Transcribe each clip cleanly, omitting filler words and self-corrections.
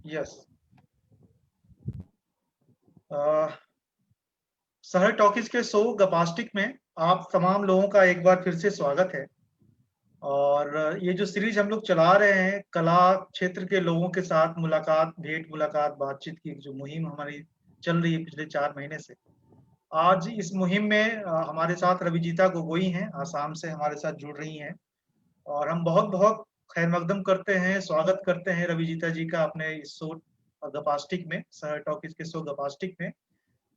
Yes. शहर talkies के show गपास्टिक में आप तमाम लोगों का एक बार फिर से स्वागत है। और ये जो सीरीज हम लोग चला रहे हैं, कला क्षेत्र के लोगों के साथ मुलाकात, भेंट मुलाकात, बातचीत की जो मुहिम हमारी चल रही है पिछले 4 महीने से। आज इस मुहिम में हमारे साथ रविजीता गोगोई हैं, आसाम से हमारे साथ जुड़ रही हैं। और हम बहुत-बहुत खैर मकदम करते हैं, स्वागत करते हैं रविजीता जी का अपने इस शो गपास्टिक में, शहर टॉकीज के शो गपास्टिक में।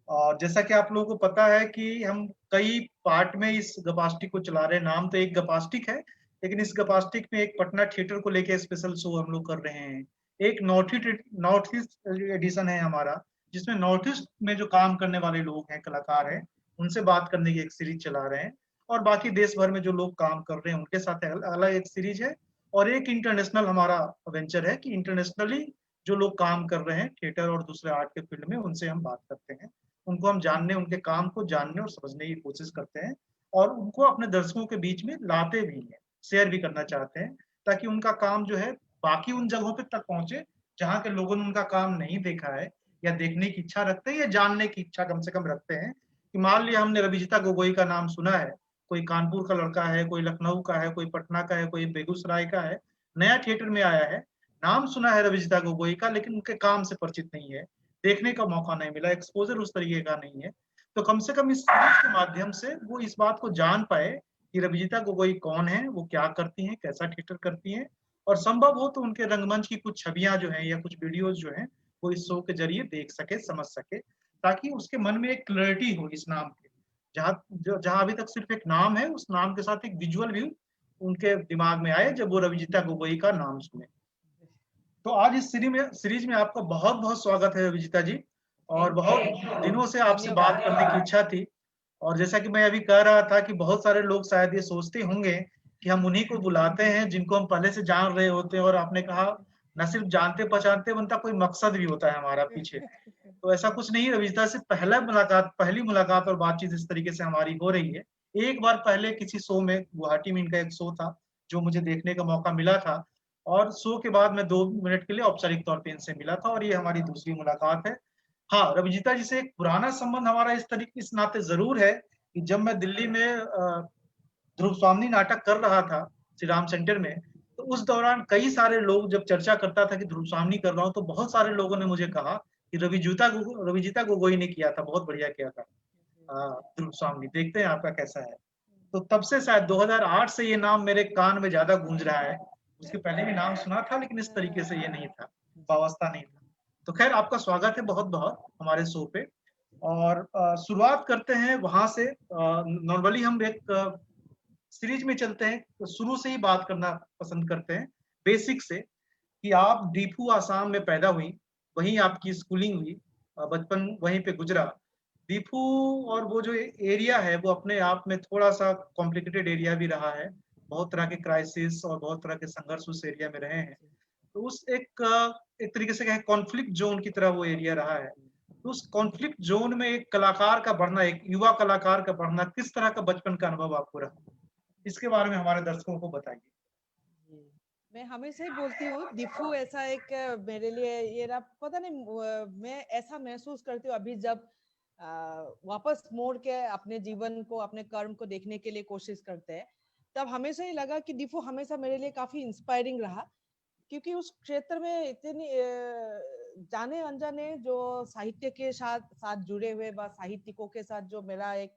और जैसा कि आप लोगों को पता है कि हम कई पार्ट में इस गपास्टिक को चला रहे हैं। नाम तो एक गपास्टिक है, लेकिन इस गपास्टिक में एक पटना थिएटर को लेके स्पेशल शो हम लोग कर रहे हैं। एक नॉर्थ ईस्ट एडिशन है हमारा, जिसमें नॉर्थ ईस्ट में जो काम करने वाले लोग हैं, कलाकार हैं, उनसे बात करने की एक सीरीज चला रहे हैं। और बाकी देश भर में जो लोग काम कर रहे हैं, उनके साथ अलग एक सीरीज है। और एक इंटरनेशनल हमारा वेंचर है कि इंटरनेशनली जो लोग काम कर रहे हैं थिएटर और दूसरे आर्ट के फील्ड में, उनसे हम बात करते हैं। उनको हम जानने, उनके काम को जानने और समझने की कोशिश करते हैं। और उनको अपने दर्शकों के बीच में लाते भी हैं, शेयर भी करना चाहते हैं, ताकि उनका काम जो है बाकी उन जगहों पे तक पहुंचे जहाँ के लोगों ने उनका काम नहीं देखा है, या देखने की इच्छा रखते हैं, या जानने की इच्छा कम से कम रखते हैं। कि मान लिया हमने रविजिता गोगोई का नाम सुना है, कोई कानपुर का लड़का है, कोई लखनऊ का है, कोई पटना का है, कोई बेगूसराय का है, नया थिएटर में आया है, नाम सुना है रविजिता गोगोई का, लेकिन उनके काम से परिचित नहीं है, देखने का मौका नहीं मिला, एक्सपोजर उस तरीके का नहीं है। तो कम से कम इस सीरीज के माध्यम से वो इस बात को जान पाए कि रविजिता गोगोई कौन है, वो क्या करती हैं, कैसा थिएटर करती हैं। और संभव हो तो उनके रंगमंच की कुछ छवियां जो हैं या कुछ वीडियोज जो हैं, वो इस शो के जरिए देख सके, समझ सके, ताकि उसके मन में एक क्लैरिटी हो इस नाम की। जहाँ अभी तक सिर्फ एक नाम है, उस नाम के साथ एक विजुअल भी उनके दिमाग में आए जब वो रविजिता गोगोई का नाम सुने। तो आज इस सीरीज में आपका बहुत बहुत स्वागत है विजिता जी। और बहुत दिनों से आपसे बात करने की इच्छा थी। और जैसा कि मैं अभी कह रहा था कि बहुत सारे लोग शायद ये सोचते होंगे कि हम उन्हीं को बुलाते हैं जिनको हम पहले से जान रहे होते हैं। और आपने कहा न सिर्फ जानते पहचानते बनता, कोई मकसद भी होता है हमारा पीछे। तो ऐसा कुछ नहीं, रविजिता से पहली मुलाकात और बातचीत इस तरीके से हमारी हो रही है। एक बार पहले किसी शो में, गुवाहाटी में इनका एक शो था जो मुझे देखने का मौका मिला था। और शो के बाद मैं 2 मिनट के लिए औपचारिक तौर पे इनसे मिला था, और ये हमारी दूसरी मुलाकात है। हाँ, रविजिता जी से एक पुराना संबंध हमारा इस नाते जरूर है कि जब मैं दिल्ली में ध्रुव स्वामी नाटक कर रहा था श्री राम सेंटर में, तो उस दौरान कई सारे लोग, जब चर्चा करता था कि ध्रुव स्वामी कर रहा हूँ, तो बहुत सारे लोगों ने मुझे कहा कि रविजिता गोगोई ने किया था, बहुत बढ़िया किया था ध्रुव स्वामी, देखते हैं आपका कैसा है। तो तब से शायद 2008 से ये नाम मेरे कान में ज्यादा गूंज रहा है। उसके पहले भी नाम सुना था, लेकिन इस तरीके से ये नहीं था, वावस्था नहीं था। तो खैर, आपका स्वागत है बहुत बहुत हमारे शो पे। और शुरुआत करते हैं वहां से। नॉर्मली हम एक सीरीज में चलते हैं, तो शुरू से ही बात करना पसंद करते हैं, बेसिक से, कि आप दीफू आसाम में पैदा हुई, वहीं आपकी स्कूलिंग हुई, बचपन वहीं पे गुजरा। दीफू और वो जो एरिया है, वो अपने आप में थोड़ा सा कॉम्प्लिकेटेड एरिया भी रहा है। बहुत तरह के क्राइसिस और बहुत तरह के संघर्ष उस एरिया में रहे हैं। तो उस एक तरीके से कहें कॉन्फ्लिक्ट जोन की तरह वो एरिया रहा है। तो उस कॉन्फ्लिक्ट जोन में एक कलाकार का बढ़ना, एक युवा कलाकार का बढ़ना, किस तरह का बचपन का अनुभव आपको रहा, इसके बारे में हमारे दर्शकों को बताइए। मैं हमेशा ही बोलती हूँ दीफू ऐसा एक मेरे लिए ये रहा, पता नहीं मैं ऐसा महसूस करती हूँ अभी जब वापस मोड़ के अपने जीवन को, अपने कर्म को देखने के लिए कोशिश करते हैं, तब हमेशा ही लगा कि दीफू हमेशा मेरे लिए काफी इंस्पायरिंग रहा। क्योंकि उस क्षेत्र में इतनी जाने अनजाने जो साहित्य के साथ साथ जुड़े हुए व साहित्यिकों के साथ जो मेरा एक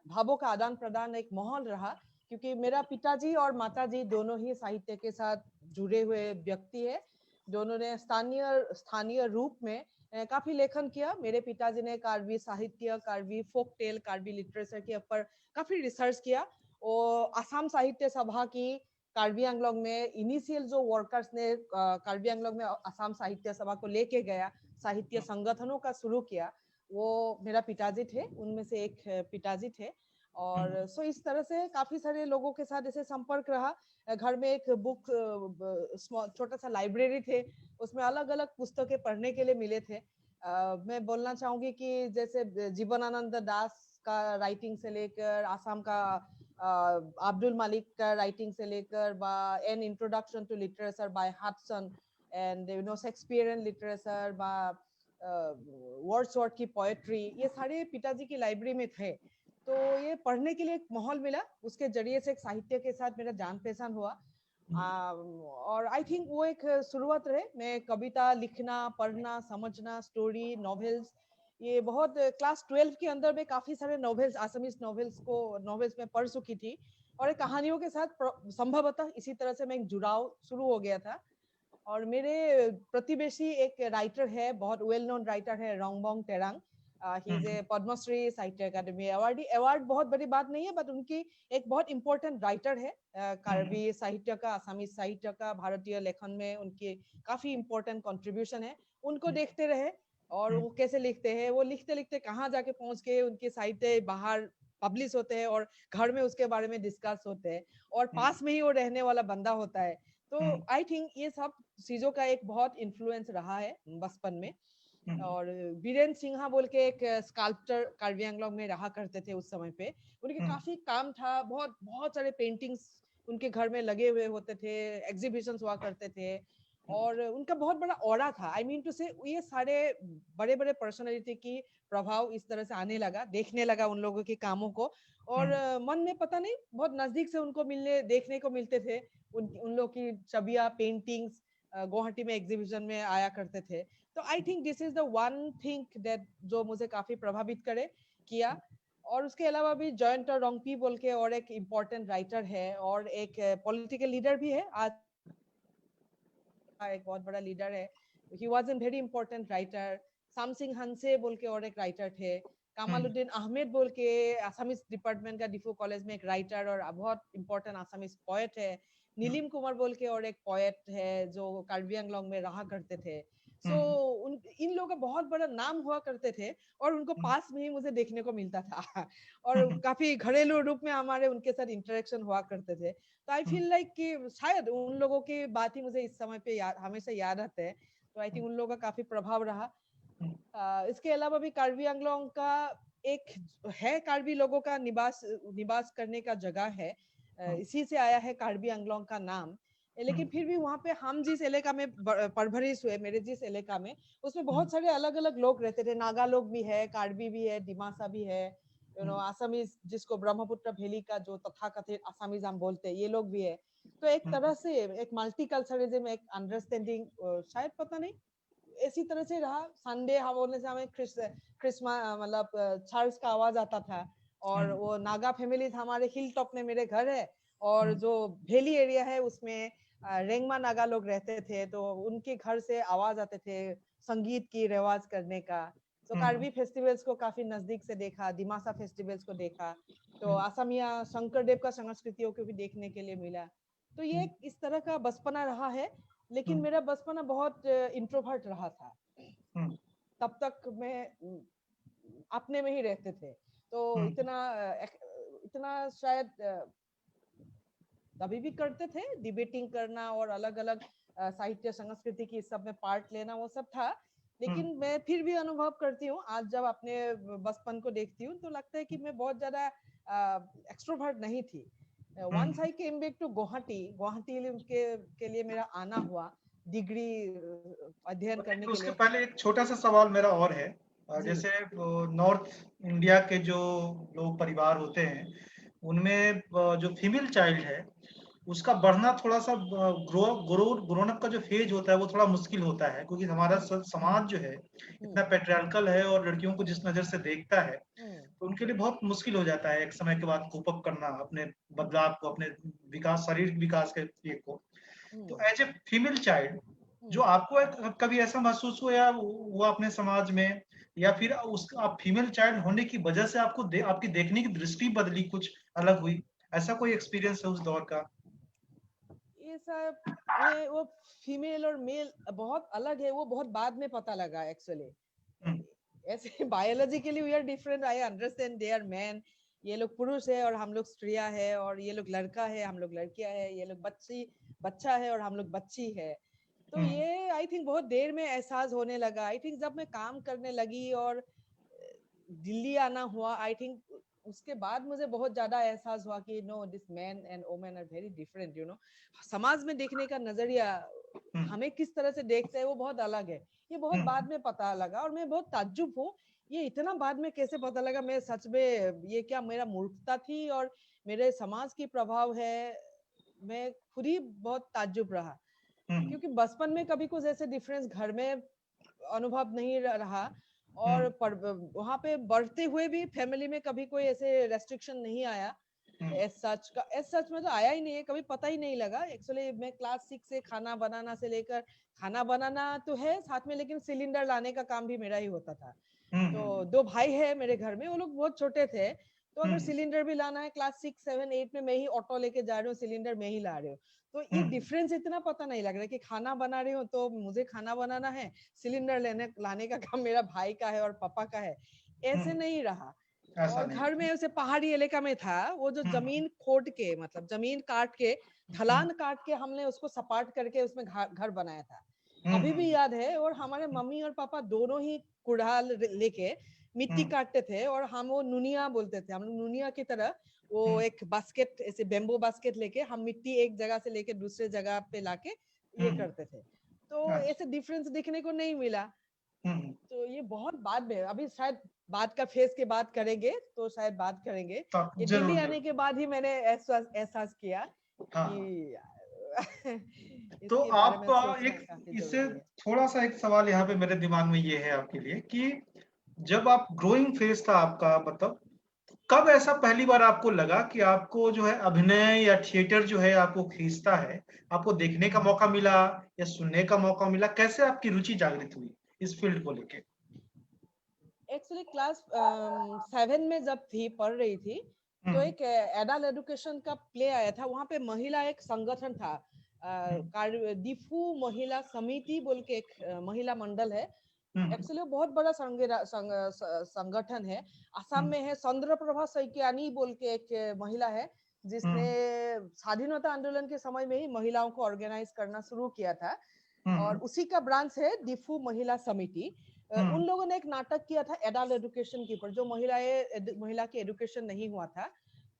भावों का आदान प्रदान, एक माहौल रहा। क्योंकि मेरा पिताजी और माताजी दोनों ही साहित्य के साथ जुड़े हुए व्यक्ति है। दोनों ने स्थानीय स्थानीय रूप में काफी लेखन किया। मेरे पिताजी ने कार्बी साहित्य, Karbi folk tale, Karbi literature के ऊपर काफी रिसर्च किया। और असम साहित्य सभा की कार्बी आंगलोंग में इनिशियल जो वर्कर्स ने कार्बी आंगलोंग में असम साहित्य सभा को लेके गया, साहित्य संगठनों का शुरू किया, वो मेरा पिताजी थे, उनमें से एक पिताजी थे। और सो इस तरह से काफी सारे लोगों के साथ ऐसे संपर्क रहा। घर में एक बुक, छोटा सा लाइब्रेरी थे, उसमें अलग अलग पुस्तकें पढ़ने के लिए मिले थे। मैं बोलना चाहूंगी कि जैसे जीवनानंद दास का राइटिंग से लेकर, आसाम का अब्दुल मालिक का राइटिंग से लेकर, an introduction to literature by Hudson, and Shakespearean literature by Wordsworth की पोएट्री, ये सारे पिताजी की लाइब्रेरी में थे। तो ये पढ़ने के लिए एक माहौल मिला, उसके जरिए से एक साहित्य के साथ मेरा जान पहचान हुआ। और आई थिंक वो एक शुरुआत रहे। मैं कविता लिखना, पढ़ना, समझना, स्टोरी, नॉवेल्स, ये बहुत क्लास 12 के अंदर में काफी सारे नॉवेल्स, आसामीज नॉवेल्स में पढ़ चुकी थी। और कहानियों के साथ संभवतः इसी तरह से मैं एक जुड़ाव शुरू हो गया था। और मेरे प्रतिवेशी एक राइटर है, बहुत वेल नोन राइटर है, रोंगबोंग तेरांग। ही इज ए पद्मश्री साहित्य अकादमी अवार्डी। अवार्ड बहुत बड़ी बात नहीं है, बट उनकी एक बहुत इंपॉर्टेंट राइटर है कार्बी साहित्य का, आसामी साहित्य का, भारतीय लेखन में उनकी काफी इंपॉर्टेंट कंट्रीब्यूशन है। उनको देखते रहे और वो कैसे लिखते हैं, वो लिखते लिखते कहाँ जाके पहुंच के उनके साहित्य बाहर पब्लिश होते हैं और घर में उसके बारे में डिस्कस होते हैं, और पास में ही वो रहने वाला बंदा होता है। तो आई थिंक ये सब चीजों का एक बहुत इन्फ्लुएंस रहा है बचपन में। और बीरेन सिन्हा बोल के एक स्कल्पचर कार्बी आंगलोंग में रहा करते थे उस समय पे। उनके काफी काम था, बहुत बहुत सारे पेंटिंग्स उनके घर में लगे हुए होते थे, एग्जीबिशंस हुआ करते थे, और उनका बहुत बड़ा ऑरा था। आई मीन टू से ये सारे बड़े बड़े पर्सनालिटी की प्रभाव इस तरह से आने लगा, देखने लगा उन लोगों के कामों को, और मन में पता नहीं बहुत नजदीक से उनको मिलने देखने को मिलते थे। उन लोग की छवियां, पेंटिंग्स गुवाहाटी में एग्जीबिशन में आया करते थे। तो आई think this is the one thing that जो मुझे काफी प्रभावित किया। और उसके अलावा भी जयंत रोंगपी बोल के और एक इम्पोर्टेंट राइटर है, और एक पॉलिटिकल लीडर भी है, आज एक बहुत बड़ा लीडर है। He was an very important writer. साम सिंह हंसे बोल के और एक राइटर थे। कमालुद्दीन अहमद बोल के आसामीज डिपार्टमेंट का डिफू कॉलेज में एक राइटर और बहुत इंपॉर्टेंट आसामीज पोएट है। नीलिम कुमार बोल के और एक पोएट है जो कार्बी आंगलोंग में रहा करते थे। सो इन लोगों का बहुत बड़ा नाम हुआ करते थे, और उनको पास में ही मुझे देखने को मिलता था और काफी घरेलू रूप में हमारे उनके साथ इंटरेक्शन हुआ करते थे। तो आई फील लाइक कि शायद उन लोगों की बात ही मुझे इस समय पे हमेशा याद आते हैं। तो आई थिंक उन लोगों का काफी प्रभाव रहा। इसके अलावा भी कार्बी आंगलोंग का एक है, कार्बी लोगों का निवास करने का जगह है, इसी से आया है कार्बी आंगलोंग का नाम। लेकिन फिर भी वहाँ पे हम जिस इलाका में परवरिश हुए, मेरे जिस इलाका में, उसमें बहुत सारे अलग अलग लोग रहते थे। नागा लोग भी है, कार्बी भी है, डिमासा भी है, आसामीज जिसको ब्रह्मपुत्र वैली का जो तथाकथित आसामीज हम बोलते हैं, ये लोग भी है। तो एक तरह से एक मल्टीकल्चरलिज्म, एक अंडरस्टैंडिंग, शायद पता नहीं इसी तरह से रहा। संडे हम बोलने से हमें क्रिसमस मतलब चर्च का आवाज आता था। और वो नागा फैमिली हमारे हिल टॉप में मेरे घर है, और जो वैली एरिया है उसमें रेंगमा नागा लोग रहते थे, तो उनके घर से आवाज आते थे संगीत की रिवाज करने का। तो कार्बी फेस्टिवल्स को काफी नजदीक से देखा, दिमासा फेस्टिवल्स को देखा, तो आसामिया शंकरदेव का संस्कृतियों को भी देखने के लिए मिला। तो ये इस तरह का बचपना रहा है। लेकिन मेरा बचपना बहुत इंट्रोवर्ट रहा था। तब तक मैं अपने में ही रहते थे, तो इतना शायद अभी भी करते थे, डिबेटिंग करना और अलग अलग साहित्य संस्कृति की सब में पार्ट लेना, वो सब था। लेकिन मैं फिर भी अनुभव करती हूँ, आज जब अपने बचपन को देखती हूँ तो लगता है कि मैं बहुत ज्यादा एक्सट्रोवर्ट नहीं थी। Once I came back to Guwahati के लिए मेरा आना हुआ डिग्री अध्ययन करने के उसके लिए। पहले एक छोटा सा सवाल मेरा और है। जैसे नॉर्थ इंडिया के जो लोग परिवार होते हैं, उनमें जो फीमेल चाइल्ड है उसका बढ़ना थोड़ा सा ग्रोन अप का जो फेज होता है वो थोड़ा मुश्किल होता है, क्योंकि हमारा समाज जो है इतना पेट्रियार्कल है और लड़कियों को जिस नजर से देखता है तो उनके लिए बहुत मुश्किल हो जाता है एक समय के बाद कोप अप करना अपने बदलाव को, अपने विकास, शारीरिक विकास के ये को। तो एज ए फीमेल चाइल्ड जो आपको कभी ऐसा महसूस हुआ अपने समाज में, या फिर उस आप फीमेल चाइल्ड होने की वजह से आपकी देखने की दृष्टि बदली, कुछ अलग हुई, ऐसा कोई एक्सपीरियंस है उस दौर का? ये सब ये वो फीमेल और मेल बहुत अलग है, वो बहुत बाद में पता लगा एक्चुअली। ऐसे biologically we are different, I understand they are man, ये लोग पुरुष है और हम लोग स्त्रियां है, और ये लोग लड़का है हम लोग लड़कियां है, ये लोग बच्चा है और हम लोग बच्ची है। तो ये आई थिंक बहुत देर में एहसास होने लगा। आई थिंक जब मैं काम करने लगी और दिल्ली आना हुआ, आई थिंक उसके बाद मुझे बहुत ज्यादा एहसास हुआ कि no, this man and women are very different, समाज में देखने का नजरिया हमें किस तरह से देखते हैं वो बहुत अलग है। ये बहुत बाद में पता लगा और मैं बहुत ताज्जुब हूँ, ये इतना बाद में कैसे पता लगा। मैं सच में, ये क्या मेरा मूर्खता थी और मेरे समाज की प्रभाव है, मैं खुद ही बहुत ताज्जुब रहा। क्योंकि बचपन में कभी कुछ ऐसे डिफरेंस घर में अनुभव नहीं रहा, और वहां पे बढ़ते हुए भी फैमिली में कभी कोई ऐसे रेस्ट्रिक्शन नहीं आया। एज सच में तो आया ही नहीं है, कभी पता ही नहीं लगा। एक्चुअली मैं क्लास 6 से खाना बनाना से लेकर, खाना बनाना तो है साथ में, लेकिन सिलेंडर लाने का काम भी मेरा ही होता था। तो 2 भाई है मेरे घर में, वो लोग बहुत छोटे थे, तो अगर सिलेंडर भी लाना है क्लास 6, 7, 8 में, मैं ही ऑटो लेके जा रही हूँ, सिलेंडर मैं ही ला रही हूँ। तो ये डिफरेंस इतना पता नहीं लग रहा है कि खाना बना रही हूँ तो मुझे खाना बनाना है, सिलेंडर लाने का काम मेरा भाई का है और पापा का है, ऐसे नहीं रहा। ऐसा और नहीं। घर में उसे पहाड़ी इलाका में था, वो जो जमीन खोद के, मतलब जमीन काट के, ढलान काट के हमने उसको सपाट करके उसमें घर बनाया था, अभी भी याद है। और हमारे मम्मी और पापा दोनों ही कुड़ाल लेके मिट्टी काटते थे, और हम वो नुनिया बोलते थे, हम लोग नुनिया की तरह वो एक बास्केट, ऐसे बेम्बो बास्केट लेके हम मिट्टी एक जगह से लेके दूसरे जगह पे लाके ये करते थे। तो ऐसे डिफरेंस दिखने को नहीं मिला। तो ये बहुत बाद में, अभी शायद बाद का फेज के बात करेंगे, तो शायद बात करेंगे। ये दिल्ली आने के बाद ही मैंने एहसास किया कि तो इसके बारे में आप सोचना एक काफी इससे जरूरी है। थोड़ा सा एक सवाल यहाँ पे मेरे दिमाग में ये है आपके लिए कि जब आप ग्रोइंग फेज था आपका, मतलब कब ऐसा पहली बार आपको लगा कि आपको जो है अभिनय या थिएटर जो है आपको खींचता है, आपको देखने का मौका मिला या सुनने का मौका मिला, कैसे आपकी रुचि जागृत हुई इस फील्ड को लेके? एक्चुअली क्लास 7 में जब थी, पढ़ रही थी, तो एक एडल्ट एजुकेशन का प्ले आया था, वहां पे महिला एक संगठन था, दीफू महिला समिति बोल के एक महिला मंडल है। एक्चुअली बहुत बड़ा संगठन है, असम में है। चंद्रप्रभा सैकियानी बोल के एक महिला है, जिसने स्वाधीनता आंदोलन के समय में ही महिलाओं को ऑर्गेनाइज करना शुरू किया था, और उसी का ब्रांच है दीफू महिला समिति। उन लोगों ने एक नाटक किया था एडल्ट एजुकेशन के ऊपर, जो महिला के एजुकेशन नहीं हुआ था,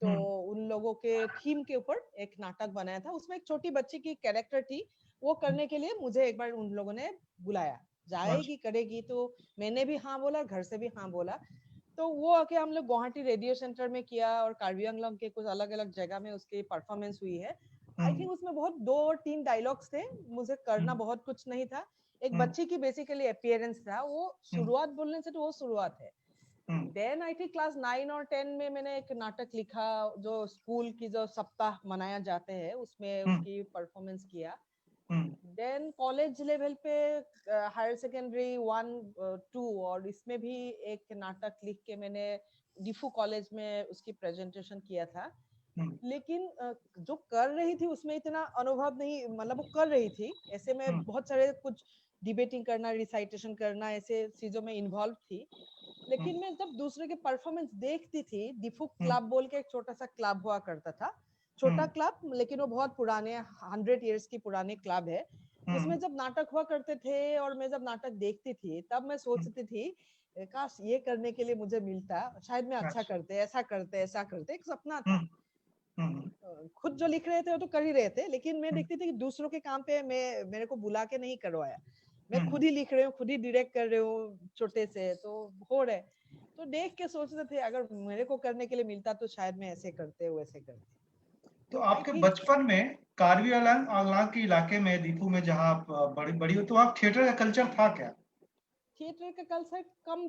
तो उन लोगों के थीम के ऊपर एक नाटक बनाया था। उसमें एक छोटी बच्ची की कैरेक्टर थी, वो करने के लिए मुझे एक बार उन लोगों ने बुलाया, जाएगी करेगी, तो मैंने भी हाँ बोला, घर से भी हाँ बोला। तो वो आके हम लोग गुवाहाटी रेडियो सेंटर में किया, और कार्बी आंगलॉन्ग के कुछ अलग अलग जगह में उसकी परफॉर्मेंस हुई है। आई थिंक उसमें बहुत 2 और 3 डायलॉग्स थे, मुझे करना बहुत कुछ नहीं था। एक बच्ची की बेसिकली अपीयरेंस था, वो शुरुआत बोलने से तो वो शुरुआत है। देन आई थिंक क्लास 9 और 10 में मैंने एक नाटक लिखा, जो स्कूल की जो सप्ताह मनाया जाते हैं उसमें उसकी परफॉर्मेंस किया। देन कॉलेज लेवल पे हायर सेकेंडरी 1, 2, और इसमें भी एक नाटक लिख के मैंने डिफू कॉलेज में उसकी प्रेजेंटेशन किया था। लेकिन जो कर रही थी उसमें इतना अनुभव नहीं, मतलब वो कर रही थी ऐसे में बहुत सारे कुछ डिबेटिंग करना, रिसाइटेशन करना, ऐसे चीजों में इन्वॉल्व थी। लेकिन मैं जब दूसरे के परफॉर्मेंस देखती थी, डिफू क्लब बोल के एक छोटा सा क्लब हुआ करता था, छोटा क्लब, लेकिन वो बहुत पुराने 100 इयर्स की पुराने क्लब है, जिसमें जब नाटक हुआ करते थे और मैं जब नाटक देखती थी, तब मैं सोचती थी काश ये करने के लिए मुझे मिलता, शायद मैं अच्छा करते, ऐसा करते, ऐसा करते। एक सपना था। खुद जो लिख रहे थे वो तो कर ही रहे थे, लेकिन मैं देखती थी कि दूसरों के काम पे मेरे को बुला के नहीं करवाया, मैं खुद ही लिख रही हूँ, खुद ही डायरेक्ट कर रही हूँ छोटे से, तो हो रहे। तो देख के सोचते थे अगर मेरे को करने के लिए मिलता तो शायद मैं ऐसे करते, वैसे करते। तो आई आपके थिंक बचपन में कार्बी आंगलांग के इलाके में, दीपू में, जहाँ आप बड़ी बड़ी हो, तो आप थिएटर का कल्चर था क्या? थिएटर का कल्चर कम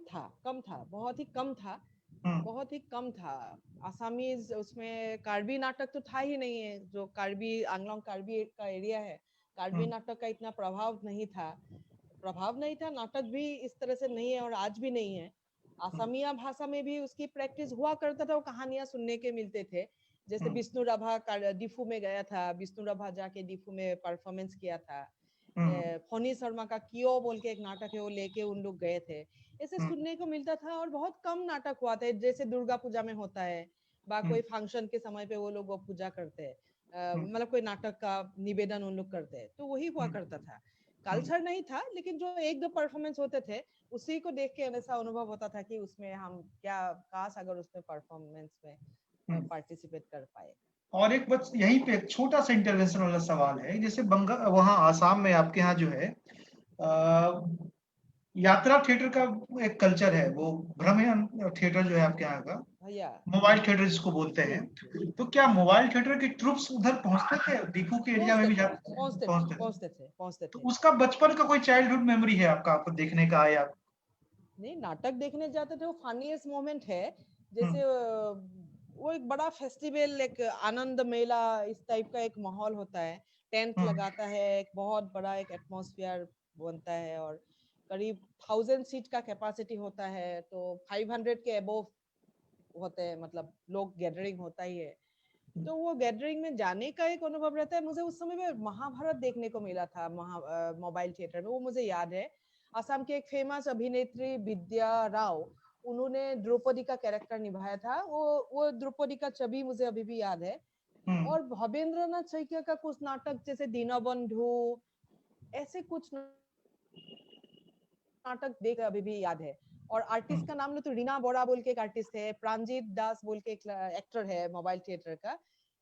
था, बहुत ही कम था, बहुत ही कम था। आसामीज उसमें कार्बी नाटक तो था ही नहीं है, जो कार्बी आंगलोंग कार्बी का एरिया है, कार्बी नाटक का इतना प्रभाव नहीं था, नाटक भी इस तरह से नहीं है और आज भी नहीं है। आसामिया भाषा में भी उसकी प्रैक्टिस हुआ करता था, वो कहानियां सुनने के मिलते थे। जैसे विष्णु राभा डिफू में गया था, विष्णु राभा जाके डिफू में परफॉर्मेंस किया था। फनी शर्मा का कियो बोल के एक नाटक है, वो लेके उन लोग गए थे, ऐसे सुनने को मिलता था। और बहुत कम नाटक हुआ था, जैसे दुर्गा पूजा में होता है, बा कोई फंक्शन के समय पे वो लोग वो पूजा करते हैं, मतलब कोई नाटक का निवेदन उन लोग करते हैं, तो वही हुआ करता था। कल्चर नहीं था, लेकिन जो एक दो परफॉर्मेंस होते थे उसी को देख के ऐसा अनुभव होता था कि उसमें हम क्या, काश अगर उसमें परफॉर्मेंस में पार्टिसिपेट कर पाए। और एक बस यहीं पे एक छोटा सा इंटरवेंशन वाला सवाल है, जैसे बंगाल वहाँ आसाम में आपके यहाँ जो है यात्रा थिएटर का एक कल्चर है, वो भ्रमण थिएटर जो है आपके यहाँ का, भैया मोबाइल थिएटर जिसको बोलते जी हैं, तो क्या मोबाइल थिएटर की ट्रुप्स उधर पहुंचते थे, दीपू के एरिया में पहुंचते भी थे, जाते पहुंचते थे, पहुंचते थे? पहुंचते थे, पहुंचते तो थे। उसका बचपन का कोई चाइल्डहुड मेमोरी है आपका, आपको देखने का या? नहीं, नाटक देखने जाते थे, वो फनीएस्ट मोमेंट है। जैसे हम्म, वो एक बड़ा फेस्टिवल, एक आनंद मेला इस टाइप का एक माहौल होता है। टेंट हम्म, लगाता है, एक बहुत बड़ा एक एटमॉस्फेयर बनता है, और करीब 1000 सीट का कैपेसिटी होता है, तो 500 के अबोव होते हैं, मतलब लोग गैदरिंग होता ही है। तो वो गैदरिंग में जाने का एक अनुभव रहता है। मुझे उस समय में महाभारत देखने को मिला था मोबाइल थिएटर में, वो मुझे याद है। असम के एक फेमस अभिनेत्री विद्या राव, उन्होंने द्रौपदी का कैरेक्टर निभाया था। वो द्रौपदी का छवि मुझे अभी भी याद है। हम्म, और भवेंद्रनाथ शइकिया का कुछ नाटक जैसे दीनबंधु, ऐसे कुछ नाटक देख अभी भी याद है। और आर्टिस्ट का नाम लो तो रीना बोरा बोल के एक आर्टिस्ट है, प्रांजीत दास बोल के एक एक्टर है मोबाइल थिएटर का।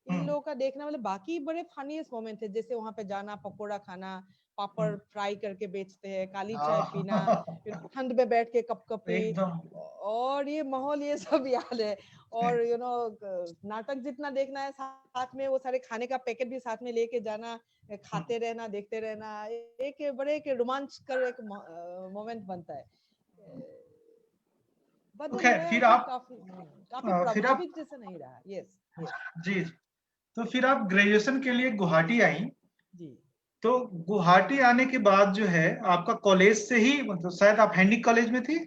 इन हम्म, लोगों का देखना, मतलब बाकी बड़े फनीएस्ट मोमेंट है, जैसे वहां पे जाना, पकोड़ा खाना, पापड़ हम्म, फ्राई करके बेचते हैं, काली चाय पीना, हाँ। फिर ठंड में बैठ के कपकपी, एकदम। और ये माहौल, ये सब याद है। और नाटक जितना देखना है, साथ में वो सारे खाने का पैकेट भी साथ में लेके जाना, खाते रहना, देखते रहना, एक बड़े एक रोमांच कर एक मोमेंट बनता है। तो बट खैर मैं फिर तो आप काफी काफी फिर आप प्रभावित जैसे नहीं रहा। Yes, yes. जी जी। तो फिर आप ग्रेजुएशन के लिए गुवाहाटी आई। जी तो गुवाहाटी आने के बाद जो है आपका कॉलेज से ही, मतलब शायद आप हैंडी कॉलेज में थी?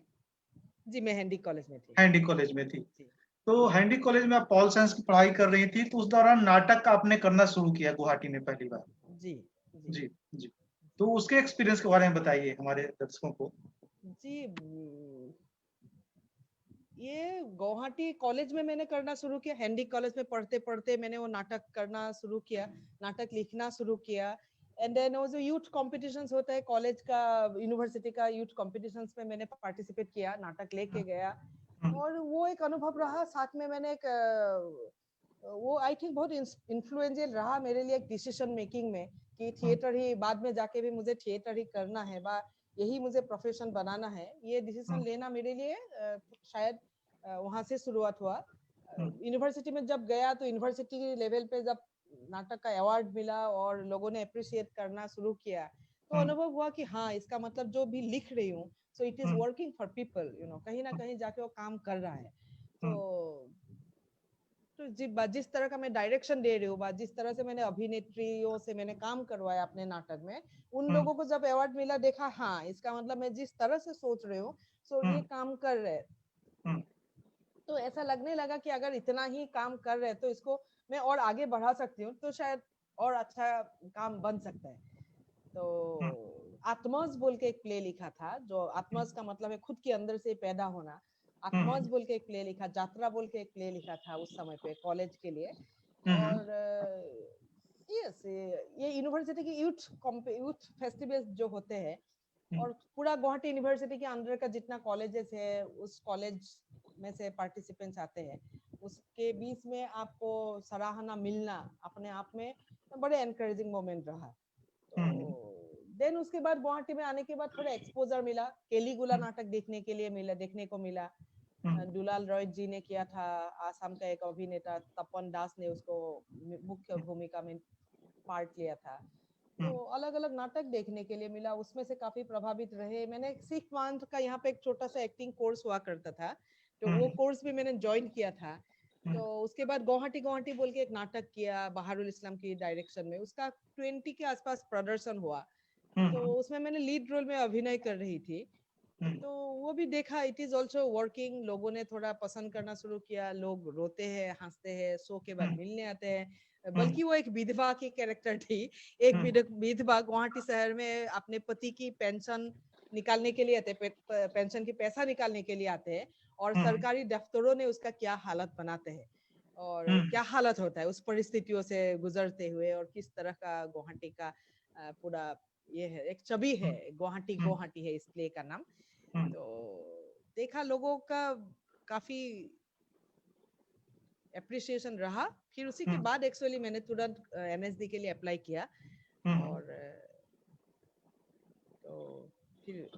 जी, मैं हैंडी कॉलेज में थी। हैंडी कॉलेज में थी। जी तो हैंडी कॉलेज में आप पॉल साइंस की पढ़ाई कर रही थी, तो उस दौरान नाटक आपने करना शुरू किया गुवाहाटी में पहली बार? जी जी जी जी। तो उसके एक्सपीरियंस के बारे में बताइए हमारे दर्शकों को। जी। ये गुवाहाटी कॉलेज में मैंने करना शुरू किया। हैंडी कॉलेज में पढ़ते पढ़ते मैंने वो नाटक करना शुरू किया, नाटक लिखना शुरू किया। एंड देन वो जो यूथ कॉम्पिटिशन्स होता है कॉलेज का, यूनिवर्सिटी का, यूथ कॉम्पिटिशन्स में मैंने पार्टिसिपेट किया, नाटक लेके गया। हम्म, और वो एक अनुभव रहा। साथ में मैंने एक वो आई थिंक बहुत इन्फ्लुएंशियल रहा मेरे लिए एक डिसीजन मेकिंग में, कि हम्म, थिएटर ही बाद में जाके भी मुझे थिएटर ही करना है, बा यही मुझे प्रोफेशन बनाना है। ये डिसीजन हम्म, लेना मेरे लिए शायद वहां से शुरुआत हुआ। हम्म, यूनिवर्सिटी में जब गया तो यूनिवर्सिटी लेवल पे जब नाटक का अवार्ड मिला और लोगों ने अप्रिशिएट करना शुरू किया, तो हम्म, अनुभव हुआ कि हाँ, इसका मतलब जो भी लिख रही हूँ, सो it is hmm, working for people, कहीं ना कहीं जाके वो काम कर रहा है। तो हम्म, जिस तरह का मैं डायरेक्शन दे रही हूँ, जिस तरह से मैंने अभिनेत्रियों से मैंने काम करवाया अपने नाटक में, उन हम्म, लोगों को जब अवार्ड मिला, देखा हाँ, इसका मतलब मैं जिस तरह से सोच रही हूँ, सो ये हम्म, काम कर रहे हैं। हम्म, तो ऐसा लगने लगा कि अगर इतना ही काम कर रहे हैं तो इसको मैं और आगे बढ़ा सकती हूँ, तो शायद और अच्छा काम बन सकता है। हम्म, तो आत्मज बोल के एक प्ले लिखा था, जो आत्मज का मतलब है खुद के अंदर से पैदा होना। आत्मज हम्म, बोल के एक प्ले लिखा, यात्रा बोल के एक प्ले लिखा था उस समय पे कॉलेज के लिए। हम्म, और यस, ये यूनिवर्सिटी की यूथ फेस्टिवल जो होते हैं, हम्म, और पूरा गुवाहाटी यूनिवर्सिटी के अंदर का जितना कॉलेजेस है, उस कॉलेज में से पार्टिसिपेंट्स आते हैं, उसके बीच में आपको सराहना मिलना अपने आप में बड़े एनकरेजिंग मोमेंट रहा। तो हम्म, देन उसके बाद गुवाहाटी में आने के बाद थोड़ा एक्सपोजर मिला, केलीगुला नाटक देखने के लिए मिला, देखने को मिला। हम्म, दुलाल रॉय जी ने किया था, आसाम का एक अभिनेता तपन दास ने उसको मुख्य भूमिका में पार्ट लिया था। तो हम्म, अलग अलग नाटक देखने के लिए मिला, उसमें से काफी प्रभावित रहे। मैंने सिख मंथ का यहाँ पे एक छोटा सा एक्टिंग कोर्स हुआ करता था, तो वो हम्म, कोर्स भी मैंने ज्वाइन किया था। हम्म, तो उसके बाद गुवाहाटी गुवाहाटी बोल के एक नाटक किया बहारुल इस्लाम की डायरेक्शन में, उसका 20 के आसपास प्रदर्शन हुआ। तो हम्म, उसमें मैंने लीड रोल में अभिनय कर रही थी। हम्म, तो वो भी देखा, इट इज ऑल्सो वर्किंग, लोगों ने थोड़ा पसंद करना शुरू किया, लोग रोते हैं, हंसते हैं, शो के बाद हम्म, मिलने आते हैं। हम्म, बल्कि वो एक विधवा की कैरेक्टर थी। एक हम्म, विधवा गुवाहाटी शहर में अपने पति की पेंशन निकालने के लिए आते, पेंशन की पैसा निकालने के लिए आते हैं, और हम्म, सरकारी दफ्तरों ने उसका क्या हालत बनाते हैं। और क्या हालत होता है उस परिस्थितियों से गुजरते हुए, और किस तरह का गुवाहाटी का पूरा ये है, एक छवि है, गुवाहाटी गुवाहाटी है इस प्ले का नाम। तो देखा लोगों का काफी एप्रिसिएशन रहा। फिर उसी के बाद एक्चुअली मैंने तुरंत एनएसडी के लिए अप्लाई किया, और तो फिर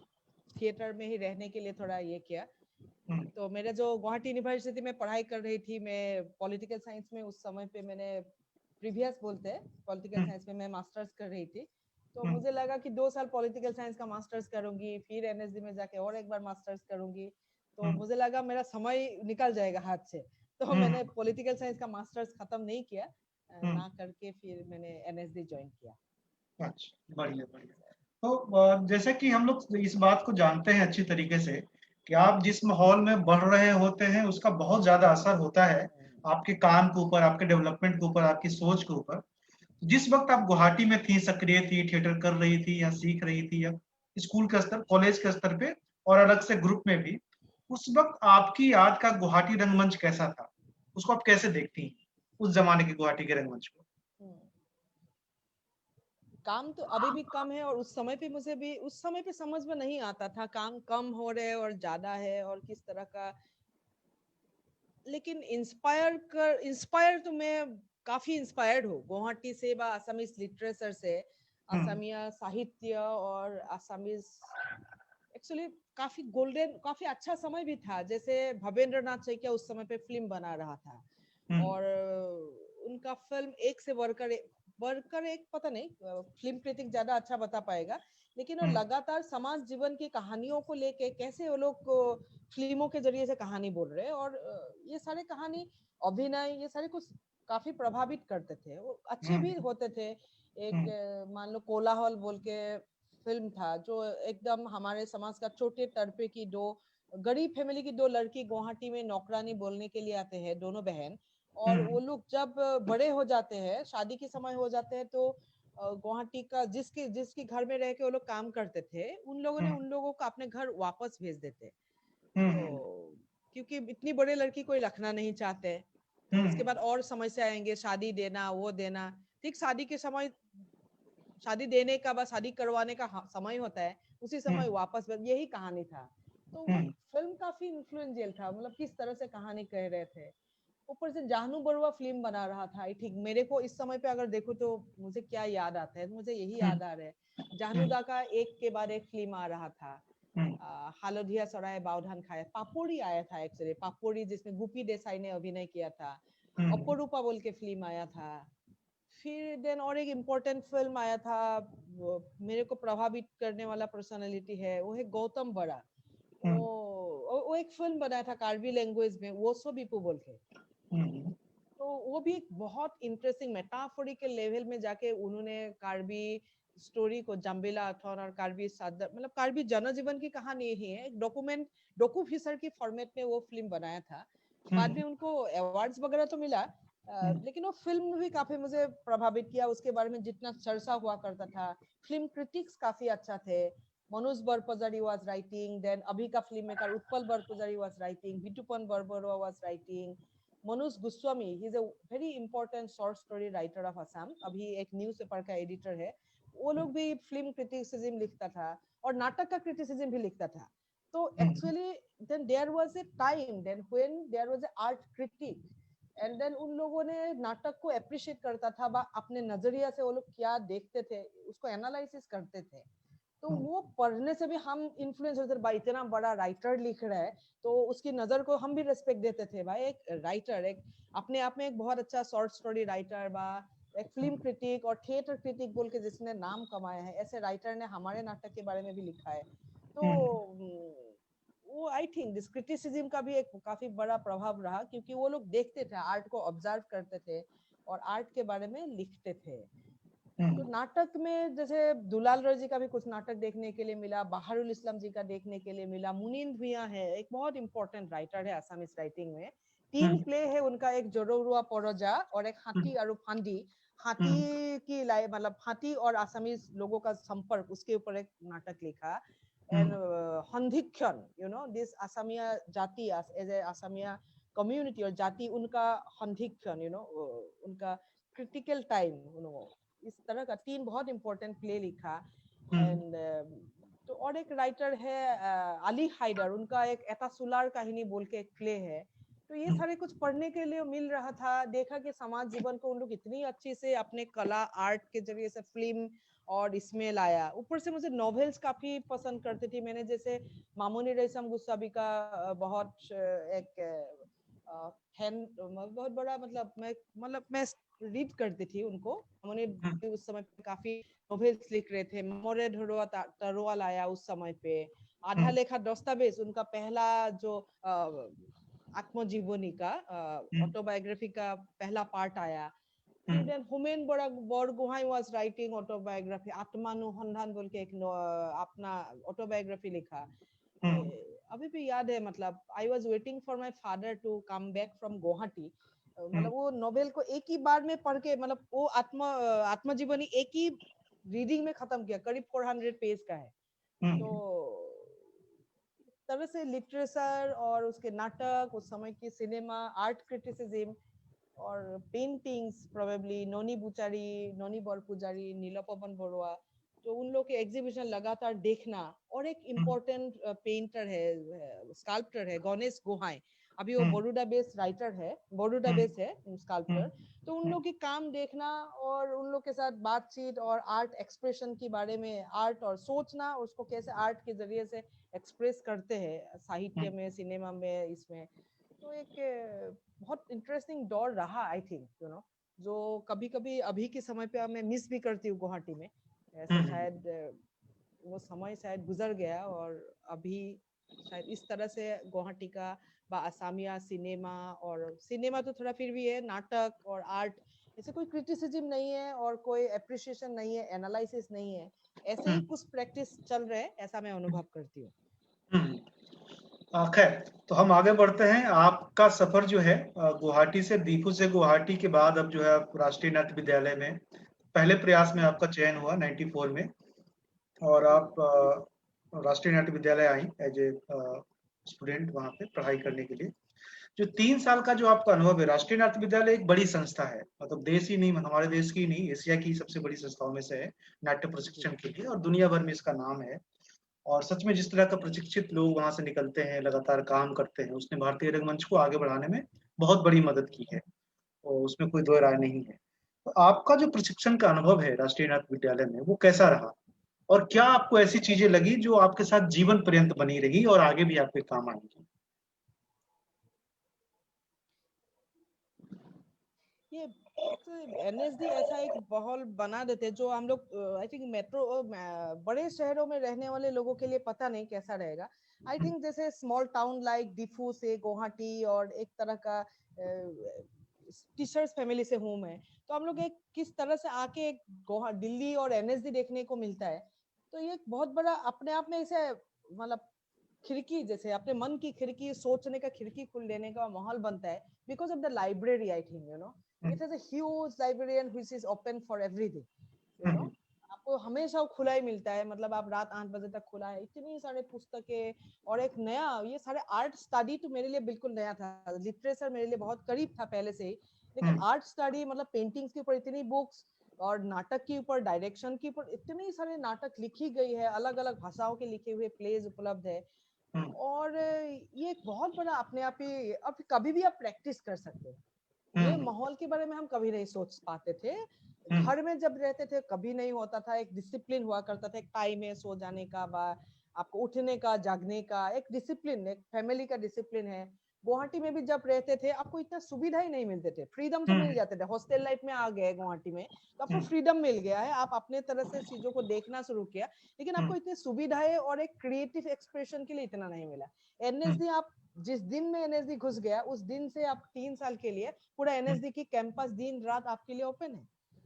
थिएटर में ही रहने के लिए थोड़ा ये किया। तो मेरा जो गुवाहाटी यूनिवर्सिटी में पढ़ाई कर रही थी, मैं पॉलिटिकल साइंस में उस समय पे मैंने प्रीवियस बोलते हैं पॉलिटिकल साइंस में मैं मास्टर्स कर रही थी। तो मुझे लगा कि 2 साल पॉलिटिकल साइंस का मास्टर्स करूंगी, फिर एनएसडी में जाके और एक बार मास्टर्स करूंगी, तो मुझे लगा मेरा समय निकल जाएगा हाथ से। तो मैंने पॉलिटिकल साइंस का मास्टर्स खत्म नहीं किया, ना करके फिर मैंने एनएसडी ज्वाइन किया। अच्छा, बढ़िया बढ़िया। तो जैसे कि हम लोग इस बात को जानते हैं अच्छी तरीके से कि आप जिस माहौल में बढ़ रहे होते हैं उसका बहुत ज्यादा असर होता है आपके काम के ऊपर, आपके डेवलपमेंट के ऊपर, आपकी सोच के ऊपर। जिस वक्त आप गुवाहाटी में थी, सक्रिय थी, थिएटर कर रही थी या सीख रही थी, या स्कूल के स्तर, कॉलेज के स्तर पे और अलग से ग्रुप में भी, उस वक्त आपकी याद का गुवाहाटी रंगमंच कैसा था? उसको आप कैसे देखती हैं, उस जमाने के गुवाहाटी के रंगमंच को? काम तो अभी भी कम है, और उस समय पे मुझे भी उस समय पे समझ में नहीं आता था काम कम हो रहे और ज्यादा है और किस तरह का। लेकिन इंस्पायर तो मैं काफी इंस्पायर्ड हूँ गुवाहाटी से, बा असमीज लिटरेचर से, असमिया साहित्य और असमीज एक्चुअली काफी गोल्डन, काफी अच्छा समय भी था। जैसे भवेंद्र नाथ चैकिया उस समय पे फिल्म बना रहा था, और उनका फिल्म एक से बढ़कर एक, पता नहीं फिल्म क्रिटिक ज्यादा अच्छा बता पाएगा, लेकिन वो लगातार समाज जीवन की कहानियों को लेके कैसे वो लोग फिल्मों के जरिए से कहानी बोल रहे हैं, और ये सारे कहानी, अभिनय, ये सारे कुछ काफी प्रभावित करते थे, वो अच्छे भी होते थे। एक मान लो कोलाहल बोल के फिल्म था, जो एकदम हमारे समाज का छोटे तबके की दो गरीब फैमिली की दो लड़की गुवाहाटी में नौकरानी बोलने के लिए आते हैं, दोनों बहन, और वो लोग जब बड़े हो जाते हैं, शादी के समय हो जाते हैं, तो गुवाहाटी का जिसके जिसके घर में रह के वो लोग काम करते थे, उन लोगों ने उन लोगों को अपने घर वापस भेज देते। तो क्योंकि इतनी बड़े लड़की कोई रखना नहीं चाहते, तो उसके बाद और समस्या आएंगे, शादी देना, वो देना। ठीक शादी के समय, शादी देने का बस शादी करवाने का समय होता है, उसी समय वापस, यही कहानी था। तो वो फिल्म काफी इन्फ्लुएंशियल था, मतलब किस तरह से कहानी कह रहे थे। ऊपर से जाहनू बरुआ फिल्म बना रहा था। आई थिंक मेरे को इस समय पे अगर देखो तो मुझे क्या याद आता है, मुझे यही याद आ रहा है, जाहनू दा का एक के बाद एक फिल्म आ रहा था। हालोधिया सराय बावधान खाया, पापोड़ी आया था एक्चुअली, पापोड़ी जिसमें गुपी देसाई ने अभिनय किया था। अपरूपा बोल के फिल्म आया था। फिर देन और एक इम्पोर्टेंट फिल्म आया था, मेरे को प्रभावित करने वाला पर्सनालिटी है, वो है गौतम बड़ा। वो एक फिल्म बनाया था कार्बी लैंग्वेज में, वो सो बीपू बोल के। तो वो भी एक बहुत इंटरेस्टिंग मेटाफोरिकल लेवल में जाके उन्होंने कार्बी स्टोरी को, जम्बिला अथॉन और कार्बी सादर, मतलब कार्बी जनजीवन की कहानी ही है, एक डॉक्यू फीचर की फॉर्मेट में वो फिल्म बनाया था। बाद में उनको अवार्ड्स वगैरह तो मिला, लेकिन वो फिल्म भी काफी मुझे प्रभावित किया। उसके बारे में जितना चर्चा हुआ करता था, फिल्म क्रिटिक्स काफी अच्छा थे। Manoj Barpujari was writing, then अभी का film maker Utpal Barpujari was writing, Bitupan Borbarua was writing, Manoj Goswami, he is a very important short story writer of Assam, अभी एक न्यूज़पेपर का एडिटर है। वो लोग भी फिल्म क्रिटिसिज्म लिखता था और नाटक का क्रिटिसिज्म भी लिखता था। तो actually then there was a time then when there was a art critic, and then उन लोगों ने नाटक को अप्रिशिएट करता था, अपने नजरिया से वो लोग क्या देखते थे उसको एनालिसिस करते थे। तो वो पढ़ने से भी हम इन्फ्लुएंस होते थे, भाई इतना बड़ा राइटर लिख रहा है, तो उसकी नजर को हम भी रेस्पेक्ट देते थे। भाई एक राइटर, एक अपने आप में एक बहुत अच्छा शॉर्ट स्टोरी राइटर, बा एक फिल्म क्रिटिक और थिएटर क्रिटिक बोल के जिसने नाम कमाया है, ऐसे राइटर ने हमारे नाटक के बारे में भी लिखा है। तो वो आई थिंक दिस क्रिटिसिज्म का भी एक काफी बड़ा प्रभाव रहा, क्योंकि वो लोग देखते थे, आर्ट को ऑब्जर्व करते थे और आर्ट के बारे में लिखते थे। तो नाटक में जैसे दुलाल जी का भी कुछ नाटक देखने के लिए मिला, बहारुल इस्लाम जी का देखने के लिए मिला, मुनींद भुइयां है, एक बहुत इंपॉर्टेंट राइटर है असमिस राइटिंग में। 3 प्ले है उनका, एक जोरुआ परोजा और एक हाथी और फांदी। हाथी की मतलब हाथी और असमीज लोगों का संपर्क, उसके ऊपर एक नाटक लिखा। एंड हंधिक्षण, यू नो दिस असमिया जाति एज ए असमिया कम्युनिटी और जाति उनका संधिक्षण उनका क्रिटिकल टाइम इस तरह का 3 बहुत इंपॉर्टेंट प्ले लिखा। एंड तो और एक राइटर है अली हाइदर, उनका एक एता सुलार कहानी बोल के एक प्ले है। तो ये सारे कुछ पढ़ने के लिए मिल रहा था। देखा कि समाज जीवन को उन लोग इतनी अच्छी से अपने कला आर्ट के जरिए से फिल्म और इसमें लाया। ऊपर से मुझे नॉवेल्स काफी पसंद करती थी। मैंने जैसे मामूनी रईसम गुस्साबी का बहुत एक फैन, बहुत बड़ा मैं रीड करती थी उनको। मामूनी उस समय पे काफी नॉवेल्स लिख रहे थे। मोरे धरुआ तरोवाल आया उस समय पे। आधा लेखा दस्तावेज उनका पहला जो आत्मजीवनी का ऑटोबायोग्राफी का पहला पार्ट आया। फिर then Homen Borgohain was writing autobiography, Atmanusandhan बोल के एक अपना ऑटोबायोग्राफी लिखा। अभी भी याद है, मतलब I was waiting for my father to come back from Guwahati. मतलब वो नोवेल को एक ही बार में पढ़ के, मतलब वो आत्मजीवनी एक ही रीडिंग में खत्म किया। करीब 400 पेज का है। तो तरह से लिटरेचर और उसके नाटक, उस समय की सिनेमा, आर्ट क्रिटिसिज्म और पेंटिंग्स, प्रोबेबली नोनी बुचारी, नोनी बरपुजारी, नीलपवन बरुआ, तो उन लोग के एग्जीबिशन लगातार देखना। और एक इम्पोर्टेंट पेंटर है, स्कल्पटर है, गणेश गोहाई। अभी वो बड़ौदा बेस्ड राइटर है, बड़ौदा बेस्ड है स्कल्पटर। तो उन लोग के काम देखना और उन लोग के साथ बातचीत और आर्ट एक्सप्रेशन के बारे में, आर्ट और सोचना, उसको कैसे आर्ट के जरिए से एक्सप्रेस करते हैं साहित्य में, सिनेमा में, इसमें। तो एक बहुत इंटरेस्टिंग दौर रहा आई थिंक, जो कभी कभी अभी के समय पे मैं मिस भी करती हूँ गुवाहाटी में। ऐसे शायद वो समय शायद गुजर गया और अभी शायद इस तरह से गुवाहाटी का असमिया सिनेमा, और सिनेमा तो थोड़ा फिर भी है, नाटक और आर्ट ऐसे कोई क्रिटिसिज्म नहीं है और कोई एप्रिसिएशन नहीं है, एनालिसिस नहीं है, ऐसे ही कुछ प्रैक्टिस चल रहे हैं, ऐसा मैं अनुभव करती हूँ। खैर, तो हम आगे बढ़ते हैं। आपका सफर जो है गुवाहाटी से, दीफू से गुवाहाटी के बाद अब जो है आप राष्ट्रीय नाट्य विद्यालय में पहले प्रयास में आपका चयन हुआ 94 में, और आप राष्ट्रीय नाट्य विद्यालय आई एज ए स्टूडेंट वहाँ पे पढ़ाई करने के लिए। जो 3 साल का जो आपका अनुभव है, राष्ट्रीय नाट्य विद्यालय एक बड़ी संस्था है, मतलब देश ही नहीं, हमारे देश की नहीं, एशिया की सबसे बड़ी संस्थाओं में से है नाट्य प्रशिक्षण के लिए, और दुनिया भर में इसका नाम है। और सच में जिस तरह का प्रशिक्षित लोग वहां से निकलते हैं, लगातार काम करते हैं, उसने भारतीय रंगमंच को आगे बढ़ाने में बहुत बड़ी मदद की है, और उसमें कोई दो राय नहीं है। तो आपका जो प्रशिक्षण का अनुभव है राष्ट्रीय नाट्य विद्यालय में, वो कैसा रहा, और क्या आपको ऐसी चीजें लगी जो आपके साथ जीवन पर्यंत बनी रही और आगे भी आपके काम आएंगी? ये एनएसडी ऐसा एक माहौल बना देते जो हम लोग, आई थिंक मेट्रो बड़े शहरों में रहने वाले लोगों के लिए पता नहीं कैसा रहेगा। आई थिंक जैसे स्मॉल टाउन लाइक डिफू से गुवाहाटी, और एक तरह का टीचर्स फैमिली से हूँ मैं, तो हम लोग एक किस तरह से आके एक दिल्ली और एनएसडी देखने को मिलता है। तो ये एक बहुत बड़ा अपने आप में ऐसे, मतलब खिड़की जैसे, अपने मन की खिड़की, सोचने का खिड़की खुल देने का माहौल बनता है, because of the library. I think it has a huge library which is open for everything. आपको हमेशा खुला ही मिलता है, मतलब आप रात 8 बजे तक खुला है, इतनी सारे पुस्तकें। और एक नया, ये सारे आर्ट स्टडी तो मेरे लिए बिल्कुल नया था। लिटरेचर मेरे लिए बहुत करीब था पहले से ही, लेकिन आर्ट स्टडी मतलब पेंटिंग्स के ऊपर इतनी बुक्स, और नाटक के ऊपर, डायरेक्शन के ऊपर इतनी सारे नाटक लिखी गई है, अलग अलग भाषाओं के लिखे हुए प्लेज उपलब्ध है। और ये एक बहुत बड़ा अपने आप ही, अब कभी भी आप प्रैक्टिस कर सकते हैं। ये माहौल के बारे में हम कभी नहीं सोच पाते थे। घर में जब रहते थे कभी नहीं होता था। एक डिसिप्लिन हुआ करता था, एक टाइम है सो जाने का, आपको उठने का, जागने का, एक डिसिप्लिन, एक फैमिली का डिसिप्लिन है। गुवाहाटी में भी जब रहते थे आपको इतना सुविधा ही नहीं मिलते थे, फ्रीडम तो मिल जाते थे। हॉस्टल लाइफ में आ गए गुवाहाटी में तो आपको फ्रीडम मिल गया है, आप अपने तरह से चीजों को देखना शुरू किया, लेकिन आपको इतनी सुविधाएं और एक क्रिएटिव एक्सप्रेशन के लिए इतना नहीं मिला। एनएसडी, आप जिस दिन में एनएसडी घुस गया उस दिन से आप 3 साल के लिए पूरा एनएसडी की कैंपस दिन रात आपके लिए ओपन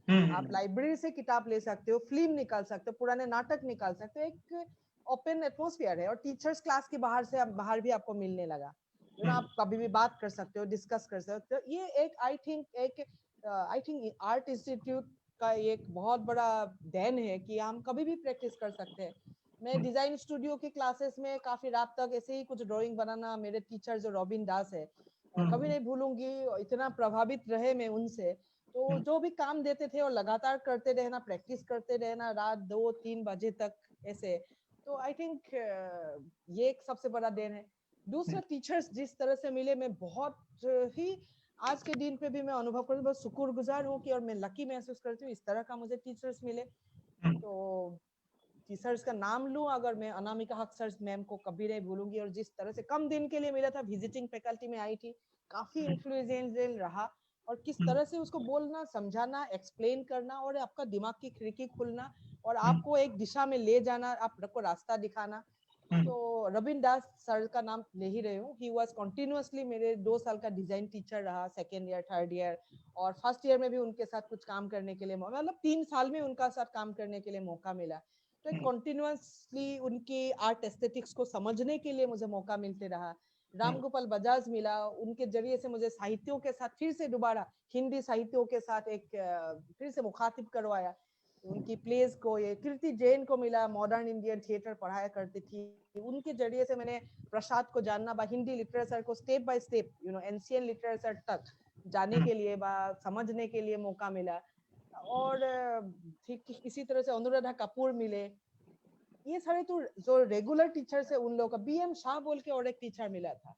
है। आप लाइब्रेरी से किताब ले सकते हो, फिल्म निकाल सकते हो, पुराने नाटक निकाल सकते हो, एक ओपन एटमॉस्फेयर है। और टीचर्स क्लास के बाहर से बाहर भी आपको मिलने लगा, आप कभी भी बात कर सकते हो, डिस्कस कर सकते हो। ये एक आई थिंक आर्ट इंस्टीट्यूट का एक बहुत बड़ा देन है कि हम कभी भी प्रैक्टिस कर सकते हैं। मैं डिजाइन स्टूडियो की क्लासेस में काफी रात तक ऐसे ही कुछ ड्राइंग बनाना, मेरे टीचर जो रॉबिन दास है, और कभी नहीं भूलूंगी, इतना प्रभावित रहे मैं उनसे। तो जो भी काम देते थे और लगातार करते रहना, प्रैक्टिस करते रहना रात 2-3 बजे तक ऐसे। तो आई थिंक ये एक सबसे बड़ा देन है। दूसरा, टीचर्स जिस तरह से मिले, मैं बहुत ही आज के दिन पे भी मैं अनुभव करती हूँ, बहुत शुक्रगुजार हूँ कि, और मैं लकी महसूस करती हूँ इस तरह का मुझे टीचर्स मिले। तो टीचर्स का नाम लूं अगर, मैं अनामिका हक सर मैम को कभी नहीं भूलूंगी। और जिस तरह से कम दिन के लिए मिला था, विजिटिंग फैकल्टी में आई थी, काफी इन्फ्लुएंशियल रहा। और किस तरह से उसको बोलना, समझाना, एक्सप्लेन करना, और आपका दिमाग की खिड़की खुलना और आपको एक दिशा में ले जाना, आपको रास्ता दिखाना। तो रबिन दास सर का नाम ले ही रही हूँ। ही वॉज कंटिन्यूअसली मेरे 2 साल का डिजाइन टीचर रहा, सेकेंड ईयर, थर्ड ईयर, और फर्स्ट ईयर में भी उनके साथ कुछ काम करने के लिए, मतलब 3 साल में उनका साथ काम करने के लिए मौका मिला। तो कंटिन्यूअसली उनकी आर्ट एस्थेटिक्स को समझने के लिए मुझे मौका मिलते रहा। राम गोपाल बजाज मिला, उनके जरिए से मुझे साहित्यों के साथ फिर से दोबारा, हिंदी साहित्यों के साथ एक फिर से मुखातिब करवाया उनकी प्लेस को। ये कीर्ति जैन को मिला, मॉडर्न इंडियन थिएटर पढ़ाया करती थी, उनके जरिए से मैंने प्रसाद को जानना, बा हिंदी लिटरेचर को step by step, ancient literature तक जाने के लिए, बा समझने के लिए मौका मिला। और ठीक इसी तरह से अनुराधा कपूर मिले। ये सारे तो जो रेगुलर टीचर्स है उन लोगों का, बीएम शाह बोल के और एक टीचर मिला था,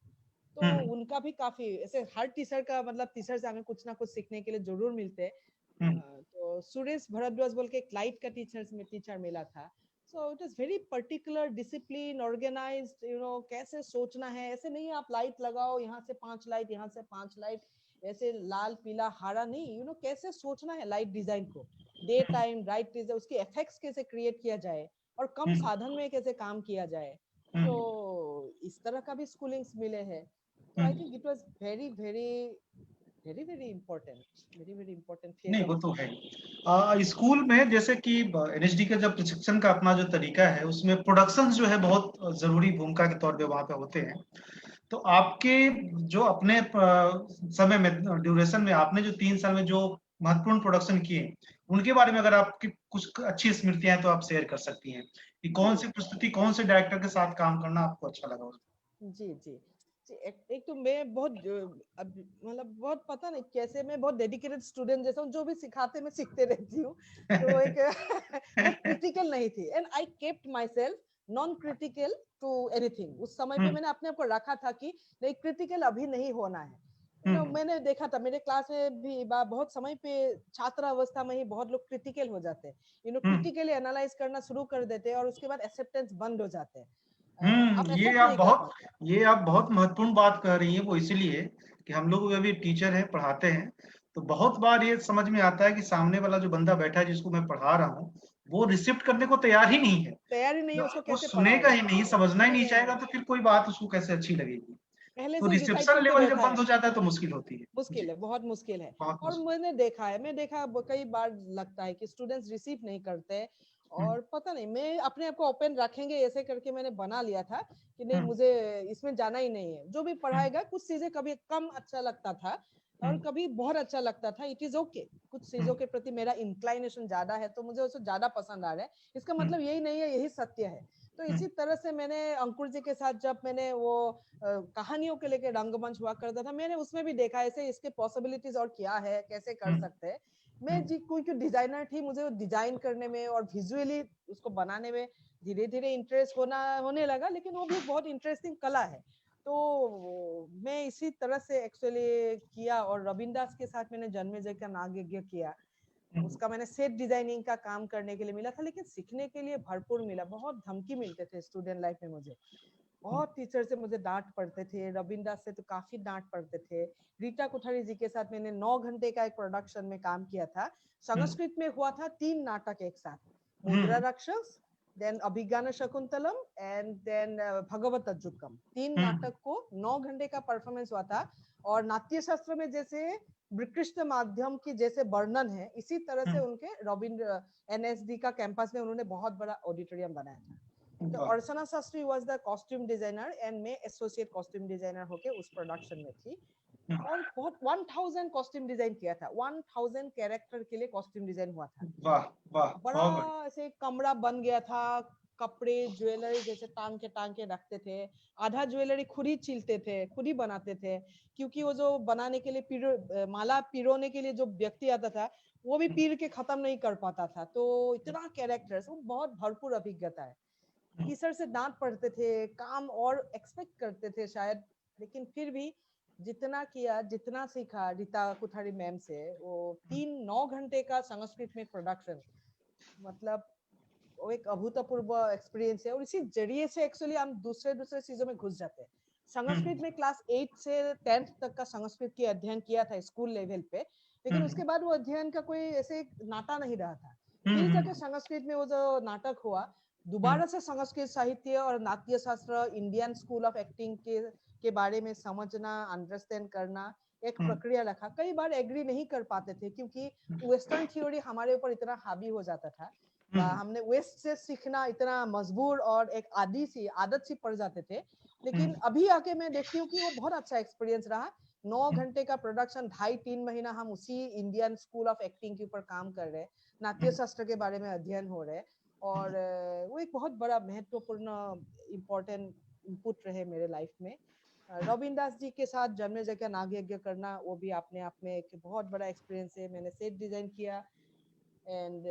तो उनका भी काफी, ऐसे हर टीचर का मतलब टीचर से हमें कुछ ना कुछ सीखने के लिए जरूर मिलते हैं। तो सुरेश भरद्वाज बोल के एक लाइट का टीचर मिला था। So it is very particular, discipline, organised, कैसे सोचना है। ऐसे नहीं आप लाइट लगाओ, यहाँ से 5 लाइट, यहाँ से 5 लाइट, ऐसे लाल पीला हरा नहीं, कैसे सोचना है लाइट डिजाइन को, डे टाइम राइट डिजाइन, उसके इफेक्ट्स कैसे क्रिएट किया जाए और कम साधन में कैसे काम किया जाए। तो इस तरह का भी स्कूलिंग्स मिले हैं। तो I think it was very very very very important phase नहीं, ऑफ। वो तो है। स्कूल में जैसे कि एनएचडी का जब प्रशिक्षण का अपना जो तरीका है, उसमें प्रोडक्शन जो है बहुत जरूरी भूमिका के तौर पे वहां पे होते हैं। तो आपके जो अपने समय में, ड्यूरेशन में, आपने जो 3 साल में जो महत्वपूर्ण प्रोडक्शन किए, उनके बारे में अगर आपकी कुछ अच्छी स्मृतियां हैं तो आप शेयर कर सकती हैं कि कौन सी प्रस्तुति, कौन से डायरेक्टर के साथ काम करना आपको अच्छा लगा। जी जी जी, एक तो मैं बहुत मतलब बहुत पता नहीं कैसे, मैं बहुत डेडिकेटेड स्टूडेंट जैसा हूँ, जो भी सिखाते मैं सीखते रहती हूँ। तो एक मैं क्रिटिकल नहीं थी, and I kept myself non critical to anything. उस समय पे मैंने अपने आप को रखा था कि नहीं, क्रिटिकल अभी नहीं होना है। मैंने देखा था मेरे क्लास में भी बहुत समय पे छात्र अवस्था में ही बहुत लोग क्रिटिकल हो जाते हैं, क्रिटिकली एनालाइज करना शुरू कर देते हैं और उसके बाद एक्सेप्टेंस बंद हो जाते हैं। आप ये एक्सेप्ट आप नहीं कर बहुत पाते। ये आप बहुत महत्वपूर्ण बात कह रही हैं। वो इसीलिए कि हम लोग भी टीचर हैं, पढ़ाते हैं, तो बहुत बार ये समझ में आता है कि सामने वाला जो बंदा बैठा है जिसको मैं पढ़ा रहा हूँ, वो रिसिप्ट करने को तैयार ही नहीं है, तैयार ही नहीं है, उसको वो कैसे सुनेगा पढ़ाएगा। ही नहीं, समझना ही नहीं नहीं चाहेगा, नहीं, तो फिर कोई बात उसको कैसे अच्छी लगेगी। पहले तो से डिसाइड रिसेप्शन करके लेवल जब बैठा बंद है। हो जाता है तो मुश्किल होती है। जी, मुश्किल है, बहुत मुश्किल है। बहुत और मुश्किल। मैं देखा कई बार लगता है कि स्टूडेंट्स रिसीव नहीं करते, और पता नहीं, मैं अपने आप को ओपन रखेंगे ऐसे करके मैंने बना लिया था कि नहीं, मुझे इसमें जाना ही नहीं है। जो भी पढ़ाएगा, कुछ चीजें कभी कम अच्छा लगता था और कभी बहुत अच्छा लगता था, इट इज ओके। कुछ चीजों के प्रति मेरा इंक्लाइनेशन ज्यादा है तो मुझे उसको ज्यादा पसंद आ रहा है, इसका मतलब यही नहीं है यही सत्य है। तो इसी तरह से मैंने अंकुर जी के साथ जब मैंने वो कहानियों के लेके रंगमंच हुआ करता था, मैंने उसमें भी देखा ऐसे इसके पॉसिबिलिटीज और क्या है, कैसे कर सकते हैं। मैं जी कोई डिजाइनर थी, मुझे डिजाइन करने में और विजुअली उसको बनाने में धीरे धीरे इंटरेस्ट होने लगा, लेकिन वो भी एक बहुत इंटरेस्टिंग कला है। तो मैं इसी तरह से एक्चुअली किया, और रविंदास के साथ मैंने जन्मेजय का नाग यज्ञ किया। उसका मैंने सेट डिजाइनिंग का काम करने के लिए मिला था, लेकिन सीखने के लिए भरपूर मिला। बहुत धमकी मिलते थे स्टूडेंट लाइफ में मुझे, बहुत टीचर से मुझे डांट पड़ते थे, रविंदास से तो काफी डांट पड़ते थे। रीटा कुठारी जी के साथ मैंने 9 घंटे का एक प्रोडक्शन में काम किया था। संस्कृत में हुआ था 3 नाटक एक साथ, Mudra Rakshasa, then Abhijnana Shakuntalam, and then Bhagavat Achyutam. 3 नाटक को 9 घंटे का परफॉर्मेंस हुआ था। और नाट्य शास्त्र में जैसे विकृष्ट माध्यम की जैसे वर्णन है, इसी तरह से उनके रविंद्र एनएसडी का कैंपस में उन्होंने बहुत बड़ा ऑडिटोरियम बनाया था। तो Archana Shastri was the costume designer and मैं एसोसिएट कॉस्ट्यूम डिजाइनर होके उस प्रोडक्शन में थी। और बहुत 1000 कॉस्ट्यूम डिजाइन किया था, 1000 कैरेक्टर के लिए कॉस्ट्यूम डिजाइन हुआ था। वाह वाह, बड़ा बहुत बढ़िया। ऐसे कमरा बन गया था, कपड़े ज्वेलरी जैसे टांग के रखते थे। आधा ज्वेलरी खुद ही छीलते थे, खुद ही बनाते थे, क्योंकि वो जो बनाने के लिए माला पिरोने के लिए जो व्यक्ति आता था वो भी पीर के खत्म नहीं कर पाता था। तो इतना कैरेक्टर्स, वो बहुत भरपूर अभिज्ञता है। टीचर से डांट पड़ते थे, काम और एक्सपेक्ट करते थे शायद, लेकिन फिर भी जितना किया, जितना सीखा रीता कुठारी मैम से, वो 9 घंटे का संस्कृत में प्रोडक्शन, मतलब वो एक अभूतपूर्व एक्सपीरियंस है। और इसी जरिए से एक्चुअली हम दूसरे दूसरे चीजों में घुस जाते हैं। संस्कृत में क्लास 8 से 10th तक का संस्कृत की अध्ययन किया था स्कूल लेवल पे, लेकिन उसके बाद वो अध्ययन का कोई ऐसे नाता नहीं रहा था। फिर जाके संस्कृत में वो जो नाटक हुआ, दोबारा से संस्कृत साहित्य और नाट्य शास्त्र, इंडियन स्कूल ऑफ एक्टिंग के बारे में समझना, अंडरस्टैंड करना एक प्रक्रिया रखा। कई बार एग्री नहीं कर पाते थे क्योंकि वेस्टर्न थ्योरी हमारे ऊपर इतना हावी हो जाता था, हमने वेस्ट से सीखना इतना मजबूर और एक आदत सी पड़ जाते थे। लेकिन अभी आके मैं देखती हूँ कि वो बहुत अच्छा एक्सपीरियंस रहा। 9 घंटे का प्रोडक्शन, 2.5-3 महीना हम उसी इंडियन स्कूल ऑफ एक्टिंग के ऊपर काम कर रहे हैं, नाट्य शास्त्र के बारे में अध्ययन हो रहे हैं। और वो एक बहुत बड़ा महत्वपूर्ण इम्पोर्टेंट इनपुट रहे मेरे लाइफ में। रविंद्र दास जी के साथ जन्मे जगह नाग यज्ञ करना, वो भी अपने आप में एक बहुत बड़ा एक्सपीरियंस है। मैंने सेट डिजाइन किया एंड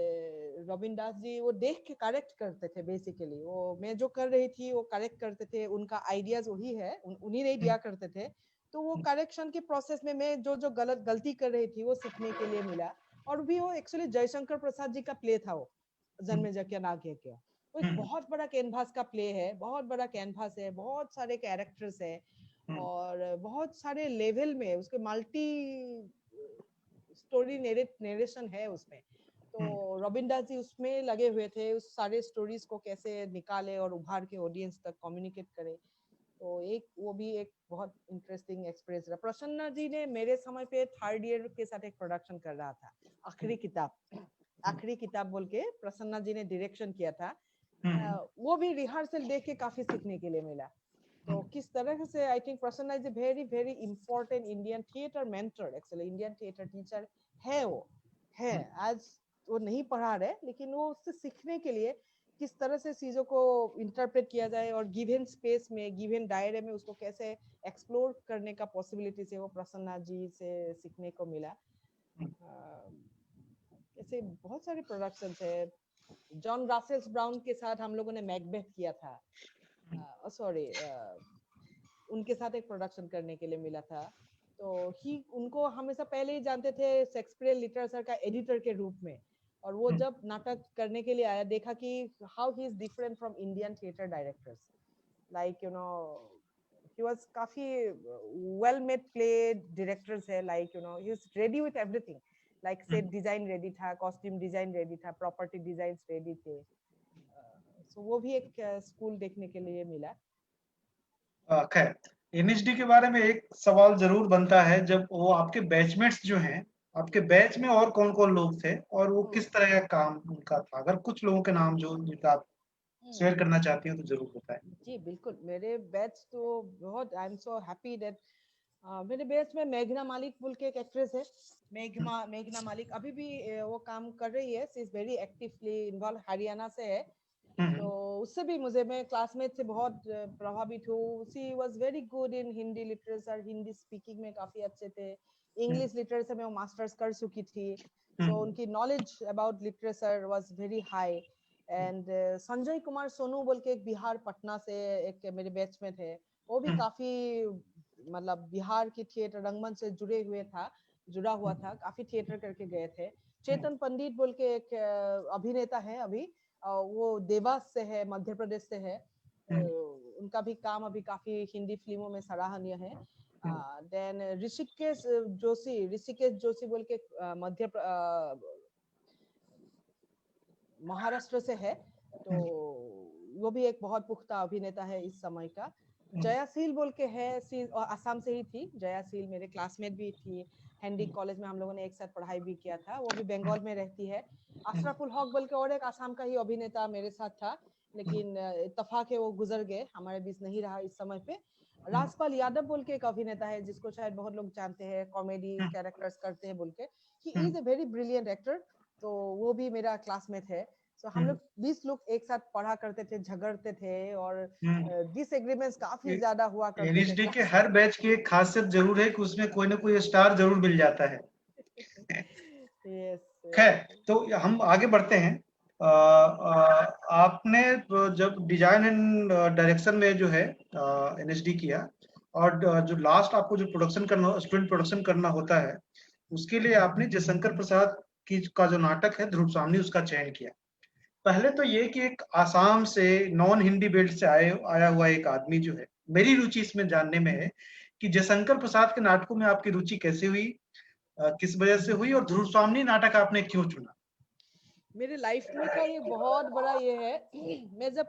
रविंद्र दास जी वो देख के करेक्ट करते थे। बेसिकली वो मैं जो कर रही थी वो करेक्ट करते थे, उनका आइडियाज वही है, उन्हीं ने दिया करते थे। तो वो करेक्शन के प्रोसेस में मैं जो जो गलती कर रही थी वो सीखने के लिए मिला। और भी वो एक्चुअली जयशंकर प्रसाद जी का प्ले था वो, जन्मे जगह नाग यज्ञ। वो एक बहुत बड़ा कैनवास का प्ले है, बहुत बड़ा कैनवास है, बहुत सारे कैरेक्टर्स है और बहुत सारे लेवल में उसके मल्टी स्टोरी नेरेशन है उसमें। तो रविंद्र दास जी उसमें लगे हुए थे, उस सारे स्टोरीज को कैसे निकाले और उभार के ऑडियंस तक कम्युनिकेट करे। तो एक वो भी एक बहुत इंटरेस्टिंग एक्सपीरियंस रहा। प्रसन्ना जी ने मेरे समय पे 3rd ईयर के साथ एक प्रोडक्शन कर रहा था, आखिरी किताब बोल के प्रसन्ना जी ने डायरेक्शन किया था। वो भी रिहर्सल देख के काफी सीखने के लिए मिला। तो किस तरह से I think Prasanna is a very very important Indian theatre mentor, actually Indian theatre teacher है। वो है, आज वो नहीं पढ़ा रहे, लेकिन वो उससे सीखने के लिए किस तरह से चीजों को इंटरप्रेट किया जाए और गिवन स्पेस में, गिवन दायरे में उसको कैसे एक्सप्लोर करने का पॉसिबिलिटी से वो प्रसन्ना जी से सीखने को मिला। ऐसे बहुत सारे प्रोडक्शंस है। जॉन रासेल्स ब्राउन के साथ हम लोगों ने मैकबेथ किया था, सॉरी उनके साथ एक प्रोडक्शन करने के लिए मिला था। तो ही उनको हमेशा पहले ही जानते थे शेक्सपियर लिटरेचर का एडिटर के रूप में। और वो जब नाटक करने के लिए आया, देखा कि how he is different from Indian theatre directors, like you no he was काफी वेल मेड प्ले डायरेक्टर्स है, like you no he is ready with everything, like set design ready था, कॉस्ट्यूम डिजाइन रेडी था, property design ready थे। सो वो भी एक school देखने के लिए मिला। खैर, एनएचडी के बारे में एक सवाल जरूर बनता है, जब वो आपके बैचमेट्स जो हैं, आपके बैच में और कौन-कौन लोग थे और वो किस तरह का काम उनका था? अगर कुछ लोगों के नाम जो जिनका आप शेयर करना चाहती हो तो जरूर बताएं। जी बिल्कुल, मेरे बैच तो बहुत, I am so happy that मेरे बैच में मेघना मालिक बोल के एक एक्ट्रेस है। मेघना मालिक अभी भी वो काम कर रही है, she is very actively involve, Haryana से है। तो उससे भी मैं क्लासमेट से बहुत प्रभावित हूँ। She was very good in Hindi literature, Hindi speaking में काफी अच्छे थे। इंग्लिश लिटरेचर में वो मास्टर्स कर चुकी थी। सो उनकी knowledge about literature was very high. And Sanjay Kumar Sonu बोल के एक बिहार पटना से एक मेरे बैच में थे, वो भी काफी मतलब बिहार की थिएटर रंगमंच से जुड़ा हुआ था, काफी थिएटर करके गए थे। चेतन पंडित बोल के एक अभिनेता है अभी, वो देवास से है, मध्य प्रदेश से है। उनका भी काम अभी काफी हिंदी फिल्मों में सराहनीय है। देन ऋषिकेश जोशी बोल के महाराष्ट्र से है। तो वो भी एक बहुत पुख्ता अभिनेता है इस समय का। जयाशील बोल के है, आसाम से ही थी। जयाशील मेरे क्लासमेट भी थी, हैंडी कॉलेज में हम लोगों ने एक साथ पढ़ाई भी किया था। वो भी बंगाल में रहती है। अशरफुल हक बोल के और एक आसाम का ही अभिनेता मेरे साथ था, लेकिन इत्तेफाक है वो गुजर गए, हमारे बीच नहीं रहा इस समय पे। राजपाल यादव बोल के एक अभिनेता है जिसको शायद बहुत लोग जानते हैं, कॉमेडी कैरेक्टर्स करते हैं बोल के। He is a very brilliant actor. तो वो भी मेरा क्लासमेट है। तो हम लोग 20 लोग एक साथ पढ़ा करते थे, झगड़ते थे और डिसएग्रीमेंट्स काफी ज्यादा हुआ करते थे एनएसडी के क्लास हर बैच की एक खासियत जरूर है कि उसमेमें कोई ना कोई स्टार जरूर मिल जाता है। यस। खैर, तो हम आगे बढ़ते हैं। आपने जब डिजाइन एंड डायरेक्शन में जो है एनएसडी किया, और जो लास्ट आपको जो प्रोडक्शन करना, स्टूडेंट प्रोडक्शन करना होता है, उसके लिए आपने जयशंकर प्रसाद की का जो नाटक है ध्रुव सामनी, उसका चयन किया। पहले तो ये कि एक आसाम से नॉन हिंदी बेल्ट से आया हुआ एक आदमी जो है, मेरी रुचि इसमें जानने में है कि जयशंकर प्रसाद के नाटकों में आपकी रुचि कैसे हुई, किस वजह से हुई, और ध्रुव सामनी नाटक आपने क्यों चुना? मेरे लाइफ में का ये बहुत बड़ा ये है मैं जब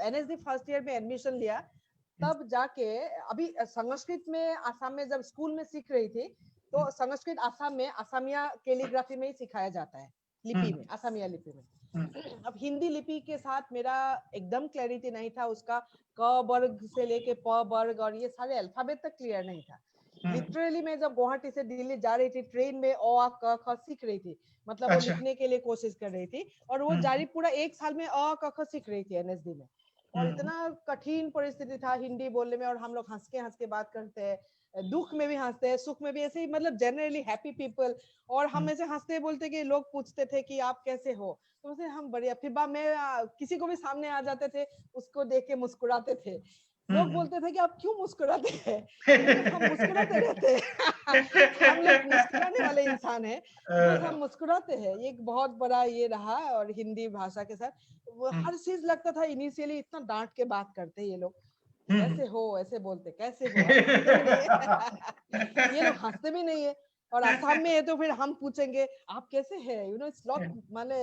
एनएसडी फर्स्ट ईयर में एडमिशन लिया, तब जाके अभी संस्कृत में आसाम में जब स्कूल में सीख रही थी, तो संस्कृत आसाम में असमिया कैलीग्राफी में ही सिखाया जाता है, लिपि में, असमिया लिपि में। अब हिंदी लिपि के साथ मेरा एकदम क्लैरिटी नहीं था, उसका क वर्ग से लेके प वर्ग और ये सारे अल्फाबेट तक क्लियर नहीं था। लिटरली मैं जब गुवाहाटी से दिल्ली जा रही थी, ट्रेन में अ आ क ख सीख रही थी, मतलब वो अच्छा। लिखने के लिए कोशिश कर रही थी, और वो जारी पूरा 1 साल में अ क ख सीख रही थी एनएसडी में। और इतना कठिन परिस्थिति था हिंदी बोलने में, और हम लोग हंस के बात करते हैं, दुख में भी हंसते हैं, सुख में भी, ऐसे ही मतलब जनरली हैप्पी पीपल। और हम ऐसे हंसते बोलते कि लोग पूछते थे कि आप कैसे हो, तो उसे हम बढ़िया, फिर बाद में किसी को भी सामने आ जाते थे, उसको देख के मुस्कुराते थे। लोग बोलते थे कि आप क्यों मुस्कुराते हैं, लेकिन हम मुस्कुराते रहते हैं हम लोग मुस्कुराने वाले इंसान हैं, तो बस हम मुस्कुराते हैं। ये एक बहुत बड़ा ये रहा। और हिंदी भाषा के साथ वो हर चीज लगता था, इनिशियली इतना डांट के बात करते ये लोग, कैसे हो, ऐसे बोलते कैसे हो, हम हंसते भी नहीं है ये लोग हंसते भी नहीं है। और असम में है तो फिर हम पूछेंगे आप कैसे हैं, यू नो इट्स लॉट माने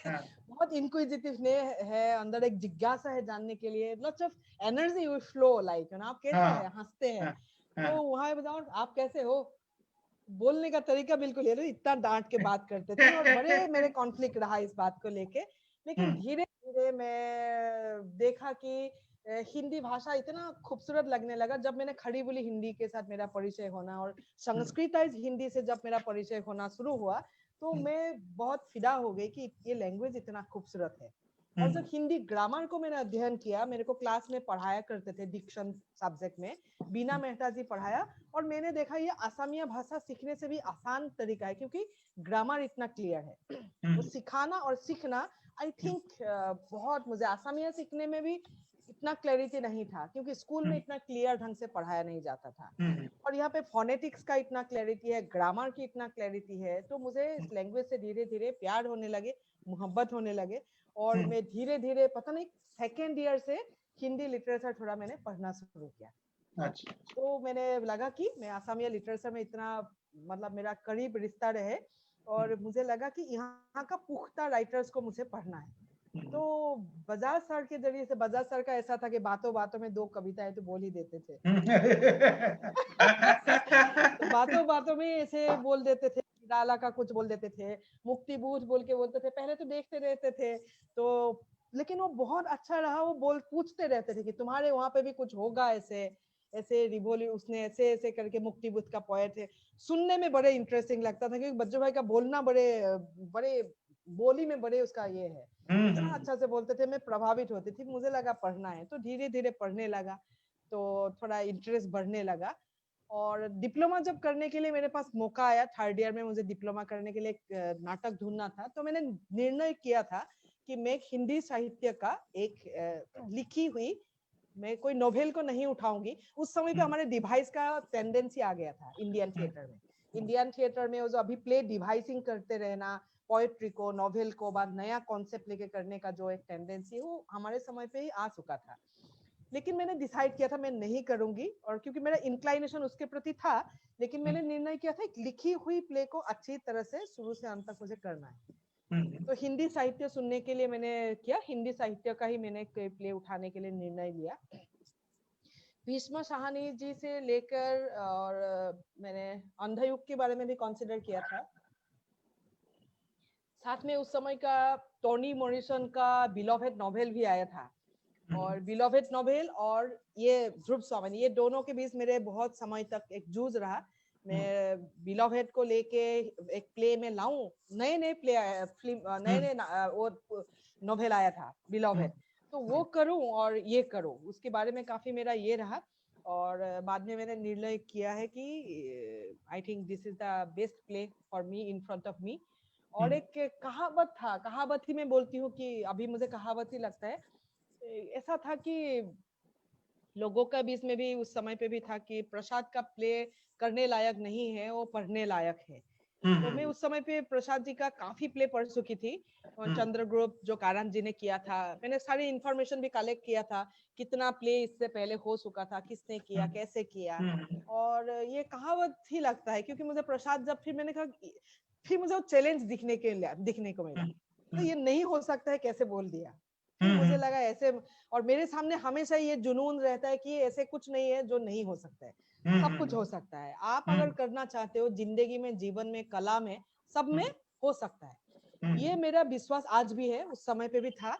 बहुत इंक्विजिटिव ने है, अंदर एक जिज्ञासा है जानने के लिए, lots of energy will flow, like ना, आप कैसे हैं, हंसते हैं। तो वहां बताओ आप कैसे हो, बोलने का तरीका बिल्कुल ये, इतना डांट के बात करते थे, और बड़े मेरे कॉन्फ्लिक्ट रहा इस बात को लेके। लेकिन धीरे धीरे मैं देखा कि हिंदी भाषा इतना खूबसूरत लगने लगा जब मैंने खड़ी बोली हिंदी के साथ मेरा परिचय होना, और संस्कृताइज हिंदी से जब मेरा परिचय होना शुरू हुआ, तो मैं बहुत फिदा हो गई कि ये लैंग्वेज इतना खूबसूरत है। और जब हिंदी ग्रामर को मैंने अध्ययन किया, मेरे को क्लास में पढ़ाया करते थे डिक्शन सब्जेक्ट में, बीना मेहता जी पढ़ाया, और मैंने देखा ये असमिया भाषा सीखने से भी आसान तरीका है, क्योंकि ग्रामर इतना क्लियर है। वो सिखाना और सीखना, आई थिंक बहुत, मुझे असमिया सीखने में भी इतना क्लैरिटी नहीं था, क्योंकि स्कूल में इतना क्लियर ढंग से पढ़ाया नहीं जाता था। और यहाँ पे फोनेटिक्स का इतना क्लैरिटी है, ग्रामर की इतना क्लैरिटी है, तो मुझे इस लैंग्वेज से धीरे धीरे प्यार होने लगे, मोहब्बत होने लगे। और मैं धीरे धीरे, पता नहीं, सेकेंड ईयर से हिंदी लिटरेचर थोड़ा मैंने पढ़ना शुरू किया। अच्छा। तो मैंने लगा कि मैं असमिया लिटरेचर में इतना, मतलब मेरा करीब रिश्ता रहे, और मुझे लगा कि यहाँ का पुख्ता राइटर्स को मुझे पढ़ना है। तो बजाज सर के जरिए से, बजाज सर का ऐसा था कि बातों बातों में 2 कविताएं तो बोल ही देते थे तो बातों बातों में ऐसे बोल देते थे, डाला का कुछ बोल देते थे, मुक्ति बूझ बोल के बोलते थे, पहले तो देखते रहते थे, तो लेकिन वो बहुत अच्छा रहा। वो बोल पूछते रहते थे कि तुम्हारे वहां पे भी कुछ होगा ऐसे ऐसे, रिवोल्यू उसने ऐसे ऐसे करके, मुक्ति बुद्ध का पोएट है, सुनने में बड़े इंटरेस्टिंग लगता था, क्योंकि बच्चों भाई का बोलना बड़े बड़े बोली में बड़े उसका ये है, इतना अच्छा से बोलते थे, मैं प्रभावित होती थी, मुझे लगा पढ़ना है, तो धीरे धीरे पढ़ने लगा, तो थोड़ा इंटरेस्ट बढ़ने लगा। और डिप्लोमा जब करने के लिए मेरे पास मौका आया, थर्ड ईयर में मुझे डिप्लोमा करने के लिए एक नाटक ढूंढना था, तो मैंने निर्णय किया था कि मैं हिंदी साहित्य का एक लिखी हुई, मैं कोई नोवेल को नहीं उठाऊंगी। उस समय पे हमारे डिवाइस का टेंडेंसी आ गया था इंडियन थिएटर में। इंडियन थिएटर में वो जो अभी प्ले डिवाइसिंग करते रहना, पोएट्री को, नोवेल को, बाद नया कॉन्सेप्ट लेके करने का जो एक टेंडेंसी, वो हमारे समय पे ही आ चुका था। लेकिन मैंने डिसाइड किया था मैं नहीं करूंगी, और क्योंकि मेरा इंक्लाइनेशन उसके प्रति था, लेकिन मैंने निर्णय किया था एक लिखी हुई प्ले को अच्छी तरह से शुरू से अंत तक मुझे करना है। तो हिंदी साहित्य सुनने के लिए मैंने किया, हिंदी साहित्य का ही मैंने प्ले उठाने के लिए निर्णय लिया। भीष्म साहनी जी से लेकर, और मैंने अंधयुग के बारे में भी कंसिडर किया था। साथ में उस समय का टोनी मॉरिसन का बिलोवेड नोवेल भी आया था, और बिलोवेड नोवेल और ये ध्रुव सामनी, ये दोनों के बीच मेरे बहुत समय तक एक जूझ रहा मैं बिलोवेड को लेके एक प्ले में लाऊं, नए नए प्ले फिल्म, नए नए वो नोवेल आया था बिलोवेड, तो वो करूं और ये करूं, उसके बारे में काफी मेरा ये रहा। और बाद में मैंने निर्णय किया है कि आई think this is the best play for me in front of me. और एक कहावत था, कहावत ही मैं बोलती हूँ कि अभी मुझे कहावत ही लगता है, ऐसा था कि लोगों का बीच में भी उस समय पे भी था कि प्रसाद का प्ले करने लायक नहीं है, वो पढ़ने लायक है। तो मैं उस समय पे प्रसाद जी का काफी प्ले पढ़ चुकी थी, और चंद्रगुप्त जो कारान जी ने किया था, मैंने सारी इंफॉर्मेशन भी कलेक्ट किया था, कितना प्ले इससे पहले हो चुका था, किसने किया, कैसे किया। और ये कहावत ही लगता है, क्योंकि मुझे प्रसाद जब, फिर मैंने कहा, फिर मुझे वो चैलेंज दिखने को मिला, तो ये नहीं हो सकता है, कैसे बोल दिया। फिर मुझे लगा ऐसे, और मेरे सामने हमेशा ये जुनून रहता है कि ऐसे कुछ नहीं है जो नहीं हो सकता है, सब कुछ हो सकता है। आप अगर करना चाहते हो जिंदगी में, जीवन में, कला में, सब में हो सकता है। ये मेरा विश्वास आज भी है, उस समय पे भी था।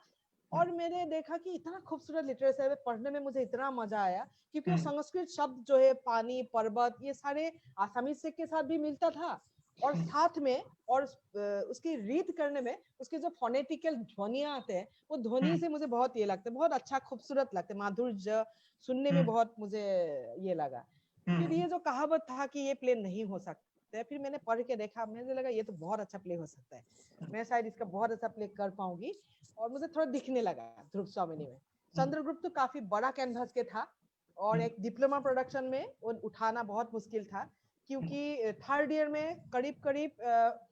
और मैंने देखा कि इतना खूबसूरत लिटरेचर है, पढ़ने में मुझे इतना मजा आया, क्योंकि वो संस्कृत शब्द जो है, पानी, पर्वत, ये सारे आसामी से के साथ भी मिलता था, और साथ में, और उसकी रीड करने में उसके जो फोनेटिकल ध्वनियां आते हैं, वो ध्वनि से मुझे बहुत ये लगता है, बहुत अच्छा खूबसूरत लगता है, माधुर्य सुनने में बहुत मुझे ये लगा। फिर ये जो कहावत था कि ये प्ले नहीं हो सकता है, फिर मैंने पढ़ के देखा, मुझे लगा ये तो बहुत अच्छा प्ले हो सकता है, मैं शायद इसका बहुत अच्छा प्ले कर पाऊंगी। और मुझे थोड़ा दिखने लगा ध्रुव स्वामिनी में। चंद्रगुप्त तो काफी बड़ा कैनवास के था, और एक डिप्लोमा प्रोडक्शन में वो उठाना बहुत मुश्किल था, क्योंकि थर्ड ईयर में करीब करीब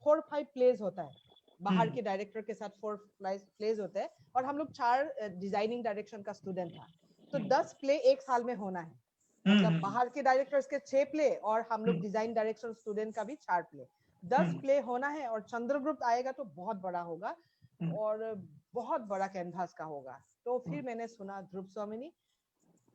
4-5 प्लेज होता है, बाहर के डायरेक्टर के साथ 4 प्लेज होते हैं, और हम लोग 4 डिजाइनिंग डायरेक्शन का स्टूडेंट था, तो 10 प्ले एक साल में होना है, मतलब बाहर के डायरेक्टर्स के 6 प्ले, और हम लोग डिजाइन डायरेक्शन स्टूडेंट का भी 4 प्ले, 10 प्ले होना है। और चंद्रगुप्त आएगा तो बहुत बड़ा होगा, और बहुत बड़ा कैनवास का होगा। तो फिर मैंने सुना ध्रुव स्वामिनी,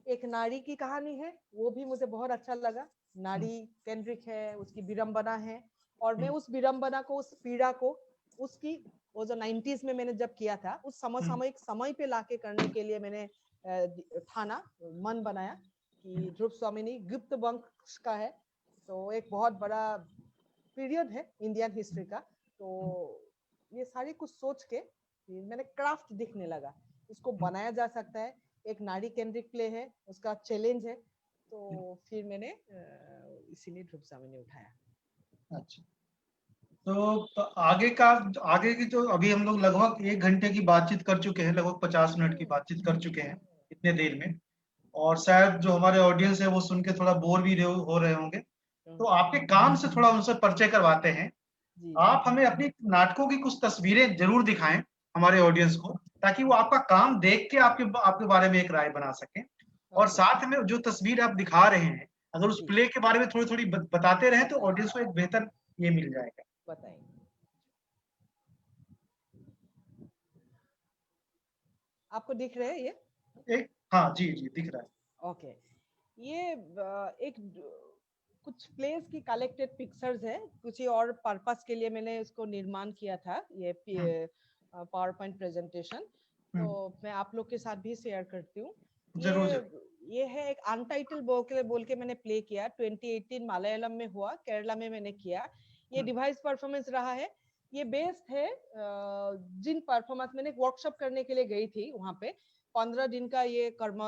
एक नारी की कहानी है, वो भी मुझे बहुत अच्छा लगा, नारी केंद्रिक है, उसकी विडंबना है, और मैं उस विडंबना को, उस पीड़ा को, उसकी, वो जो 90s में मैंने जब किया था, उस समसामयिक समय पे लाके करने के लिए मैंने ठाना, मन बनाया कि ध्रुव स्वामिनी गुप्त वंश का है, तो एक बहुत बड़ा पीरियड है इंडियन हिस्ट्री का। तो ये सारी कुछ सोच के मैंने क्राफ्ट दिखने लगा, इसको बनाया जा सकता है, एक नारी केंद्रिक प्ले है, उसका चैलेंज है, तो फिर मैंने इसीलिए ध्रुव स्वामिनी उठाया। अच्छा, तो आगे की जो अभी हम लोग लगभग 1 घंटे की बातचीत कर चुके हैं, लगभग 50 मिनट की बातचीत कर चुके हैं इतने देर में, और शायद जो हमारे ऑडियंस है वो सुन के थोड़ा बोर भी हो रहे होंगे, तो आपके काम से थोड़ा उनसे परिचय करवाते हैं। आप हमें अपनी नाटकों की कुछ तस्वीरें जरूर दिखाएं हमारे ऑडियंस को, ताकि वो आपका काम देख के आपके आपके बारे में एक राय बना सकें, और साथ में जो तस्वीर आप दिखा रहे हैं, अगर उस प्ले के बारे में थोड़ी थोड़ी बताते रहें तो ऑडियंस को एक बेहतर ये मिल जाएगा। बताएंगे। आपको दिख रहे हैं ये? हाँ जी जी, दिख रहा है। ओके, ये एक कुछ प्लेस की कलेक्टेड पिक्चर्स है, कुछ और पर्पस के लिए मैंने इसको निर्माण किया था, ये पावर पॉइंट प्रेजेंटेशन, तो मैं आप लोग के साथ भी शेयर करती हूँ। ये है एक अनटाइटल बोल के मैंने प्ले किया, 2018 मलयालम में हुआ, केरला में मैंने किया। ये डिवाइस परफॉर्मेंस रहा है। ये बेस्ड है जिन परफॉर्मेंस, मैंने वर्कशॉप करने के लिए गई थी वहां पे, 15 दिन का ये कर्म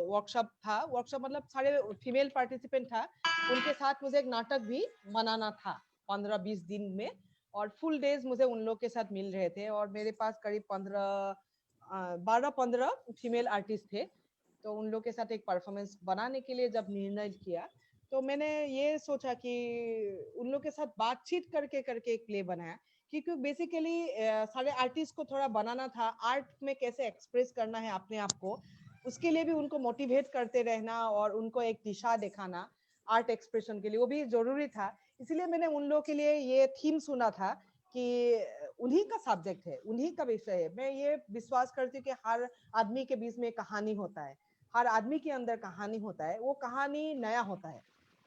वर्कशॉप था। वर्कशॉप मतलब सारे फीमेल पार्टिसिपेंट था, उनके साथ मुझे एक नाटक भी बनाना था 15-20 दिन में, और फुल डेज मुझे उन लोग के साथ मिल रहे थे, और मेरे पास करीब 12-15 फीमेल आर्टिस्ट थे। तो उन लोग के साथ एक परफॉर्मेंस बनाने के लिए जब निर्णय किया, तो मैंने ये सोचा कि उन लोग के साथ बातचीत करके करके एक प्ले बनाया, क्योंकि बेसिकली सारे आर्टिस्ट को थोड़ा बनाना था, आर्ट में कैसे एक्सप्रेस करना है अपने आप को, उसके लिए भी उनको मोटिवेट करते रहना, और उनको एक दिशा दिखाना आर्ट एक्सप्रेशन के लिए, वो भी जरूरी था। इसलिए मैंने उन लोगों के लिए ये थीम सुना था कि उन्हीं का सब्जेक्ट है, उन्हीं का विषय है। मैं ये विश्वास करती हूँ कि हर आदमी के बीच में कहानी होता है, हर आदमी के अंदर कहानी होता है, वो कहानी नया होता है।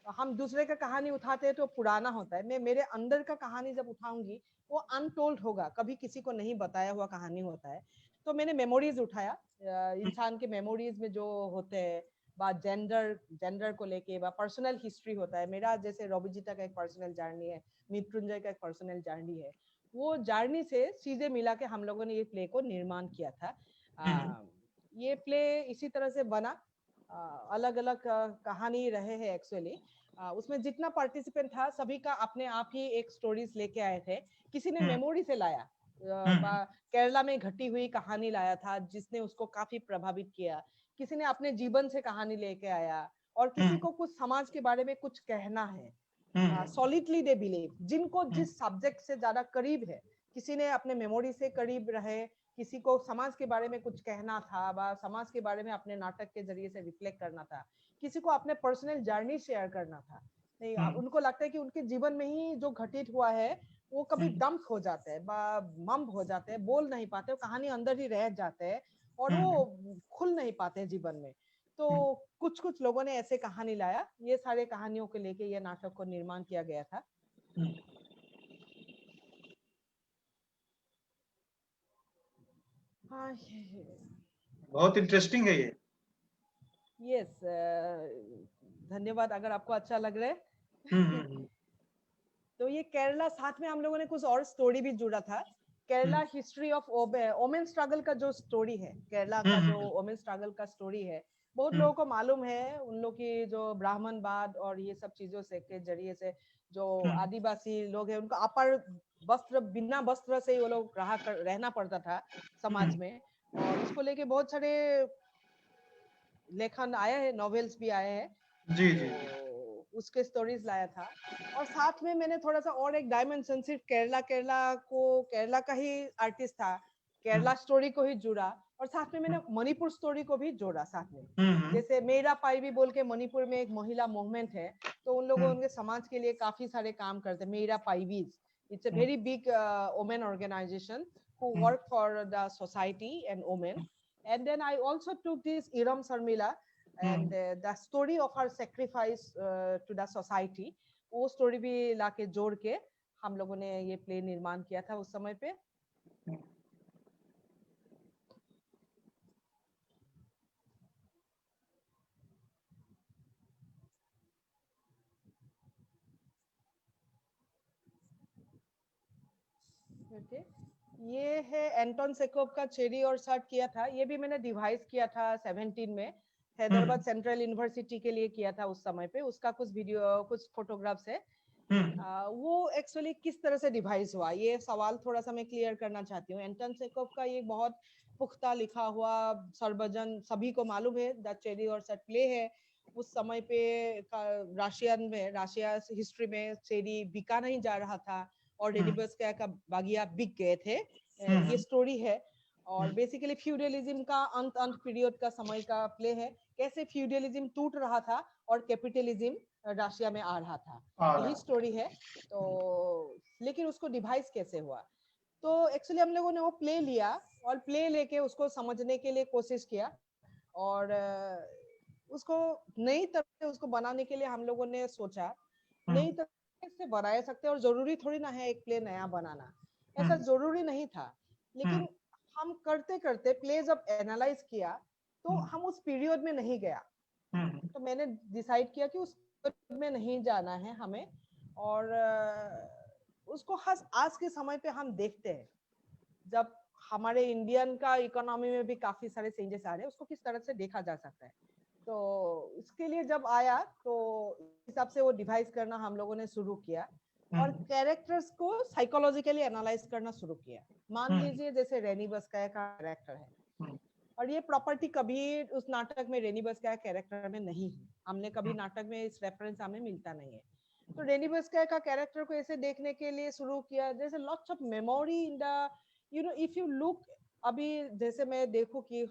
हम दूसरे का कहानी उठाते हैं तो पुराना होता है, मैं मेरे अंदर का कहानी जब उठाऊंगी वो अनटोल्ड होगा, कभी किसी को नहीं बताया हुआ कहानी होता है। तो मैंने मेमोरीज उठाया, इंसान के मेमोरीज में जो होते हैं, बा जेंडर को लेके बा पर्सनल हिस्ट्री होता है। मेरा जैसे रॉबिजिटा का एक पर्सनल जर्नी है, मृत्युंजय का एक पर्सनल जर्नी है, वो जर्नी से चीजें मिला के हम लोगों ने ये प्ले को निर्माण किया था। ये प्ले इसी तरह से बना, अलग अलग कहानी रहे हैं एक्चुअली। उसमें जितना पार्टिसिपेंट था सभी का अपने आप ही एक स्टोरीज लेके आए थे। किसी ने मेमोरी से लाया, केरला में घटी हुई कहानी लाया था जिसने उसको काफी प्रभावित किया। किसी ने अपने जीवन से कहानी लेके आया, और किसी को कुछ समाज के बारे में कुछ कहना है। सॉलिडली दे बिलीव, जिनको जिस सब्जेक्ट से ज्यादा करीब है, किसी ने अपने मेमोरी से करीब रहे, किसी को समाज के बारे में कुछ कहना था, व समाज के बारे में अपने नाटक के जरिए से रिफ्लेक्ट करना था, किसी को अपने पर्सनल जर्नी शेयर करना था। नहीं, उनको लगता है कि उनके जीवन में ही जो घटित हुआ है वो कभी डंप हो जाते हैं, मम्प हो जाते हैं, बोल नहीं पाते, कहानी अंदर ही रह जाते हैं और वो खुल नहीं पाते हैं जीवन में। तो कुछ कुछ लोगों ने ऐसे कहानी लाया, ये सारे कहानियों को लेके ये नाटक को निर्माण किया गया था। हाँ, बहुत इंटरेस्टिंग है ये। यस, धन्यवाद अगर आपको अच्छा लग रहा है। तो ये केरला, साथ में हम लोगों ने कुछ और स्टोरी भी जुड़ा था। Kerala history of women struggle का जो स्टोरी है, केरला का जो वोमेन स्ट्रगल का स्टोरी है, बहुत लोगों को मालूम है। उन लोग की जो ब्राह्मणवाद और ये सब चीजों से के जरिए से जो आदिवासी लोग हैं, उनको अपर वस्त्र, बिना वस्त्र से ही वो लोग रहना पड़ता था समाज में। और इसको लेके बहुत सारे लेखन आया है, नॉवेल्स भी आए हैं। जी जी। तो उसके स्टोरीज लाया था। और साथ में मैंने थोड़ा सा और एक डायमेंशन, सिर्फ केरला का ही आर्टिस्ट था, केरला स्टोरी को ही जुड़ा, और साथ में मैंने मणिपुर स्टोरी को भी जोड़ा साथ में। जैसे मेरा पाई भी बोल के मणिपुर में एक महिला मूवमेंट है, तो उन लोगों उनके समाज के लिए काफी सारे काम करते हैं। मेरा पाईवीज, it's a very big women organisation who work for the society and women. And then I also took this Iram Sarmila and the story of her sacrifice to the society, वो स्टोरी भी लाके जोड़ के हम लोगों ने ये play निर्माण किया था उस समय पे। ओके, ये है एंटोन चेखव का चेरी और सर्ट किया था। ये भी मैंने डिवाइस किया था 17 में, हैदराबाद सेंट्रल यूनिवर्सिटी के लिए किया था उस समय पे। उसका कुछ वीडियो, कुछ फोटोग्राफ्स है। वो एक्चुअली किस तरह से डिवाइस हुआ, ये सवाल थोड़ा सा मैं क्लियर करना चाहती हूँ। एंटोन चेखव का ये बहुत पुख्ता लिखा हुआ, सर्वजन सभी को मालूम है, द चेरी और सर्ट प्ले है। उस समय पे राशिया हिस्ट्री में चेरी बिका नहीं जा रहा था और रेनिबस्किया का बागिया बिक गए थे। ये स्टोरी है। और बेसिकली फ्यूडलिज्म का अंत पीरियड का समय का प्ले है, कैसे फ्यूडलिज्म टूट रहा था और कैपिटलिज्म रशिया में आ रहा था, यही स्टोरी है। तो लेकिन उसको डिवाइस कैसे हुआ, तो एक्चुअली हम लोगों ने वो प्ले लिया और प्ले लेके उसको समझने के लिए कोशिश किया, और उसको नई तरह से उसको बनाने के लिए हम लोगों ने सोचा नई तरह से बना सकते, और जरूरी थोड़ी ना है एक प्ले नया बनाना, ऐसा जरूरी नहीं था। लेकिन हम करते करते प्ले जब एनालाइज किया तो हम उस पीरियड में नहीं गया। तो मैंने डिसाइड किया कि उस पीरियड में नहीं जाना है हमें, और उसको आज के समय पे हम देखते हैं, जब हमारे इंडियन का इकोनॉमी में भी काफी सारे चेंजेस आ रहे हैं, उसको किस तरह से देखा जा सकता है। तो इसके लिए जब आया तो इस हिसाब से वो डिवाइस करना हम लोगों ने शुरू किया, और कैरेक्टर्स को साइकोलॉजिकली एनालाइज करना शुरू किया। मान लीजिए जैसे रेनी बस्काया का कैरेक्टर है, और ये प्रॉपर्टी कभी उस नाटक में रेनी बस्काया कैरेक्टर में नहीं है, हमने कभी नाटक में इस रेफरेंस हमें मिलता नहीं है। तो रेनी बस्काया का कैरेक्टर को ऐसे देखने के लिए शुरू किया, जैसे lots of memory in the, you know, if you look, अभी जैसे मैं देखूं कि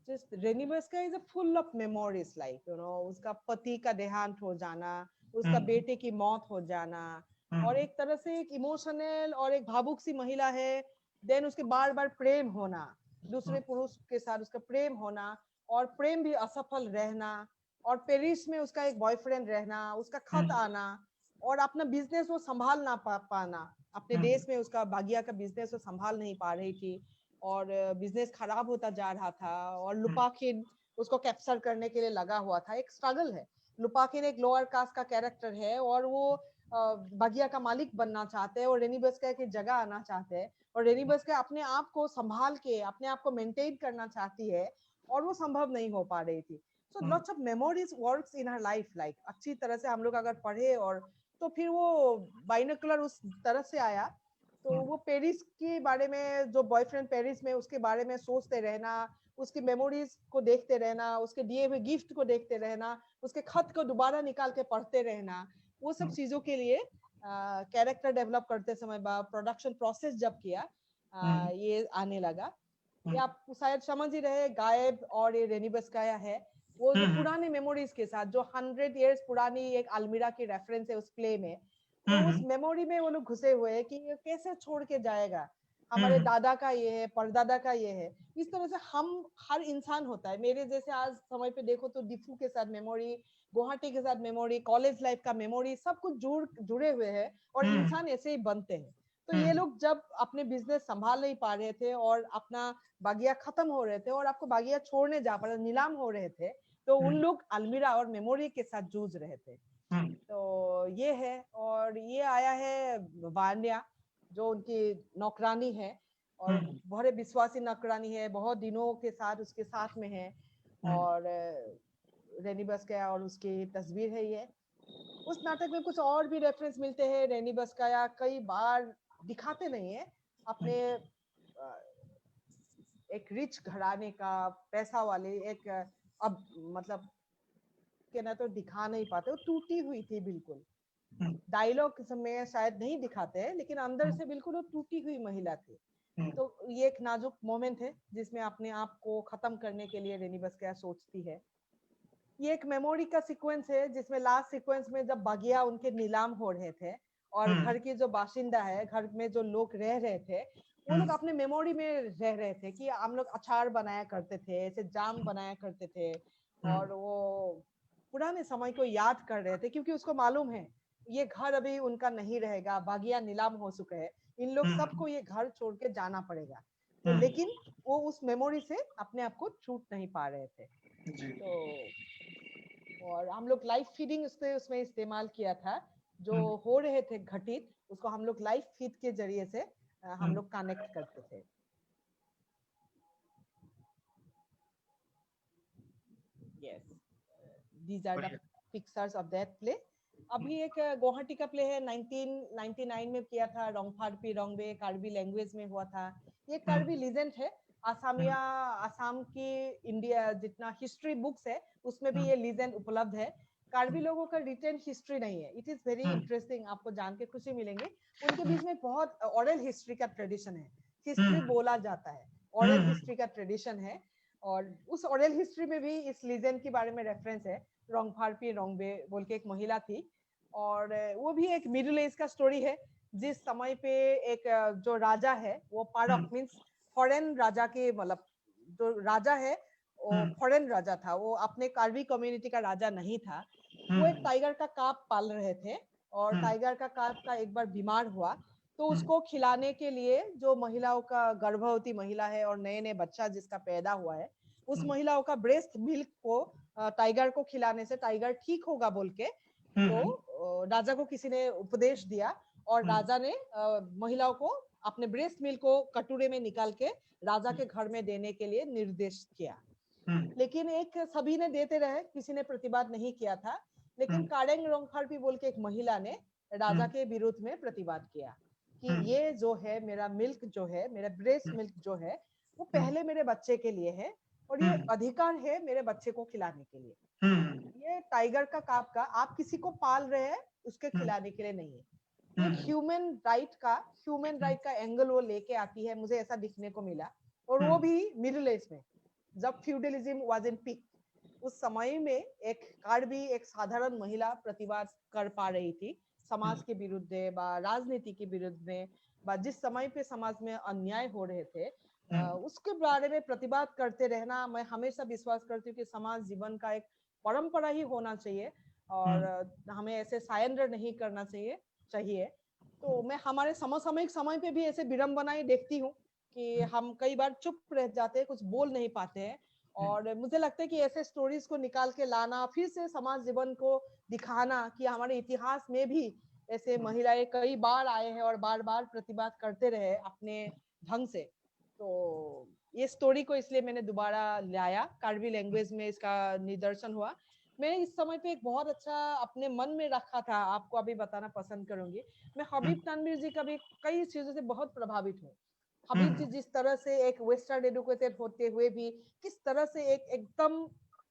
just Ranevskaya is full of memories, like you know, उसका पति का देहांत हो जाना, उसका बेटे की मौत हो जाना, और एक तरह से एक इमोशनल और एक भावुक सी महिला है। देन उसके बार बार प्रेम होना, दूसरे पुरुष के साथ उसका प्रेम होना, और प्रेम भी असफल रहना, और पेरिस में उसका एक बॉयफ्रेंड रहना, उसका खत आना, और अपना बिजनेस वो संभाल ना पाना, अपने देश में उसका बागिया का बिजनेस वो संभाल नहीं पा रही थी, और बिजनेस खराब होता जा रहा था, और लुपाखिन उसको कैप्चर करने के लिए लगा हुआ था। एक स्ट्रगल है। लुपाकिन एक लोअर कास्ट का कैरेक्टर है और वो बगिया का मालिक बनना चाहते हैं और रेनी बस्किया की जगह आना चाहते हैं और रेनी बस्किया अपने आप को संभाल के अपने आप को मेंटेन करना चाहती है और वो संभव नहीं हो पा रही थी। So lots of memories works in her life, like अच्छी तरह से हम लोग अगर पढ़े और तो फिर वो बाइनोकुलर उस तरह से आया। तो वो पेरिस के बारे में, जो बॉयफ्रेंड पेरिस में, उसके बारे में सोचते रहना, उसकी मेमोरीज को देखते रहना, उसके दिए हुए गिफ्ट को देखते रहना, उसके खत को दोबारा निकाल के पढ़ते रहना, वो सब चीजों के लिए कैरेक्टर डेवलप करते समय प्रोडक्शन प्रोसेस जब किया ये आने लगा। ये आप शायद समझ ही रहे, गायब और ये रेनी बस्काया है, वो जो पुराने मेमोरीज के साथ, जो 100 इयर्स पुरानी एक अलमीरा की रेफरेंस है उस प्ले में, तो उस मेमोरी में वो लोग घुसे हुए हैं कि ये कैसे छोड़ के जाएगा, हमारे दादा का ये है, परदादा का ये है। इस तरह से हम, हर इंसान होता है, मेरे जैसे आज समय पे देखो तो डिफू के साथ मेमोरी, गुवाहाटी के साथ मेमोरी, कॉलेज लाइफ का मेमोरी, सब कुछ जुड़े हुए हैं और इंसान ऐसे ही बनते हैं। तो ये लोग जब अपने बिजनेस संभाल नहीं पा रहे थे और अपना बागिया खत्म हो रहे थे और आपको बागिया छोड़ने जा पा रहे, नीलाम हो रहे थे, तो उन लोग अलमीरा और मेमोरी के साथ जूझ रहे थे। तो ये है। और ये आया है वान्या, जो उनकी नौकरानी है और बड़े विश्वासी नौकरानी है, बहुत दिनों के साथ उसके साथ में है। और रेनी बस्काया और उसकी तस्वीर है ये। उस नाटक में कुछ और भी रेफरेंस मिलते हैं। रेनी बस्काया कई बार दिखाते नहीं है अपने एक रिच घराने का, पैसा वाले एक, अब मतलब कहना तो दिखा नहीं पाते, वो टूटी हुई थी बिल्कुल। डायलॉग में शायद नहीं दिखाते हैं लेकिन अंदर से बिल्कुल वो टूटी हुई महिला थी। तो ये एक नाजुक मोमेंट है जिसमें अपने आप को खत्म करने के लिए रेनी बस्काया सोचती है। ये एक मेमोरी का सीक्वेंस है जिसमें लास्ट सीक्वेंस में जब बागिया उनके नीलाम हो रहे थे और घर की जो बाशिंदा है, घर में जो लोग रह रहे थे, वो लोग अपने मेमोरी में रह रहे थे कि हम लोग अचार बनाया करते थे, ऐसे जाम बनाया करते थे और वो पुराने समय को याद कर रहे थे क्योंकि उसको मालूम है ये घर अभी उनका नहीं रहेगा, बागिया नीलाम हो चुके हैं, इन लोग सबको ये घर छोड़ के जाना पड़ेगा। तो लेकिन वो उस मेमोरी से अपने आप को छूट नहीं पा रहे थे। तो और हम लोग लाइव फीडिंग उसमें इस्तेमाल किया था, जो हो रहे थे घटित, उसको हम लोग लाइव फीड के जरिए से हम लोग कनेक्ट करते थे। Yes, these are the pictures of that play. अभी एक गुवाहाटी का प्ले है, 1999 में किया था, रोंगफारपी रोंगबे, कार्बी लैंग्वेज में हुआ था। ये कार्बी लीजेंड है, आसामिया, आसाम की इंडिया जितना हिस्ट्री बुक्स है उसमें भी ये लीजेंड उपलब्ध है। कार्बी लोगों का रिटेन हिस्ट्री नहीं है। इट इज वेरी इंटरेस्टिंग, आपको जान के खुशी मिलेंगे। उनके बीच में बहुत ओरल हिस्ट्री का ट्रेडिशन है, हिस्ट्री बोला जाता है, ओरल हिस्ट्री का ट्रेडिशन है। और उस ओरल हिस्ट्री में भी इस लीजेंड के बारे में रेफरेंस है। रोंगफारपी रोंगबे बोल के एक महिला थी और वो भी एक मिडिल एज का स्टोरी है, जिस समय पे एक जो राजा है वो पारक मीन्स फॉरेन राजा के, मतलब जो राजा है वो फॉरेन राजा था, वो अपने कार्बी कम्युनिटी का राजा नहीं था। वो एक टाइगर का काप पाल रहे थे और टाइगर का काप का एक बार बीमार हुआ, तो उसको खिलाने के लिए, जो महिलाओं का, गर्भवती महिला है और नए नए बच्चा जिसका पैदा हुआ है, उस महिलाओं का ब्रेस्ट मिल्क को टाइगर को खिलाने से टाइगर ठीक होगा बोल के, तो राजा को किसी ने उपदेश दिया और राजा ने महिलाओं को अपने ब्रेस्ट मिल्क को कटोरे में निकाल के राजा के घर में देने के लिए निर्देश किया। लेकिन एक सभी ने देते रहे, किसी ने प्रतिवाद नहीं किया था। लेकिन कारेंग रोंगफारपी बोल के एक महिला ने राजा के विरुद्ध में प्रतिवाद किया कि ये जो है मेरा मिल्क, जो है मेरा ब्रेस्ट मिल्क जो है, वो पहले मेरे बच्चे के लिए है और ये अधिकार है मेरे बच्चे को खिलाने के लिए। ये टाइगर का काप का आप किसी को पाल रहे हैं उसके खिलाने के लिए नहीं है। एक ह्यूमन राइट का एंगल वो लेके आती है, मुझे ऐसा दिखने को मिला। और वो भी मिडिल एज में, जब फ्यूडलिज्म वाज इन पीक, उस समय में एक कार्बी, एक साधारण महिला प्रतिवाद कर पा रही थी समाज के विरुद्ध बा राजनीति के विरुद्ध में, बा जिस समय पे समाज में अन्याय हो रहे थे उसके बारे में प्रतिवाद करते रहना। मैं हमेशा विश्वास करती हूँ कि समाज जीवन का एक परंपरा ही होना चाहिए और हमें ऐसे सरेंडर नहीं करना चाहिए। तो मैं हमारे समसामयिक समय पे भी ऐसे विडंबनाएं देखती हूँ कि हम कई बार चुप रह जाते हैं, कुछ बोल नहीं पाते हैं और मुझे लगता है कि ऐसे स्टोरीज को निकाल के लाना, फिर से समाज जीवन को दिखाना कि हमारे इतिहास में भी ऐसे महिलाएं कई बार आए हैं और बार बार प्रतिवाद करते रहे अपने ढंग से। तो ये स्टोरी को इसलिए मैंने दोबारा लाया, कार्बी लैंग्वेज में इसका निदर्शन हुआ। मैं इस समय पे एक बहुत अच्छा अपने मन में रखा था, आपको अभी बताना पसंद करूंगी। मैं हबीब तनवीर जी का भी कई चीजों से बहुत प्रभावित हूँ। हबीब जी जिस तरह से एक वेस्टर्न एडुकेटेड होते हुए भी किस तरह से एक एकदम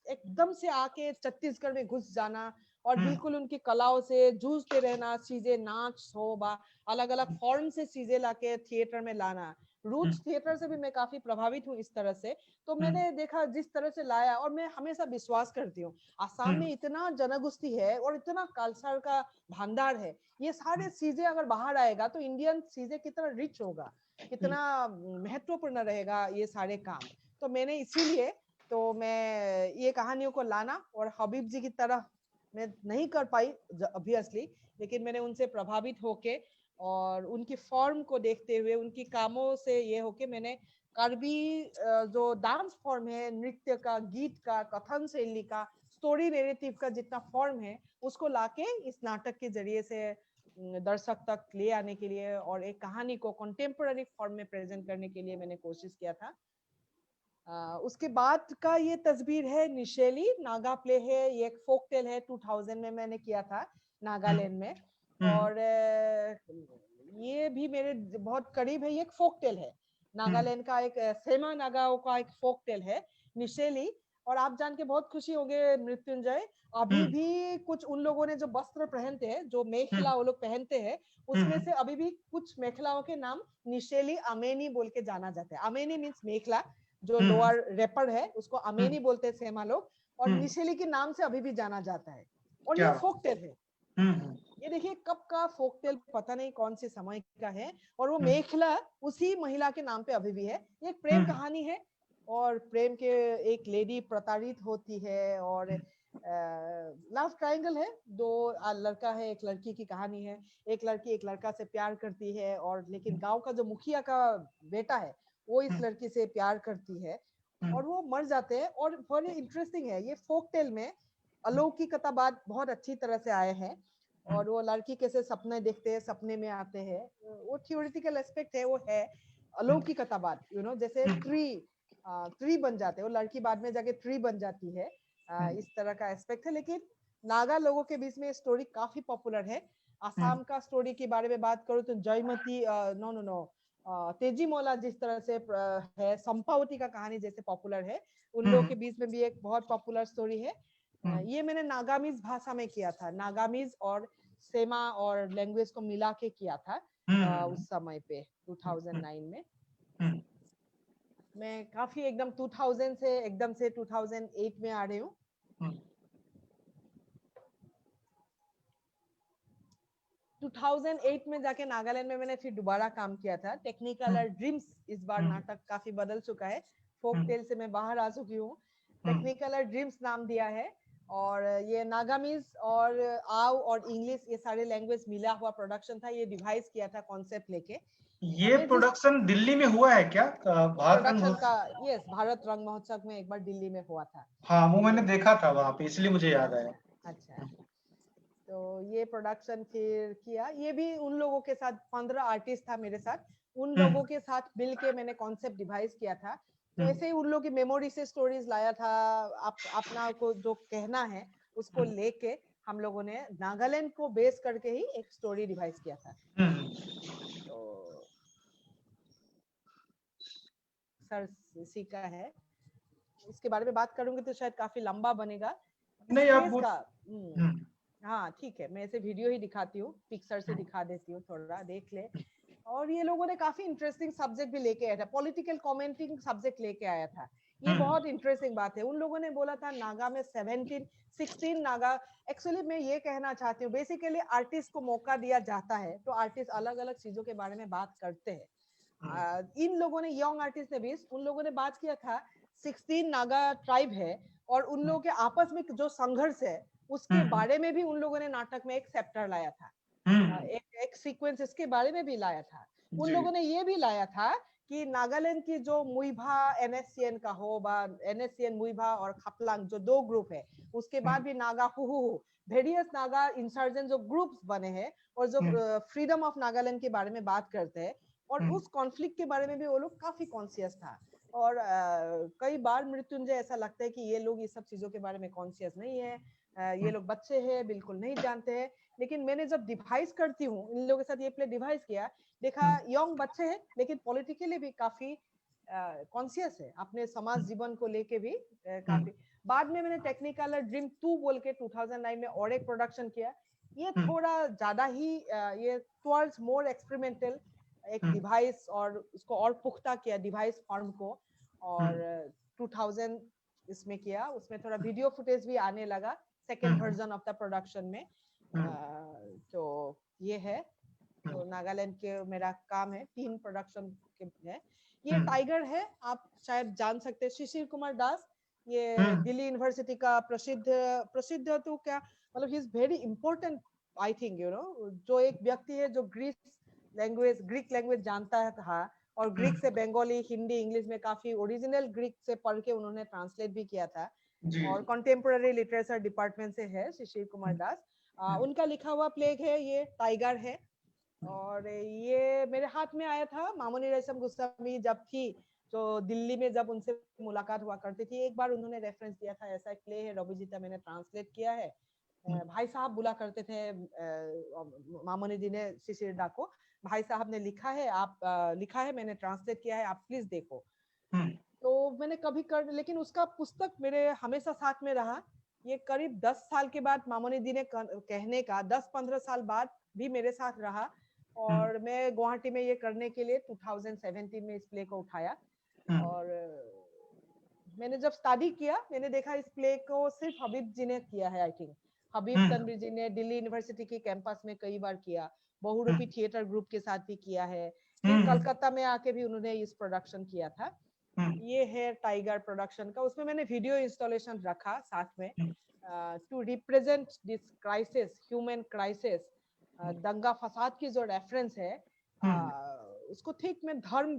एकदम से आके छत्तीसगढ़ में घुस जाना और बिल्कुल उनकी कलाओं से जूझते रहना, चीजें नाच शोभा अलग अलग फॉर्म से चीजें लाके थिएटर में लाना। रूट्स थिएटर से भी मैं काफी प्रभावित हूँ इस तरह से। तो मैंने देखा जिस तरह से लाया, और मैं हमेशा विश्वास करती हूँ आसाम में इतना जनगोष्ठी है और इतना कल्चर का भंडार है, ये सारे चीजें अगर बाहर आएगा तो इंडियन चीजें कितना रिच होगा, कितना महत्वपूर्ण रहेगा ये सारे काम। तो मैंने इसीलिए तो मैं ये कहानियों को लाना, और हबीब जी की तरह मैं नहीं कर पाई ऑब्वियसली, लेकिन मैंने उनसे प्रभावित होके और उनकी फॉर्म को देखते हुए उनकी कामों से ये होके मैंने कार्बी जो डांस फॉर्म है, नृत्य का, गीत का, कथन शैली का, स्टोरी नैरेटिव का जितना फॉर्म है उसको लाके इस नाटक के जरिए से दर्शक तक ले आने के लिए और एक कहानी को कंटेम्पोररी फॉर्म में प्रेजेंट करने के लिए मैंने कोशिश किया था। उसके बाद का ये तस्वीर है निशेली, नागा प्ले है, ये एक फोक टेल है, 2000 में मैंने किया था नागालैंड में। और ये भी मेरे बहुत करीब है, ये एक फोक टेल है नागालैंड का, एक सेमा नागाओं का एक फोक टेल है निशेली। और आप जान के बहुत खुशी होंगे मृत्युंजय, अभी भी कुछ उन लोगों ने जो वस्त्र पहनते हैं, जो मेखला वो लोग पहनते हैं, उसमें से अभी भी कुछ मेखलाओं के नाम निशेली अमेनी बोल के जाना जाता है। अमेनी मीन्स मेखला, जो लोअर रेपर है उसको अमेनी बोलते हैं सेमा लोग, और निशेली के नाम से अभी भी जाना जाता है। और ये फोक टेल है, ये देखिए कब का फोक टेल पता नहीं कौन से समय का है, और वो मेखला उसी महिला के नाम पे अभी भी है। ये एक प्रेम कहानी है, और प्रेम के एक लेडी प्रताड़ित होती है, और लव ट्रायंगल है, दो लड़का है एक लड़की की कहानी है। एक लड़की एक लड़का से प्यार करती है, और लेकिन गांव का जो मुखिया का बेटा है वो इस लड़की से प्यार करती है और वो मर जाते हैं। और बड़ी इंटरेस्टिंग है, ये फोक टेल में अलौकिकता बात बहुत अच्छी तरह से आए हैं, और वो लड़की कैसे सपने देखते हैं, सपने में आते हैं, वो थियोरेटिकल एस्पेक्ट है, वो है अलौकिकता बात, जैसे ट्री बन जाते हैं, वो लड़की बाद में जाके ट्री बन जाती है, इस तरह का एस्पेक्ट है। लेकिन नागा लोगों के बीच में स्टोरी काफी पॉपुलर है। आसाम का स्टोरी के बारे में बात करूं तो जयमती, नो नो नो, तेजी मोला जिस तरह से है, संपावती का कहानी जैसे पॉपुलर है, उन लोगों के बीच में भी एक बहुत पॉपुलर स्टोरी है। ये मैंने नागामीज भाषा में किया था, नागामीज और सेमा और लैंग्वेज को मिला के किया था उस समय पे 2009 में। मैं काफी एकदम 2000 से एकदम से 2008 में आ रही हूँ। 2008 में जाके नागालैंड में मैंने फिर दोबारा काम किया था। टेक्निकलर ड्रीम्स, इस बार नाटक काफी बदल चुका है, फोक टेल से मैं बाहर आ चुकी हूँ, टेक्निकलर ड्रीम्स नाम दिया है। और ये नागामीज और आव और इंग्लिश ये सारे लैंग्वेज मिला हुआ प्रोडक्शन था, ये डिवाइस किया था कॉन्सेप्ट लेके। ये प्रोडक्शन दिल्ली में हुआ है क्या? भारत रंग प्रोडक्शन का, यस, भारत रंग महोत्सव में एक बार दिल्ली में हुआ था। हाँ, वो मैंने देखा था वहां पे, इसलिए मुझे याद आया। अच्छा, तो ये प्रोडक्शन फिर किया, ये भी उन लोगों के साथ 15 आर्टिस्ट था मेरे साथ, उन लोगों के साथ मिल के मैंने कॉन्सेप्ट डिवाइस किया था। तो ऐसे ही उन लोगों की मेमोरी से स्टोरीज लाया था, अपना को जो कहना है उसको लेके हम लोगों ने नागालैंड को बेस करके ही एक स्टोरी डिवाइस किया था। तो सर इसी का है, इसके बारे में बात करूंगी तो शायद काफी लंबा बनेगा। नहीं आप का हाँ ठीक है, मैं ऐसे वीडियो ही दिखाती हूँ, पिक्चर से दिखा देती हूँ, थोड़ा देख ले। और ये लोगों ने काफी इंटरेस्टिंग सब्जेक्ट भी लेके आया था, पॉलिटिकल कमेंटिंग सब्जेक्ट लेके आया था। ये बहुत इंटरेस्टिंग बात है। उन लोगों ने बोला था नागा में 16 नागा, एक्चुअली मैं ये कहना चाहती हूँ, बेसिकली आर्टिस्ट को मौका दिया जाता है तो आर्टिस्ट अलग अलग चीजों के बारे में बात करते हैं। इन लोगों ने, यंग आर्टिस्ट ने भी, उन लोगों ने बात किया था 16 नागा ट्राइब है और उन लोगों के आपस में जो संघर्ष है उसके बारे में भी उन लोगों ने नाटक में एक चैप्टर लाया था, एक सीक्वेंस इसके बारे में भी लाया था। उन लोगों ने ये भी लाया था कि नागालैंड की जो मुइभा एनएससीएन का हो बा एनएससीएन मुइभा और खापलांग जो दो ग्रुप है, उसके बाद भी नागा हुहु वेरियस नागा इंसर्जेंट जो ग्रुप्स बने हैं और जो फ्रीडम ऑफ नागालैंड के बारे में बात करते हैं, और उस कॉन्फ्लिक्ट के बारे में भी वो लोग काफी कॉन्शियस था। और कई बार मृत्युंजय ऐसा लगता है कि ये लोग इस सब चीजों के बारे में कॉन्शियस नहीं है, ये लोग बच्चे हैं, बिल्कुल नहीं जानते हैं। लेकिन मैंने जब डिवाइस करती हूँ इन लोगों के साथ ये प्ले डिवाइस किया, देखा यंग बच्चे हैं लेकिन पॉलिटिकली भी काफी कॉन्शियस है, अपने समाज जीवन को लेके भी काफी। बाद में मैंने टेक्निकलर ड्रीम 2 बोल के 2009 में और एक प्रोडक्शन किया, ये थोड़ा ज्यादा ही ये टुवर्ड्स मोर एक्सपेरिमेंटल एक डिवाइस, और उसको और पुख्ता किया डिवाइस फॉर्म को, और 2000 इसमें किया। उसमें थोड़ा वीडियो फुटेज भी आने लगा second version of the production में। तो ये है, तो नागालैंड के मेरा काम है, 3 प्रोडक्शन के है। ये टाइगर है, आप शायद जान सकते हैं, शिशिर कुमार दास, ये दिल्ली यूनिवर्सिटी का प्रसिद्ध तो क्या मतलब, he is very important I think, you know, जो एक व्यक्ति है जो ग्रीक लैंग्वेज जानता था, और ग्रीक से बंगाली, हिंदी, इंग्लिश में काफी ओरिजिनल ग्रीक से पढ़ के उन्होंने ट्रांसलेट भी किया था, और कंटेम्पोररी लिटरेचर डिपार्टमेंट से है शिशिर कुमार दास। उनका लिखा हुआ प्ले है ये टाइगर है, और ये मेरे हाथ में आया था मामोनी रईसम गोस्वामी जब थी, तो दिल्ली में जब उनसे मुलाकात हुआ करती थी, एक बार उन्होंने रेफरेंस दिया था, ऐसा एक प्ले है रविजीता, मैंने ट्रांसलेट किया है। भाई साहब बुला करते थे मामोनी जी ने शिशिर दा को, भाई साहब ने लिखा है, आप लिखा है, मैंने ट्रांसलेट किया है, आप प्लीज देखो। तो मैंने कभी कर, लेकिन उसका पुस्तक मेरे हमेशा साथ में रहा। ये करीब 10 साल के बाद मामोनी जी ने कहने का 10-15 साल बाद भी मेरे साथ रहा, और मैं गुवाहाटी में ये करने के लिए 2017 में इस प्ले को उठाया। और मैंने जब स्टडी किया, मैंने देखा इस प्ले को सिर्फ हबीब जी ने किया है, आई थिंक हबीब तनवीर जी ने दिल्ली यूनिवर्सिटी के कैंपस में कई बार किया, बहुरूपी थिएटर ग्रुप के साथ भी किया है, फिर कलकत्ता में आके भी उन्होंने इस प्रोडक्शन किया था। ये है टाइगर प्रोडक्शन का, उसमें मैंने वीडियो इंस्टॉलेशन रखा साथ में to represent this crisis, human crisis, दंगा फसाद की जो रेफरेंस है उसको ठीक में धर्म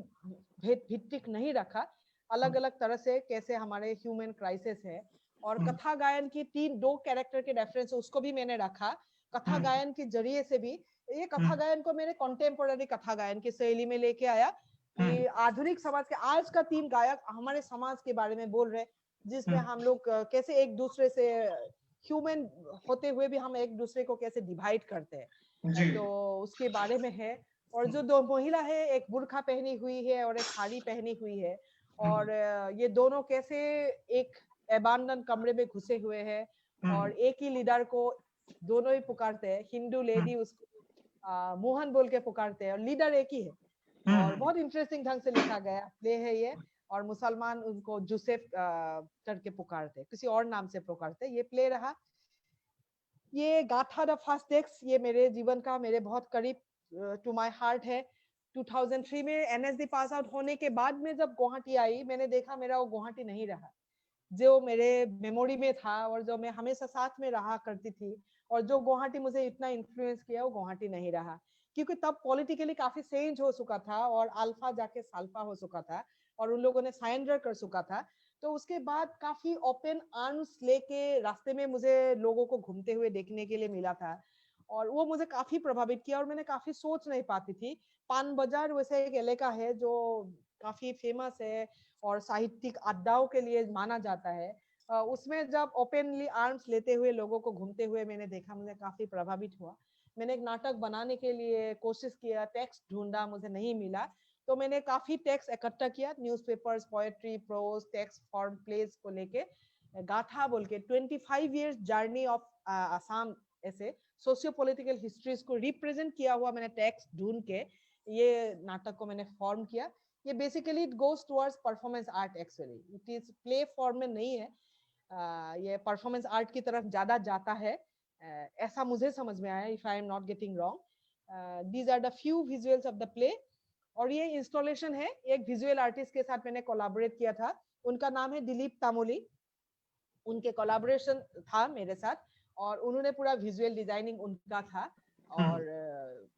भित्तिक नहीं रखा, अलग अलग तरह से कैसे हमारे ह्यूमन क्राइसिस है। और कथा गायन की 2 कैरेक्टर के रेफरेंस उसको भी मैंने रखा, कथा गायन के जरिए से भी। ये कथा गायन को मैंने कंटेम्पोररी कथा गायन की शैली में लेके आया, कि आधुनिक समाज के आज का 3 गायक हमारे समाज के बारे में बोल रहे, जिसमें हम लोग कैसे एक दूसरे से ह्यूमन होते हुए भी हम एक दूसरे को कैसे डिवाइड करते हैं, तो उसके बारे में है। और जो 2 महिला है, एक बुर्खा पहनी हुई है और एक साड़ी पहनी हुई है, और ये दोनों कैसे एक एबांडन कमरे में घुसे हुए हैं, और एक ही लीडर को दोनों ही पुकारते हैं, हिंदू लेडी उसको मोहन बोल के पुकारते हैं, और लीडर एक ही है। और बहुत इंटरेस्टिंग ढंग से लिखा गया प्ले है ये, और मुसलमान उनको जोसेफ करके पुकारते, किसी और नाम से पुकारते। ये प्ले रहा। ये गाथा द फर्स्ट टेक्स्ट, ये मेरे जीवन का, मेरे बहुत करीब टू माय हार्ट है। 2003 में एनएसडी पास आउट होने के बाद में जब गुवाहाटी आई, मैंने देखा मेरा वो गुवाहाटी नहीं रहा जो मेरे मेमोरी में था, और जो मैं हमेशा साथ में रहा करती थी, और जो गुवाहाटी मुझे इतना इन्फ्लुएंस किया, वो गुवाहाटी नहीं रहा, क्योंकि तब पॉलिटिकली काफी चेंज हो चुका था, और अल्फा जाके साल्फा हो चुका था, और उन लोगों ने सरेंडर कर चुका था। तो उसके बाद काफी ओपन आर्म्स लेके रास्ते में मुझे लोगों को घूमते हुए देखने के लिए मिला था, और वो मुझे काफी प्रभावित किया, और मैंने काफी सोच नहीं पाती थी। पान बाजार वैसे एक इलाका है जो काफी फेमस है और साहित्यिक अड्डाओं के लिए माना जाता है, उसमें जब ओपनली आर्म्स लेते हुए लोगों को घूमते हुए मैंने देखा, मुझे काफी प्रभावित हुआ। मैंने एक नाटक बनाने के लिए कोशिश किया, टेक्स्ट ढूंढा, मुझे नहीं मिला, तो मैंने काफी टेक्स्ट इकट्ठा किया, newspapers, poetry, prose, text form place को लेके, गाथा बोल के 25 इयर्स जर्नी ऑफ आसाम, ऐसे सोशियो पॉलिटिकल हिस्ट्रीज को रिप्रेजेंट किया हुआ मैंने टेक्स्ट ढूंढ के ये नाटक को मैंने फॉर्म किया। ये basically it goes towards performance art, actually it is play form में नहीं है, ये परफॉर्मेंस आर्ट की तरफ ज्यादा जाता है, ऐसा मुझे समझ में आया, if I am not getting wrong. These are the few visuals of the play. और ये इंस्टॉलेशन है, एक विजुअल आर्टिस्ट के साथ मैंने कोलैबोरेट किया था, उनका नाम है दिलीप तामोली, उनके कोलैबोरेशन था मेरे साथ, और उन्होंने पूरा विजुअल डिजाइनिंग उनका था। और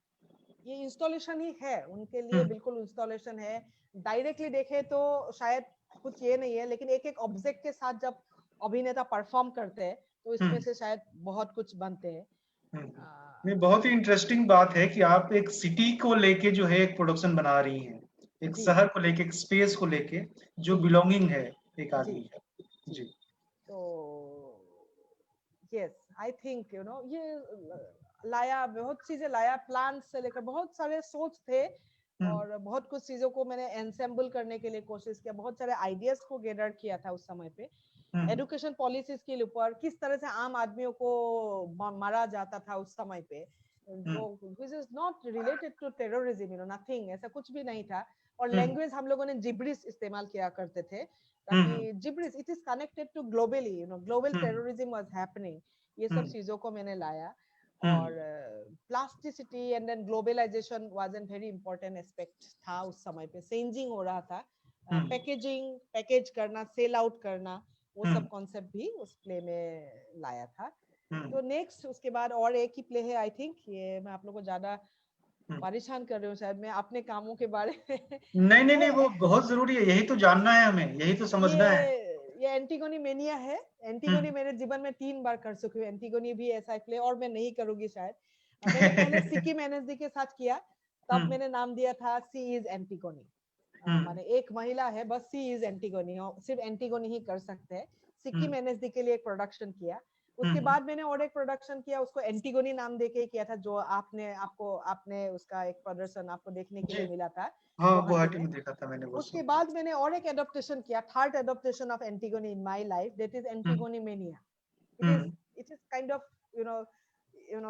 ये इंस्टॉलेशन ही है उनके लिए, बिल्कुल इंस्टॉलेशन है। डायरेक्टली देखे तो शायद कुछ ये नहीं है, लेकिन एक एक ऑब्जेक्ट के साथ जब अभिनेता परफॉर्म करते हैं तो इसमें से शायद बहुत कुछ बनते हैं। नहीं, बहुत ही इंटरेस्टिंग बात है कि आप एक सिटी को लेके जो है एक प्रोडक्शन बना रही हैं, एक शहर को लेके, एक स्पेस को लेके जो बिलोंगिंग है एक आदमी का। जी। तो यस, आई थिंक ये लाया, बहुत चीजें लाया, प्लान से लेकर बहुत सारे सोच थे और बहुत कुछ चीजों को मैंने एंसेंबल करने के लिए कोशिश किया, बहुत सारे आइडियाज को गैदर किया था उस समय पे। एजुकेशन पॉलिसीज के ऊपर किस तरह से आम आदमियों को मारा जाता था उस समय पे, जो which is not related to terrorism, nothing, ऐसा कुछ भी नहीं था। और लैंग्वेज हम लोगों ने जिब्रिश इस्तेमाल किया करते थे, ताकि gibberish it is connected to globally, global terrorism was happening. ये सब चीजों को मैंने लाया। और plasticity and then globalisation was an very important aspect था उस समय पे, चेंजिंग हो रहा था। पैकेजिंग, पैकेज करना, सेल आउट करना, वो सब कॉन्सेप्ट भी उस प्ले में लाया था। तो नेक्स्ट उसके बाद और एक ही प्ले है, आई थिंक ये मैं आप लोगों को ज्यादा परेशान कर रही हूँ शायद मैं अपने कामों के बारे में। नहीं, वो बहुत जरूरी है, यही तो जानना है हमें, यही तो समझना है। ये एंटीगोनी मेनिया है। एंटीगोनी मेरे जीवन में 3 बार कर चुकी हूँ। एंटीगोनी भी ऐसा प्ले और मैं नहीं करूंगी शायद। मैंने पहले सिक्किम एनएसडी के साथ किया, तब मैंने नाम दिया था सी इज एंटीगोनी। माने एक महिला है, बस सी इज एंटीगोनी, सिर्फ एंटीगोनी ही कर सकते हैं। सिक्किम एनएसडी के लिए एक प्रोडक्शन किया। उसके बाद मैंने और एक प्रोडक्शन किया, उसको एंटीगोनी नाम देके किया था, जो आपने उसका एक प्रदर्शन आपको देखने के लिए मिला था। हाँ, गुवाहाटी में देखा था मैंने वो। उसके बाद मैंने और एक एडॉप्टेशन किया, third adaptation of Antigone in my life, that is Antigone mania. It is kind of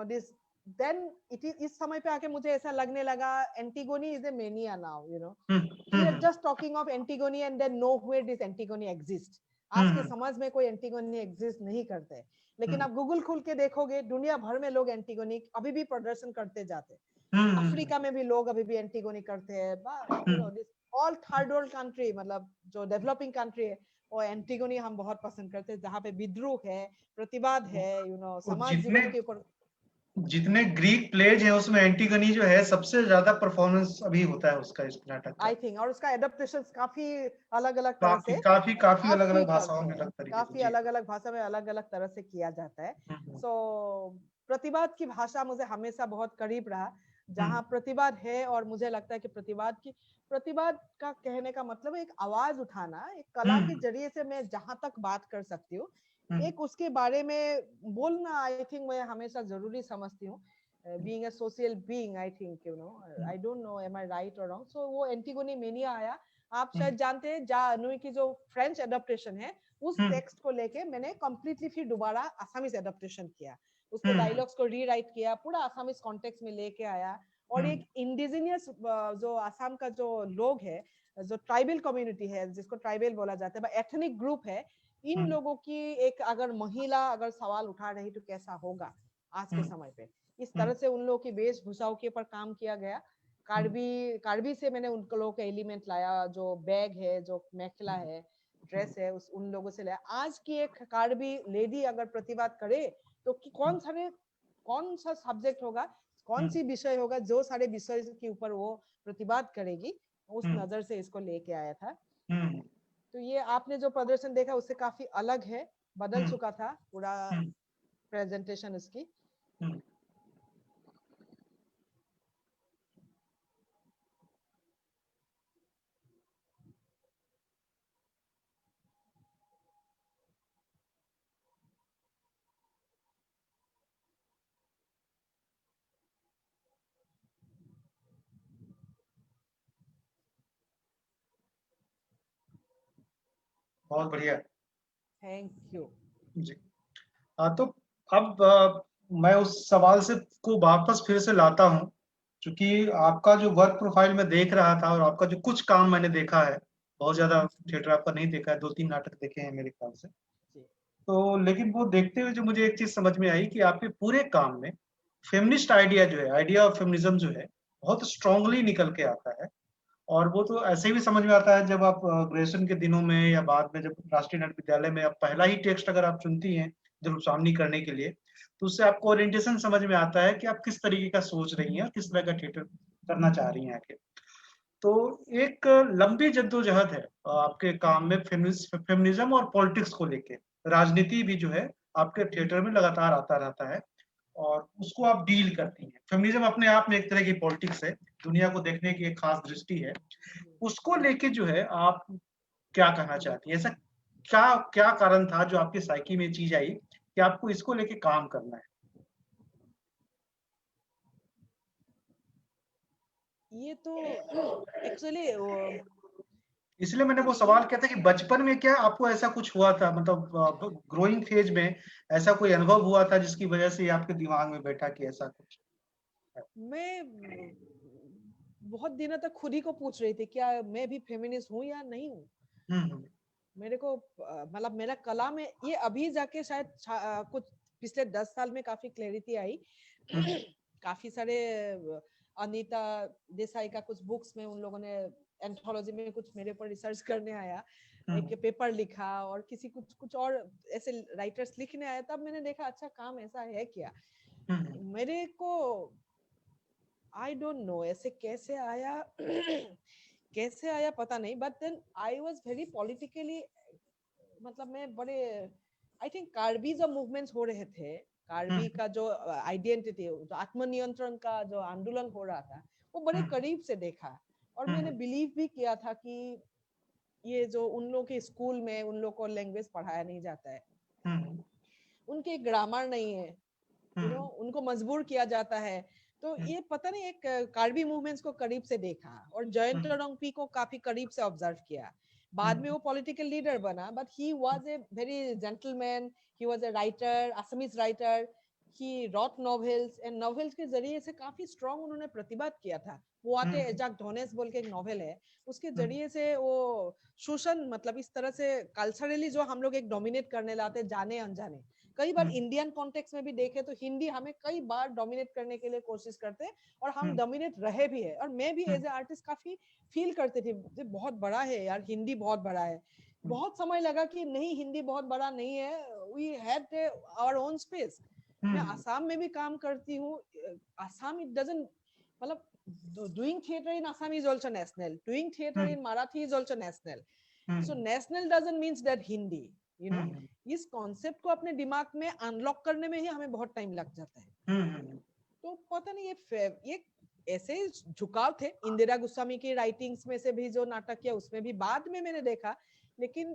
this, then it is, इस समय पे आके मुझे ऐसा लगने लगा Antigone is a mania now, we are just talking of Antigone and then nowhere this Antigone exist. आज के समाज में कोई एंटीगोनी एग्जिस्ट नहीं करते, लेकिन आप गूगल खोल के देखोगे दुनिया भर में लोग एंटीगोनी अभी भी प्रदर्शन करते जाते हैं। अफ्रीका में भी लोग अभी भी एंटीगोनी करते हैं। ऑल थर्ड वर्ल्ड कंट्री, मतलब जो डेवलपिंग कंट्री है, वो एंटीगोनी हम बहुत पसंद करते हैं, जहाँ पे विद्रोह है, प्रतिवाद है, समाज जीवन के ऊपर। जितने ग्रीक प्लेज हैं उसमें एंटीगनी जो है सबसे ज्यादा परफॉर्मेंस अभी होता है उसका, इस नाटक का। आई थिंक, और उसका एडेप्टेशन काफी अलग अलग तरह से, काफी अलग अलग भाषाओं में, अलग तरीके से, काफी अलग अलग भाषा में अलग अलग तरह से किया जाता है। सो प्रतिवाद की भाषा मुझे हमेशा बहुत करीब रहा, जहाँ प्रतिवाद है, और मुझे लगता है कि प्रतिवाद का कहने का मतलब एक आवाज उठाना, एक कला के जरिए से मैं जहां तक बात कर सकती हूँ, एक उसके बारे में बोलना, आई थिंक मैं हमेशा जरूरी समझती हूँ। being a social being, I think, I don't know am I right or wrong. So वो एंटीगोनी मेनिया आया। आप शायद जानते हैं, जा अनुई की जो फ्रेंच एडेप्टेशन है, उस टेक्स्ट को लेके मैंने कंप्लीटली फिर दोबारा असामीज एडेप्टेशन किया, उसके डायलॉग्स को रीराइट किया, पूरा असामीज कॉन्टेक्स्ट में लेके आया। और एक इंडिजिनियस जो आसाम का जो लोग है, जो ट्राइबल कम्युनिटी है, जिसको ट्राइबल बोला जाता है, एथनिक ग्रुप है, इन लोगों की एक, अगर महिला अगर सवाल उठा रही तो कैसा होगा आज के समय पे, इस तरह से उन लोगों की वेशभूषाओं के ऊपर काम किया गया। कार्बी से मैंने उन लोगों के एलिमेंट लाया, जो बैग है, जो मेखला है, ड्रेस है, उन लोगों से लाया। आज की एक कार्बी लेडी अगर प्रतिवाद करे तो कौन सा सब्जेक्ट होगा, कौन सी विषय होगा, जो सारे विषय के ऊपर वो प्रतिवाद करेगी, उस नजर से इसको लेके आया था। तो ये आपने जो प्रदर्शन देखा उससे काफी अलग है, बदल चुका था पूरा प्रेजेंटेशन इसकी। बहुत बढ़िया, थैंक यू जी। तो अब मैं उस सवाल से को वापस फिर से लाता हूँ, क्योंकि आपका जो वर्क प्रोफाइल में देख रहा था और आपका जो कुछ काम मैंने देखा है, बहुत ज्यादा थिएटर आपका नहीं देखा है, 2-3 नाटक देखे हैं मेरे ख्याल से। तो लेकिन वो देखते हुए जो मुझे एक चीज समझ में आई कि आपके पूरे काम में फेमिनिस्ट आइडिया जो है, आइडिया ऑफ फेमिनिज्म जो है, बहुत स्ट्रांगली निकल के आता है। और वो तो ऐसे भी समझ में आता है जब आप ग्रेजुएशन के दिनों में या बाद में जब राष्ट्रीय नृत्य विद्यालय में आप पहला ही टेक्स्ट अगर आप चुनती हैं दिल सामनी करने के लिए, तो उससे आपको ओरिएंटेशन समझ में आता है कि आप किस तरीके का सोच रही हैं और किस तरह का थिएटर करना चाह रही हैं आगे। तो एक लंबी जद्दोजहद है आपके काम में फेमिनिज्म और पॉलिटिक्स को लेके। राजनीति भी जो है आपके थिएटर में लगातार आता रहता है और उसको आप डील करती हैं। फेमिनिज्म अपने आप में एक तरह की पॉलिटिक्स है, दुनिया को देखने की एक खास दृष्टि है। उसको लेके जो है आप क्या कहना चाहती हैं? ऐसा क्या क्या कारण था जो आपकी साइकी में ये चीज़ आई कि आपको इसको लेके काम करना है? ये तो एक्चुअली इसलिए मैंने पता वो नहीं। सवाल किया था कि बचपन में क्या आपको ऐसा कुछ हुआ था, मतलब ग्रोइंग फेज में ऐसा कोई अनुभव हुआ था जिसकी वजह से ये आपके दिमाग में बैठा कि ऐसा कुछ है? मैं बहुत दिनों तक खुद ही को पूछ रही थी क्या मैं भी फेमिनिस्ट हूँ या नहीं हूँ। हुँ। मेरे को मतलब मेरा कला में ये अभी जाके शायद कुछ पिछले 10 साल में काफी क्लैरिटी आई। हुँ, काफी सारे अनीता देसाई का कुछ बुक्स में उन लोगों ने एंथोलॉजी में कुछ मेरे ऊपर रिसर्च करने आया, हुँ, एक पेपर लिखा और किसी कुछ कुछ और ऐसे राइटर्स लिखने आया, तब मैंने देखा अच्छा काम ऐसा है क्या। हुँ, हुँ, मेरे को आई डोंट नो ऐसे कैसे आया कैसे आया पता नहीं, but then I was very politically, मतलब मैं बड़े आई थिंक कार्बी जो मूवमेंट्स हो रहे थे, हुँ, कार्बी का जो आइडेंटिटी, जो आत्मनियंत्रण का जो आंदोलन हो रहा था, वो बड़े हुँ, करीब से देखा। और हुँ, मैंने बिलीव भी किया था कि ये जो उन लोग के स्कूल में उन लोग को लैंग्वेज पढ़ाया नहीं जाता है, हुँ, उनके ग्रामर नहीं है, उनको मजबूर किया जाता है। तो हुँ, ये पता नहीं एक कार्बी मूवमेंट्स को करीब से देखा और हुँ, जयंत रंगपी को काफी करीब से ऑब्जर्व किया। बाद में हुँ, वो पॉलिटिकल लीडर बना, but he was a very gentleman, he was a writer, Assamese writer. He wrote novels and novels के जरिए से काफी स्ट्रॉन्ग उन्होंने प्रतिवाद किया था। वो आते हुँ, एजाक धोनेस बोल के एक नॉवेल है, उसके हुँ, जरिए से वो शोषण, मतलब इस तरह से कल्चरली जो हम लोग एक डोमिनेट करने लाते जाने अनजाने, कई बार हुँ, इंडियन कॉन्टेक्स्ट में भी देखे तो हिंदी हमें कई बार डोमिनेट करने के लिए कोशिश करते हैं और हम हुँ, डोमिनेट रहे भी है। और मैं भी हुँ, एज ए आर्टिस्ट काफी फील करते थे ये बहुत बड़ा है यार, हिंदी बहुत बड़ा है। बहुत समय लगा कि नहीं, हिंदी बहुत बड़ा नहीं है, we had our own space. मैं हुँ, आसाम में भी काम करती हूँ। आसाम इट डजंट, मतलब doing theater in Assam is also national, doing theater hmm, in Marathi is also national. Hmm, So national doesn't means that Hindi, you know। हुँ, इस concept को अपने दिमाग में अनलॉक करने में ही हमें बहुत टाइम लग जाता है। हुँ, तो पता नहीं ये ऐसे झुकाव थे इंदिरा गोस्वामी की राइटिंग्स में से भी, जो नाटक किया उसमें भी बाद में मैंने देखा। लेकिन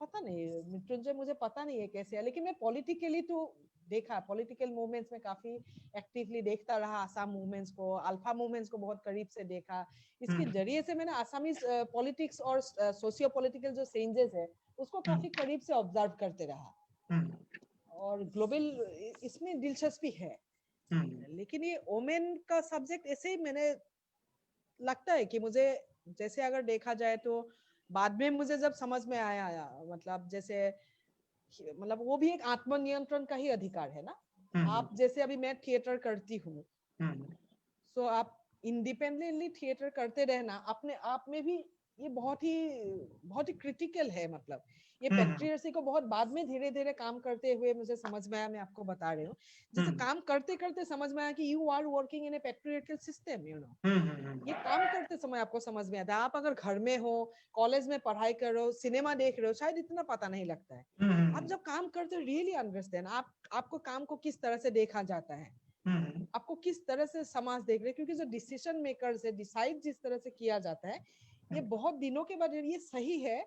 पता नहीं मृत्युंजय, मुझे पता नहीं है कैसे है, लेकिन मैं पॉलिटिकली तो देखा, पॉलिटिकल मूवमेंट्स में काफी एक्टिवली देखता रहा। आसाम मूवमेंट्स को, अल्फा मूवमेंट्स को बहुत करीब से देखा। इसके हुँ, जरिए से मैंने आसामी पॉलिटिक्स और सोशियो पॉलिटिकल जो चेंजेस है उसको हुँ, काफी करीब से ऑब्जर्व करते रहा। हुँ, और ग्लोबल इसमें दिलचस्पी है। हुँ, लेकिन ये ओमेन का सब्जेक्ट ऐसे ही मैंने लगता है कि मुझे, जैसे अगर देखा जाए तो बाद में मुझे जब समझ में आया, मतलब जैसे, मतलब वो भी एक आत्मनियंत्रण का ही अधिकार है ना। हुँ, आप जैसे अभी मैं थिएटर करती हूँ, हुँ, सो आप इंडिपेंडेंटली थिएटर करते रहना अपने आप में भी ये बहुत ही क्रिटिकल है। मतलब ये हुँ, पेट्रियर्सी को बहुत बाद में धीरे धीरे काम करते हुए मुझे समझ में आया। मैं आपको बता रही हूँ, हुँ, जैसे काम करते करते समझ में आया कि you are working in a patriarchal system, हुँ, हुँ, ये काम करते समय आपको समझ में आता है। आप अगर घर में हो, कॉलेज में पढ़ाई कर रहे हो, सिनेमा देख रहे हो, शायद इतना पता नहीं लगता है। आप हुँ, जब काम करते हो रियली अंडरस्टैंड, आपको काम को किस तरह से देखा जाता है, हुँ, आपको किस तरह से समाज देख रहे हैं, क्योंकि जो डिसीजन मेकर्स है, डिसाइड जिस तरह से किया जाता है, ये बहुत दिनों के बाद ये सही है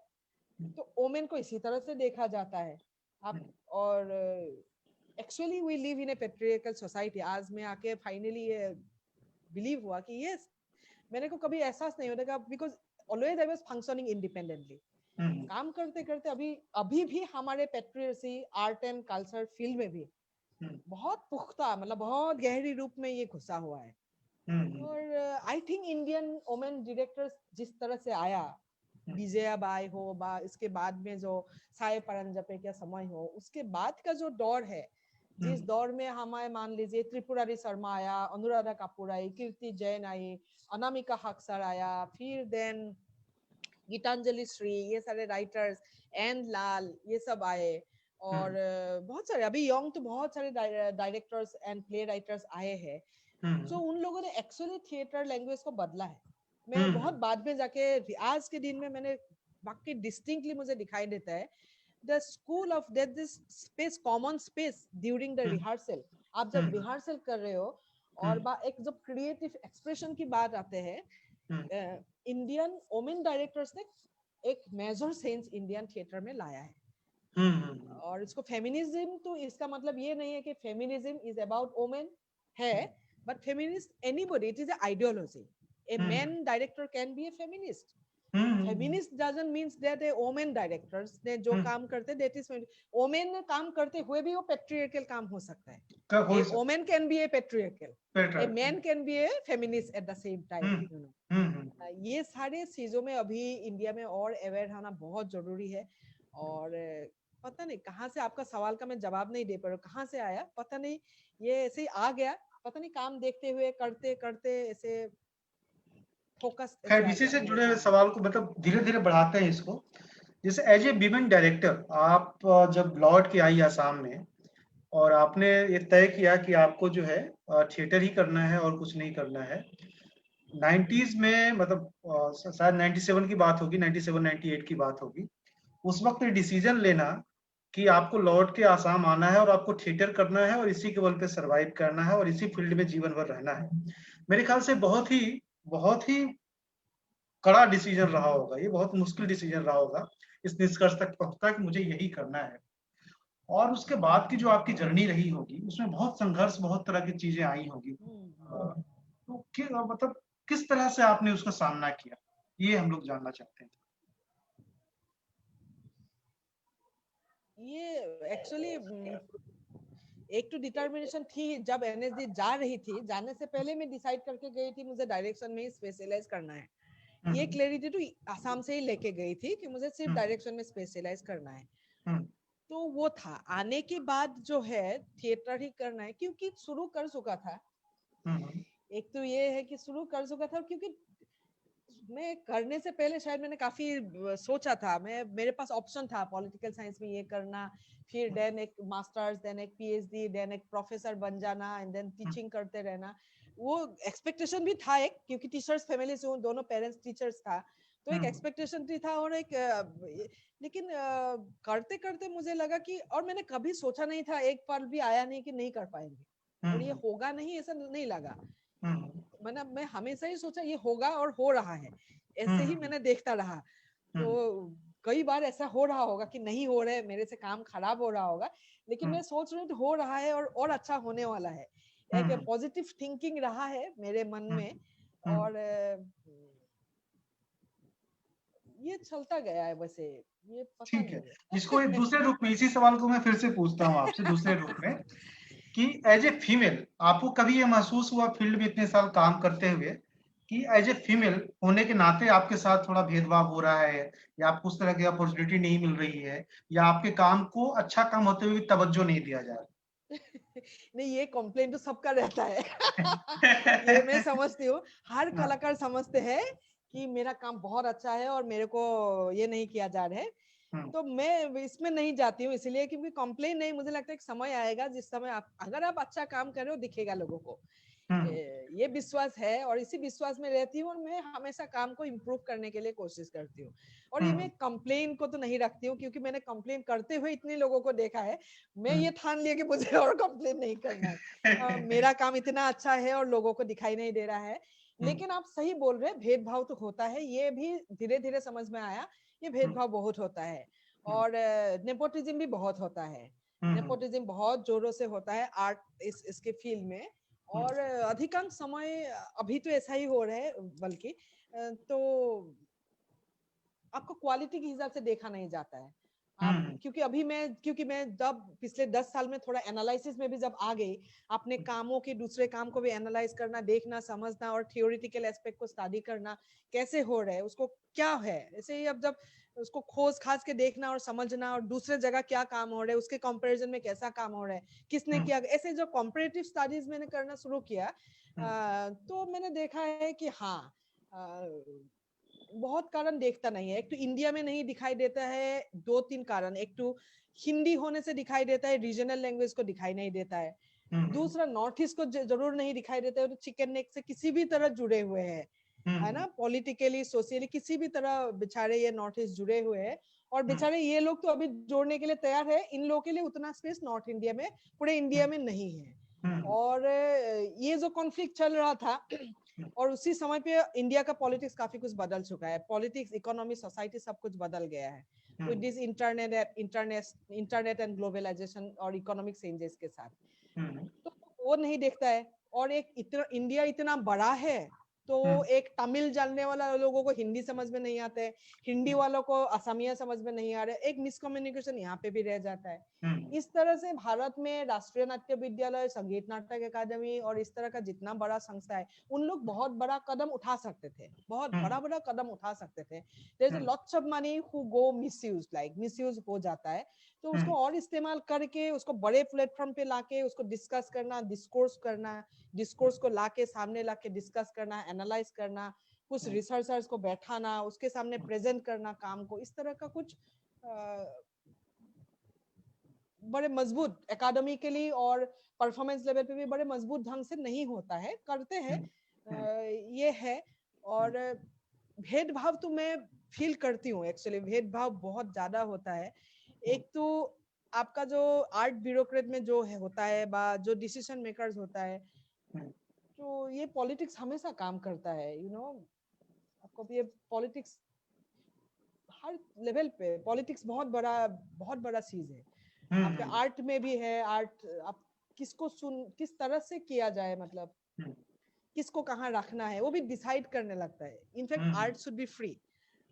तो ओमेन को इसी तरह से देखा जाता है। आप और actually we live in a patriarchal society. आज मैं आके फाइनली ये बिलीव हुआ कि ये मेरे को कभी एहसास नहीं होता, because always I was functioning independently. हुँ, काम करते करते अभी अभी भी हमारे patriarchy art and culture field में भी हुँ, बहुत पुख्ता, मतलब बहुत गहरी रूप में ये घुसा हुआ है। हुँ, और I think Indian women directors जिस तरह से आया, विजया बाई हो बा इसके बाद में जो साय परंजपे का समय हो, उसके बाद का जो दौर है, जिस दौर में हमारे मान लीजिए त्रिपुरारी शर्मा आया, अनुराधा कपूर आई, कीर्ति जैन आई, अनामिका हक्सर आया, फिर देन गीतांजलि श्री, ये सारे राइटर्स, एन लाल, ये सब आए। और बहुत सारे अभी यंग तो बहुत सारे डायरेक्टर्स एंड प्ले राइटर्स आए हैं, तो उन लोगों ने एक्चुअली थिएटर लैंग्वेज को बदला है। मैं बहुत बाद में जाके आज के दिन में मैंने बाकी डिस्टिंक्टली मुझे दिखाई देता है the school of that this space, common space during the rehearsal. आप जब रिहर्सल कर रहे हो और एक जब क्रिएटिव एक्सप्रेशन की बात आते हैं, इंडियन वोमेन डायरेक्टर्स ने एक मेजर सेंस इंडियन थिएटर में लाया है। और इसको फेमिनिज्म, तो इसका मतलब ये नहीं है कि फेमिनिज्म इज अबाउट वोमेन है, but feminist anybody, it is a ideology. A man director can be a feminist. Feminist doesn't means that a woman directors ने जो काम करते that is women ने काम करते हुए भी वो patriarchal काम हो सकता है। A woman can be a patriarchal. A man can be a feminist at the same time. You know. ये सारे चीजों में अभी इंडिया में और अवेयर होना बहुत जरूरी है। और पता नहीं कहाँ से आपका सवाल का मैं जवाब नहीं दे पा रहा, कहाँ से आया पता नहीं, ये ऐसे ही आ गया, पता नहीं काम देखते हुए करते करते ऐसे फोकस। खैर इसी से जुड़े हुए सवाल को मतलब धीरे धीरे बढ़ाते हैं इसको। जैसे एज ए विमेन डायरेक्टर आप जब लौट के आई आसाम में और आपने ये तय किया कि आपको जो है थिएटर ही करना है और कुछ नहीं करना है, 90s में मतलब शायद 97 की बात होगी, 97 98 की बात होगी, उस वक्त ये डिसीजन लेना कि आपको लौट के आसाम आना है और आपको थिएटर करना है और इसी के बल पे सरवाइव करना है और इसी फील्ड में जीवन भर रहना है, मेरे ख्याल से बहुत ही कड़ा डिसीजन रहा होगा, ये बहुत मुश्किल डिसीजन रहा होगा इस निष्कर्ष तक पहुंचता कि मुझे यही करना है। और उसके बाद की जो आपकी जर्नी रही होगी उसमें बहुत संघर्ष, बहुत तरह की चीजें आई होगी, तो मतलब किस तरह से आपने उसका सामना किया, ये हम लोग जानना चाहते हैं। ये एक्चुअली एक तो डिटर्मिनेशन थी, जब एनएसडी जा रही थी, जाने से पहले मैं डिसाइड करके गई थी मुझे डायरेक्शन में ही स्पेशलाइज करना है। ये क्लैरिटी तो आसाम से ही लेके गई थी कि मुझे सिर्फ डायरेक्शन में स्पेशलाइज करना है। तो वो था, आने के बाद जो है थिएटर ही करना है, क्योंकि शुरू कर चुका था। एक तो ये है कि शुरू कर चुका था, क्योंकि मैं करने से पहले शायद मैंने काफी सोचा था, मेरे पास ऑप्शन था पॉलिटिकल साइंस में ये करना, फिर देन एक मास्टर्स, देन एक पीएचडी, देन एक प्रोफेसर बन जाना एंड देन टीचिंग करते रहना। वो एक्सपेक्टेशन भी था एक, क्योंकि टीचर्स फैमिली से हूँ, दोनों पेरेंट्स टीचर्स था, तो एक एक्सपेक्टेशन भी था। और एक लेकिन करते करते मुझे लगा कि, और मैंने कभी सोचा नहीं था, एक पल भी आया नहीं कि नहीं कर पाएंगे और ये होगा नहीं, ऐसा नहीं लगा। मतलब मैं हमेशा ही सोचा ये होगा और हो रहा है, ऐसे ही मैंने देखता रहा। तो कई बार ऐसा हो रहा होगा कि नहीं हो रहा है, मेरे से काम खराब हो रहा होगा, लेकिन मैं सोच रही हूँ हो रहा है और अच्छा होने वाला है। एक पॉजिटिव थिंकिंग रहा है मेरे मन में, और ये चलता गया है वैसे, ये पता ठीक है, नहीं इसको एक दूसरे रूप में, इसी सवाल को मैं फिर से पूछता हूँ आपसे दूसरे रूप में कि एज ए फीमेल आपको कभी ये महसूस हुआ फील्ड में इतने साल काम करते हुए कि एज ए फीमेल होने के नाते आपके साथ थोड़ा भेदभाव हो रहा है, या आपको उस तरह की अपॉर्चुनिटी नहीं मिल रही है, या आपके काम को अच्छा काम होते हुए तवज्जो नहीं दिया जा रहा? नहीं, ये कंप्लेंट तो सबका रहता है ये मैं समझती हूँ, हर कलाकार समझते हैं कि मेरा काम बहुत अच्छा है और मेरे को ये नहीं किया जा रहा है। तो मैं इसमें नहीं जाती हूँ इसलिए, क्योंकि कंप्लेन नहीं, मुझे लगता है एक समय आएगा जिस समय आप, अगर आप अच्छा काम कर रहे हो, दिखेगा लोगों को। ये विश्वास है और इसी विश्वास में रहती हूँ, और मैं हमेशा काम को इम्प्रूव करने के लिए कोशिश करती हूँ। और ये मैं कंप्लेन को तो नहीं रखती हूँ, क्योंकि मैंने कंप्लेन करते हुए इतने लोगों को देखा है, मैं ये ठान लिया कि मुझे और कंप्लेन नहीं करना है। मेरा काम इतना अच्छा है और लोगों को दिखाई नहीं दे रहा है। लेकिन आप सही बोल रहे हैं, भेदभाव तो होता है, ये भी धीरे धीरे समझ में आया, ये भेदभाव बहुत होता है। और नेपोटिज्म भी बहुत होता है, नेपोटिज्म बहुत जोरों से होता है आर्ट इसके फील्ड में। और अधिकांश समय अभी तो ऐसा ही हो रहा है, बल्कि तो आपको क्वालिटी के हिसाब से देखा नहीं जाता है। आप क्योंकि मैं जब पिछले 10 साल में थोड़ा एनालिसिस में भी जब आ गई, अपने कामों के दूसरे काम को भी एनालाइज करना, देखना, समझना, और थियोरिटिकल एस्पेक्ट को स्टडी करना, कैसे हो रहा है, उसको क्या है, ऐसे ही अब जब उसको खोज खास के देखना और समझना, और दूसरे जगह क्या काम हो रहा है, उसके कंपैरिजन में कैसा काम हो रहा है, किसने किया, ऐसे जो कॉम्परेटिव स्टडीज मैंने करना शुरू किया, तो मैंने देखा है कि हाँ, बहुत कारण देखता नहीं है। एक तो इंडिया में नहीं दिखाई देता है, 2-3 कारण। एक तो हिंदी होने से दिखाई देता है, रीजनल लैंग्वेज को दिखाई नहीं देता है। दूसरा नॉर्थ ईस्ट को जरूर नहीं दिखाई देता है, तो चिकन नेक से किसी भी तरह जुड़े हुए हैं, है ना, पॉलिटिकली सोशली किसी भी तरह बेचारे ये नॉर्थ ईस्ट जुड़े हुए हैं। और बेचारे ये लोग तो अभी जोड़ने के लिए तैयार है, इन लोगों के लिए उतना स्पेस नॉर्थ इंडिया में, पूरे इंडिया में नहीं है। और ये जो कॉन्फ्लिक्ट चल रहा था और उसी समय पे इंडिया का पॉलिटिक्स काफी कुछ बदल चुका है, पॉलिटिक्स, इकोनॉमी, सोसाइटी सब कुछ बदल गया है with this internet and globalisation और इकोनॉमिक चेंजेस के साथ। तो वो नहीं देखता है। और एक इतना इंडिया इतना बड़ा है, तो एक तमिल जानने वाला लोगों को हिंदी समझ में नहीं आता है, हिंदी वालों को असमिया समझ में नहीं आ रहा है, एक मिसकम्युनिकेशन यहाँ पे भी रह जाता है। इस तरह से भारत में राष्ट्रीय नाट्य विद्यालय, संगीत नाटक अकादमी और इस तरह का जितना बड़ा संस्था है, उन लोग बहुत बड़ा कदम उठा सकते थे, बहुत बड़ा कदम उठा सकते थे। There is lots of money who go misuse, like misuse हो जाता है, तो उसको और इस्तेमाल करके उसको बड़े प्लेटफॉर्म पे लाके उसको डिस्कस करना, डिस्कोर्स को लाके सामने लाके डिस्कस करना, एनालाइज करना, कुछ रिसर्चर्स को बैठाना, उसके सामने प्रेजेंट करना काम को, इस तरह का कुछ बड़े मजबूत एकेडमिकली और परफॉर्मेंस लेवल पे भी बड़े मजबूत ढंग से नहीं होता है, करते हैं ये है। और भेदभाव तो मैं फील करती हूँ, एक्चुअली भेदभाव बहुत ज्यादा होता है। एक तो आपका जो आर्ट ब्यूरोक्रेट में जो है होता है, जो डिसीजन मेकर्स होता है, तो ये पॉलिटिक्स हमेशा काम करता है, यू नो, आपको ये पॉलिटिक्स हर लेवल पे, पॉलिटिक्स बहुत बड़ा चीज है। आपके आर्ट में भी है, आर्ट आप किस तरह से किया जाए, मतलब किसको कहाँ रखना है वो भी डिसाइड करने लगता है। In fact art should be free,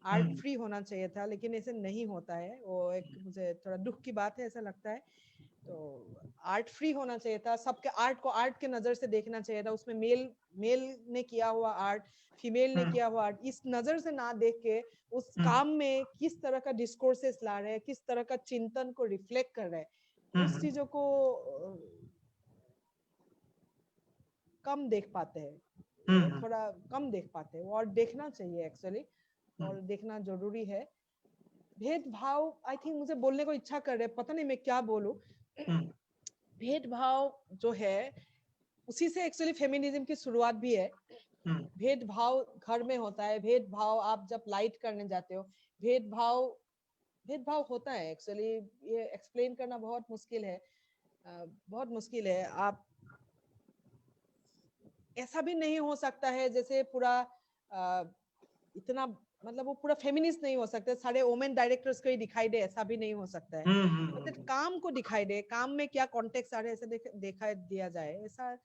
art free होना चाहिए था, लेकिन ऐसे नहीं होता है। वो एक मुझे थोड़ा दुख की बात है, ऐसा लगता है। तो आर्ट फ्री होना चाहिए था, सबके आर्ट को आर्ट के नजर से देखना चाहिए था, उसमें मेल ने किया हुआ आर्ट, फीमेल ने किया हुआ आर्ट, इस नजर से ना देख के उस काम में किस तरह का डिस्कोर्सेस ला रहे हैं, किस तरह का चिंतन को रिफ्लेक्ट कर रहे हैं, उस चीजों को कम देख पाते हैं, थोड़ा कम देख पाते हैं, और देखना चाहिए एक्चुअली, और देखना जरूरी है। भेदभाव आई थिंक मुझे बोलने को इच्छा कर रहे, पता नहीं मैं क्या बोलूं। भेदभाव जो है उसी से एक्चुअली फेमिनिज्म की शुरुआत भी है। भेदभाव घर में होता है, भेदभाव आप जब लाइट करने जाते हो, भेदभाव होता है एक्चुअली। ये एक्सप्लेन करना बहुत मुश्किल है, बहुत मुश्किल है। आप ऐसा भी नहीं हो सकता है जैसे पूरा इतना, मतलब वो पूरा फेमिनिस्ट नहीं हो सकता, सारे वुमेन डायरेक्टर्स को ही दिखाई दे, ऐसा भी नहीं हो सकता है। मतलब काम को दिखाई दे, काम में क्या कॉन्टेक्स्ट आ रहे हैं ऐसे देखा दिया जाए, ऐसा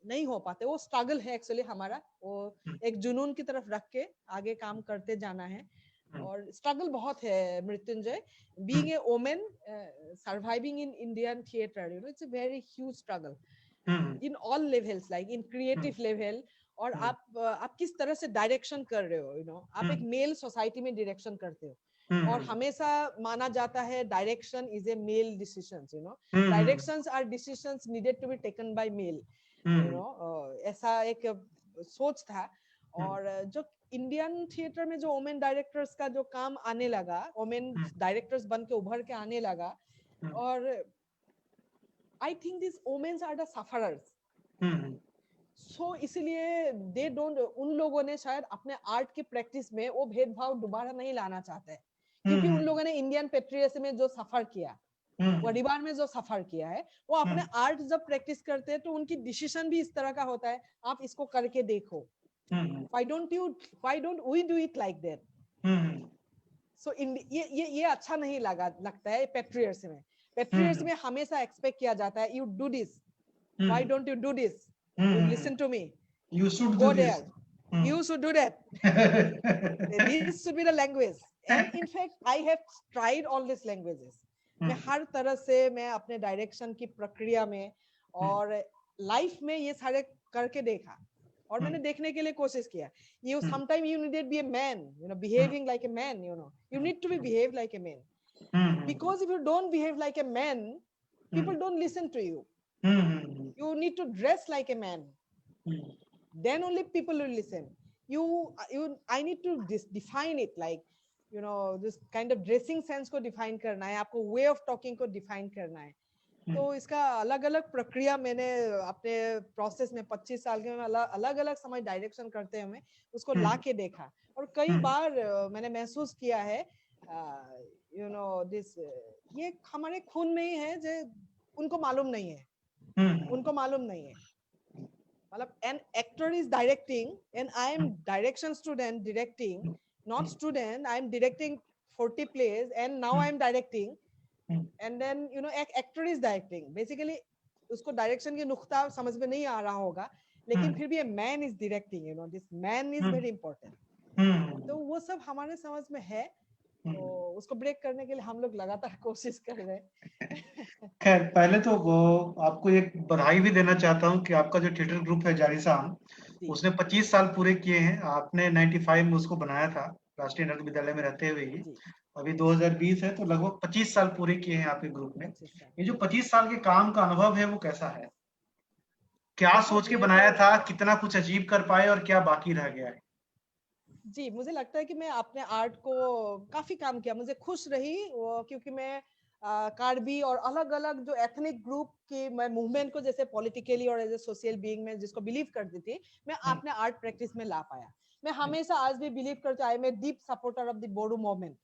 नहीं हो पाते। वो स्ट्रगल है एक्चुअली हमारा, वो एक जुनून की तरफ रख के आगे काम करते जाना है, और स्ट्रगल बहुत है Mrityunjay. Being a women surviving in Indian theatre, you know, it's a very huge struggle in all levels, like in creative level. और आप किस तरह से डायरेक्शन कर रहे हो, यू नो, आप एक मेल सोसाइटी में डायरेक्शन करते हो, और हमेशा माना जाता है direction is a male decision, you know, directions are decisions needed to be taken by male, you know, ऐसा एक सोच था। और जो इंडियन थिएटर में जो वुमेन डायरेक्टर्स का जो काम आने लगा, वुमेन डायरेक्टर्स बन के उभर के आने लगा, और I think this women's are the sufferers. So इसलिए दे डोंट, उन लोगों ने शायद अपने आर्ट की प्रैक्टिस में वो भेदभाव दोबारा नहीं लाना चाहते, क्योंकि उन लोगों ने इंडियन पेट्रियटिज्म में जो सफर किया, परिवार में जो सफर किया है, वो अपने आर्ट जब प्रैक्टिस करते हैं तो उनकी डिसीजन भी इस तरह का होता है, आप इसको करके देखो, why don't we do it like that? So ये अच्छा नहीं लगता है पेट्रियटिज्म में। पेट्रियटिज्म में हमेशा एक्सपेक्ट किया जाता है, you do this, why don't you do this? You listen to me. You should go do there. this. You should do that. This should be the language. And in fact, I have tried all these languages. मैं हर तरह से मैं अपने direction की प्रक्रिया में और life में ये सारे करके देखा, और मैंने देखने के लिए कोशिश किया। You sometime you needed be a man, you know, behaving like a man, you know. You need to be behave like a man. Because if you don't behave like a man, people don't listen to you. You need to dress like a man. Then only people will listen. I need to define it, like this kind of dressing sense को define करना है, आपको way of talking को define करना है. तो इसका अलग अलग प्रक्रिया मैंने अपने प्रोसेस में 25 साल के में अलग अलग समय डायरेक्शन करते हुए उसको ला के देखा, और कई बार मैंने महसूस किया है दिस ये हमारे खून में ही है, जो उनको मालूम नहीं है. उनको मालूम नहीं है. मतलब an actor is directing and I am direction student directing, not student. I am directing 40 plays and now I am directing, and then actor is directing. Basically उसको डायरेक्शन की नुक्ता समझ में नहीं आ रहा होगा, लेकिन फिर भी a man is directing, this man is very important. तो वो सब हमारे समझ में है, तो उसको ब्रेक करने के लिए हम लोग लगातार कोशिश कर रहे हैं. खैर, पहले तो वो आपको एक बधाई भी देना चाहता हूँ कि आपका जो थिएटर ग्रुप है जारिसाम, उसने 25 साल पूरे किए हैं. आपने 95 में उसको बनाया था राष्ट्रीय नृत्य विद्यालय में रहते हुए ही. अभी 2020 है, तो लगभग 25 साल पूरे किए हैं आपके ग्रुप ने. ये जो 25 साल के काम का अनुभव है वो कैसा है? क्या सोच के बनाया था, कितना कुछ अचीव कर पाए और क्या बाकी रह गया है? जी, मुझे लगता है कि मैं अपने आर्ट को काफी काम किया, मुझे खुश रही क्योंकि मैं कार्बी और अलग अलग जो एथनिक ग्रुप की मैं मूवमेंट को जैसे पॉलिटिकली और एज ए सोशल बीइंग में जिसको बिलीव करती थी, मैं अपने आर्ट प्रैक्टिस में ला पाया. मैं हमेशा आज भी बिलीव करती हूँ, I am a deep supporter of the Bodo movement.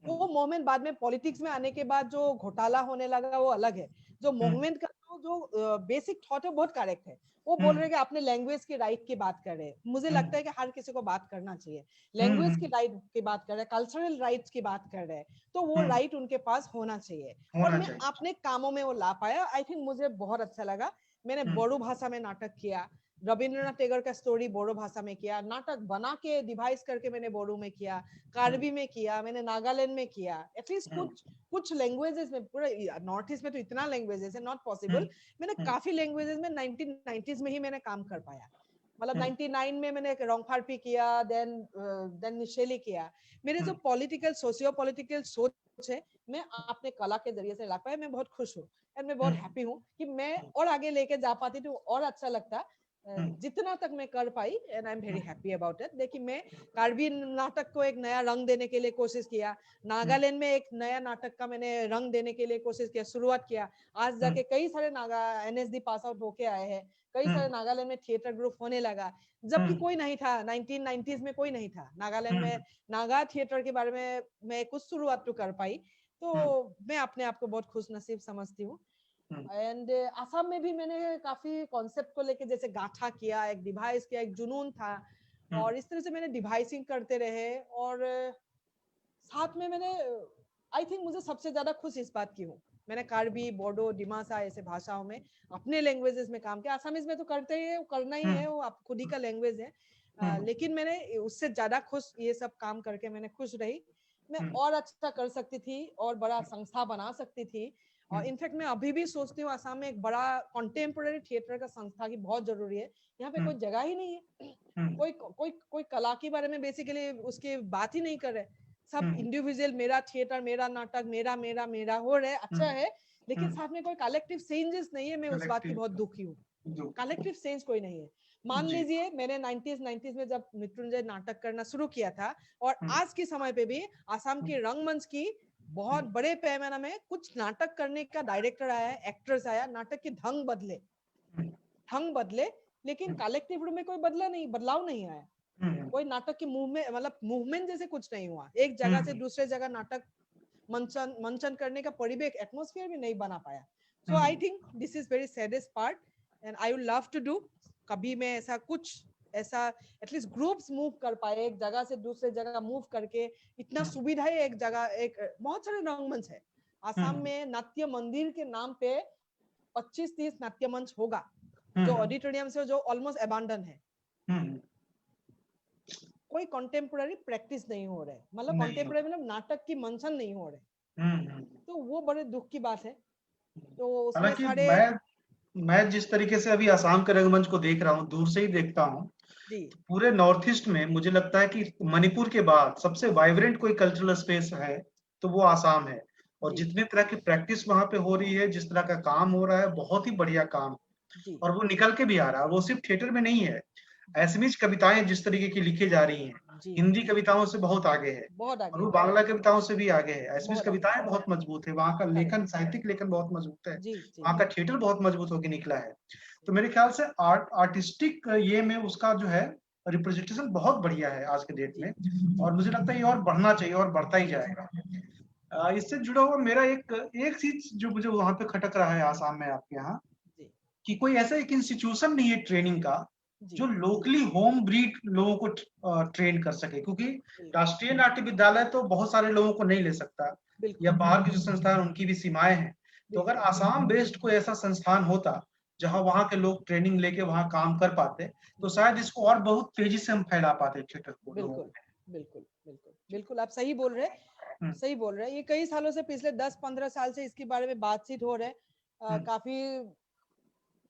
वो मूवमेंट बाद में पॉलिटिक्स में आने के बाद जो घोटाला होने लगा वो अलग है. जो मूवमेंट का जो बेसिक थॉट है बहुत करेक्ट है. वो बोल रहे हैं कि अपने लैंग्वेज की राइट की बात कर रहे हैं. मुझे लगता है कि हर किसी को बात करना चाहिए. लैंग्वेज की राइट की बात कर रहे हैं, कल्चरल राइट्स की बात कर रहे हैं, तो वो राइट उनके पास होना चाहिए. और मैं अपने कामों में वो ला पाया. आई थिंक मुझे बहुत अच्छा लगा. मैंने बोडो भाषा में नाटक किया, रविंद्रनाथ टैगोर का स्टोरी बोडो भाषा में किया, नाटक बना के डिवाइस करके मैंने बोडो में किया, कार्बी में किया, मैंने नागालैंड में किया. एटलीस्ट कुछ लैंग्वेजेस में. पूरे नॉर्थ ईस्ट में तो इतना लैंग्वेजेस है, नॉट पॉसिबल. मैंने काफी लैंग्वेजेस में 1990s में ही मैंने काम कर पाया. मतलब 99 में मैंने रोंगफारपी किया, देन निशेली किया. मेरे जो पॉलिटिकल सोशियो पॉलिटिकल सोच है, मैं अपने कला के जरिए से ला पाया. मैं बहुत खुश हूँ एंड मैं बहुत हैप्पी हूँ कि मैं और आगे लेके जा पाती तो और अच्छा लगता. जितना तक मैं कर पाई and I am very happy about it. देखिए, मैं कार्बी नाटक को एक नया रंग देने के लिए कोशिश किया, नागालैंड में एक नया नाटक का मैंने रंग देने के लिए कोशिश किया, शुरुआत किया. आज जाके कई सारे नागा एनएसडी पास आउट होके आए हैं, कई सारे नागालैंड में थिएटर ग्रुप होने लगा, जबकि कोई नहीं था. 1990s में कोई नहीं था नागालैंड में. नागा थिएटर के बारे में मैं कुछ शुरुआत तो कर पाई, तो मैं अपने आप को बहुत खुश नसीब समझती हूँ. एंड असम में भी मैंने काफी कॉन्सेप्ट को लेके जैसे गाथा किया, एक डिवाइस किया, एक जुनून था, और इस तरह से मैंने डिवाइसिंग करते रहे. और साथ में मैंने आई थिंक मुझे सबसे ज्यादा खुश इस बात की हूँ, मैंने कार्बी, बोडो, डिमासा ऐसे भाषाओं में अपने लैंग्वेजेस में काम किया. असमीज में तो करते ही है, करना ही है, वो आप खुद ही का लैंग्वेज है. लेकिन मैंने उससे ज्यादा खुश ये सब काम करके मैंने खुश रही. मैं और अच्छा कर सकती थी और बड़ा संस्था बना सकती थी. और इनफैक्ट मैं अभी भी सोचती हूँ असम में एक बड़ा कंटेम्पोरेरी थिएटर का संस्था की बहुत जरूरी है. यहाँ पे कोई जगह ही नहीं है. कोई कला के बारे में बेसिकली उसकी बात ही नहीं कर रहे. सब इंडिविजुअल, मेरा थिएटर, मेरा नाटक, मेरा मेरा मेरा हो रहा है. अच्छा है, लेकिन साथ में कोई कलेक्टिव चेंजेस नहीं है. मैं उस बात की बहुत दुखी हूँ. कलेक्टिव चेंज कोई नहीं है. मान लीजिए मैंने 90s में जब मृत्युंजय नाटक करना शुरू किया था, और आज के समय पे भी आसाम के रंगमंच की बहुत बड़े पैमाने में कुछ नाटक करने का डायरेक्टर आया, एक्टर्स आया, नाटक के ढंग बदले, लेकिन कलेक्टिव रूप में कोई बदलाव नहीं आया. कोई नाटक की मूवमेंट, मतलब मूवमेंट जैसे कुछ नहीं हुआ. एक जगह से दूसरे जगह नाटक मंचन करने का परिवेश, एटमॉस्फेयर भी नहीं बना पाया. So I think this is very saddest part and I would love to do. कभी मैं ऐसा एटलीस्ट ग्रुप्स मूव कर पाए, एक जगह से दूसरे जगह मूव करके. इतना सुविधा है, एक जगह एक बहुत सारे रंगमंच है आसाम में. नाट्य मंदिर के नाम पे 25-30 नाट्य मंच होगा, जो ऑडिटोरियम से जो ऑलमोस्ट अबैंडन है. कोई कंटेम्पोररी प्रैक्टिस नहीं हो रहा है, मतलब कंटेम्पोररी मतलब नाटक की मंचन नहीं हो रहे. तो वो बड़े दुख की बात है. तो उसमें सारे मैं जिस तरीके से अभी आसाम के रंगमंच को देख रहा हूँ, दूर से ही देखता हूँ, पूरे नॉर्थ ईस्ट में मुझे लगता है कि मणिपुर के बाद सबसे वाइब्रेंट कोई कल्चरल स्पेस है तो वो आसाम है. और जितने तरह की प्रैक्टिस वहां पे हो रही है, जिस तरह का काम हो रहा है, बहुत ही बढ़िया काम, और वो निकल के भी आ रहा है. वो सिर्फ थिएटर में नहीं है, एसएमएस कविताएं जिस तरीके की लिखी जा रही हैं, जी हिंदी कविताओं से बहुत आगे है बहुत और आगे वो बहुत बांग्ला आगे कविताओं से भी आगे है। एसएमएस बहुत आगे कविताएं बहुत मजबूत है, वहाँ का करेक्ट लेखन, साहित्यिक लेखन बहुत मजबूत है, जी जी वहाँ का थिएटर बहुत मजबूत होके निकला है। तो मेरे ख्याल से आर्टिस्टिक ये में उसका जो है रिप्रेजेंटेशन बहुत बढ़िया है आज के डेट जी में और मुझे लगता है ये और बढ़ना चाहिए और बढ़ता ही जाएगा। इससे जुड़ा हुआ मेरा एक एक चीज जो मुझे वहाँ पे खटक रहा है आसाम में आपके यहाँ जी कि कोई ऐसा एक इंस्टीट्यूशन नहीं है ट्रेनिंग का जी जो लोकली होम ब्रीड लोगों को ट्रेन कर सके, क्योंकि बिल्कुल राष्ट्रीय नाट्य विद्यालय तो बहुत सारे लोगों को नहीं ले सकता या बिल्कुल बाहर की जो संस्थान उनकी भी सीमाएं हैं। तो अगर बिल्कुल आसाम बेस्ड कोई ऐसा संस्थान होता जहां वहां के लोग ट्रेनिंग लेके वहां काम कर पाते तो जी शायद इसको और बहुत तेजी से हम फैला पाते थिएटर को लोगों बिल्कुल बिल्कुल बिल्कुल बिल्कुल आप सही बोल रहे हैं में। सही बोल रहे हैं ये कई सालों से पिछले 10-15 साल से इसके बारे में बातचीत हो रहे हैं हम्म, काफी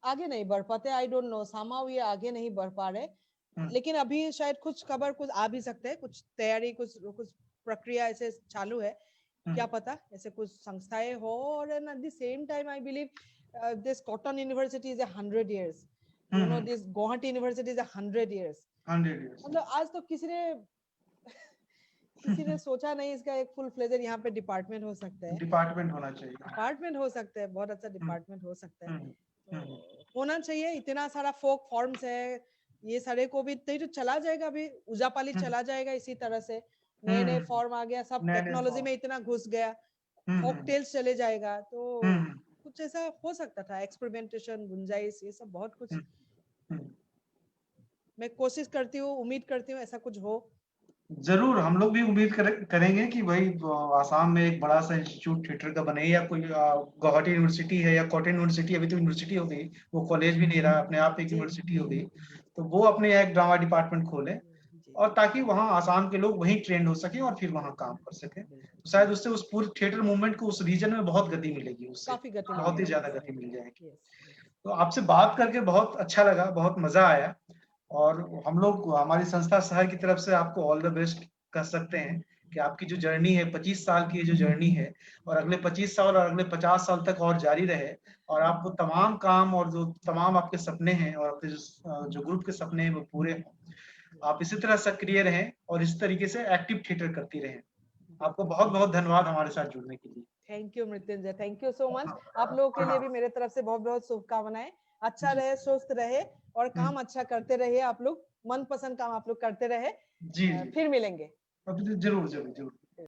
आगे नहीं बढ़ पाते आई डोंट नो समाव ये आगे नहीं बढ़ पा रहे हम्म, लेकिन अभी शायद कुछ खबर कुछ आ भी सकते हैं कुछ तैयारी कुछ कुछ प्रक्रिया ऐसे चालू है हम्म, क्या पता ऐसे कुछ संस्थाएं हो और at the same time I believe this cotton university is 100 years you know hmm, this Guwahati university is 100 years 100 years मतलब आज तो किसी ने सोचा नहीं इसका एक फुल फ्लेजर यहाँ पे डिपार्टमेंट हो सकता है डिपार्टमेंट होना चाहिए। डिपार्टमेंट हो सकता है बहुत अच्छा हम्म, डिपार्टमेंट हो सकता है हम्म, हम्म, तो होना चाहिए इतना सारा फोक फॉर्म्स है ये सारे को भी तो चला जाएगा अभी उजापाली हम्म, चला जाएगा इसी तरह से नए नए हम्म, फॉर्म आ गया सब नए नए टेक्नोलॉजी फॉर्म। में इतना घुस गया फोक हम्म, टेल्स चले जाएगा तो हम्म, कुछ ऐसा हो सकता था एक्सपेरिमेंटेशन गुंजाइश ये सब बहुत कुछ हम्म, हम्म। मैं कोशिश करती हूँ उम्मीद करती हूँ ऐसा कुछ हो जरूर हम लोग भी उम्मीद करेंगे कि भाई आसाम में एक बड़ा सा इंस्टीट्यूट थिएटर का बने या कोई गुवाहाटी यूनिवर्सिटी है या कॉटन यूनिवर्सिटी अभी तो यूनिवर्सिटी हो गई, वो कॉलेज भी नहीं रहा, अपने आप एक जी यूनिवर्सिटी हो गई। तो वो अपने यहाँ एक ड्रामा डिपार्टमेंट खोले जी और ताकि वहाँ आसाम के लोग वहीं ट्रेंड हो सके और फिर वहाँ काम कर सके, बिल्कुल तो शायद उससे उस पूरे थिएटर मूवमेंट को उस रीजन में बहुत गति मिलेगी, उससे काफी गति बहुत ही मिलेगी ज्यादा गति मिल जाएगी। यस तो आपसे बात करके बहुत अच्छा लगा, बहुत मजा आया और हम लोग हमारी संस्था शहर की तरफ से आपको ऑल द बेस्ट कर सकते हैं कि आपकी जो जर्नी है 25 साल की जो जर्नी है और अगले 25 साल और अगले 50 साल तक और जारी रहे और आपको तमाम काम और जो तमाम आपके सपने हैं और आपके जो ग्रुप के सपने हैं वो पूरे हों। आप इसी तरह सक्रिय रहें और इस तरीके से एक्टिव थिएटर करती रहें। आपको बिल्कुल बहुत बहुत धन्यवाद हमारे साथ जुड़ने के लिए। Thank you Mrityunjay thank you so much आप लोगों के लिए प्रणाम। भी मेरे तरफ से बहुत बहुत शुभकामनाएं अच्छा जी। रहे स्वस्थ रहे और हम्म, काम अच्छा करते रहिए आप लोग मनपसंद काम आप लोग करते रहे जी जी। फिर मिलेंगे अब जरूर जरूर जरूर।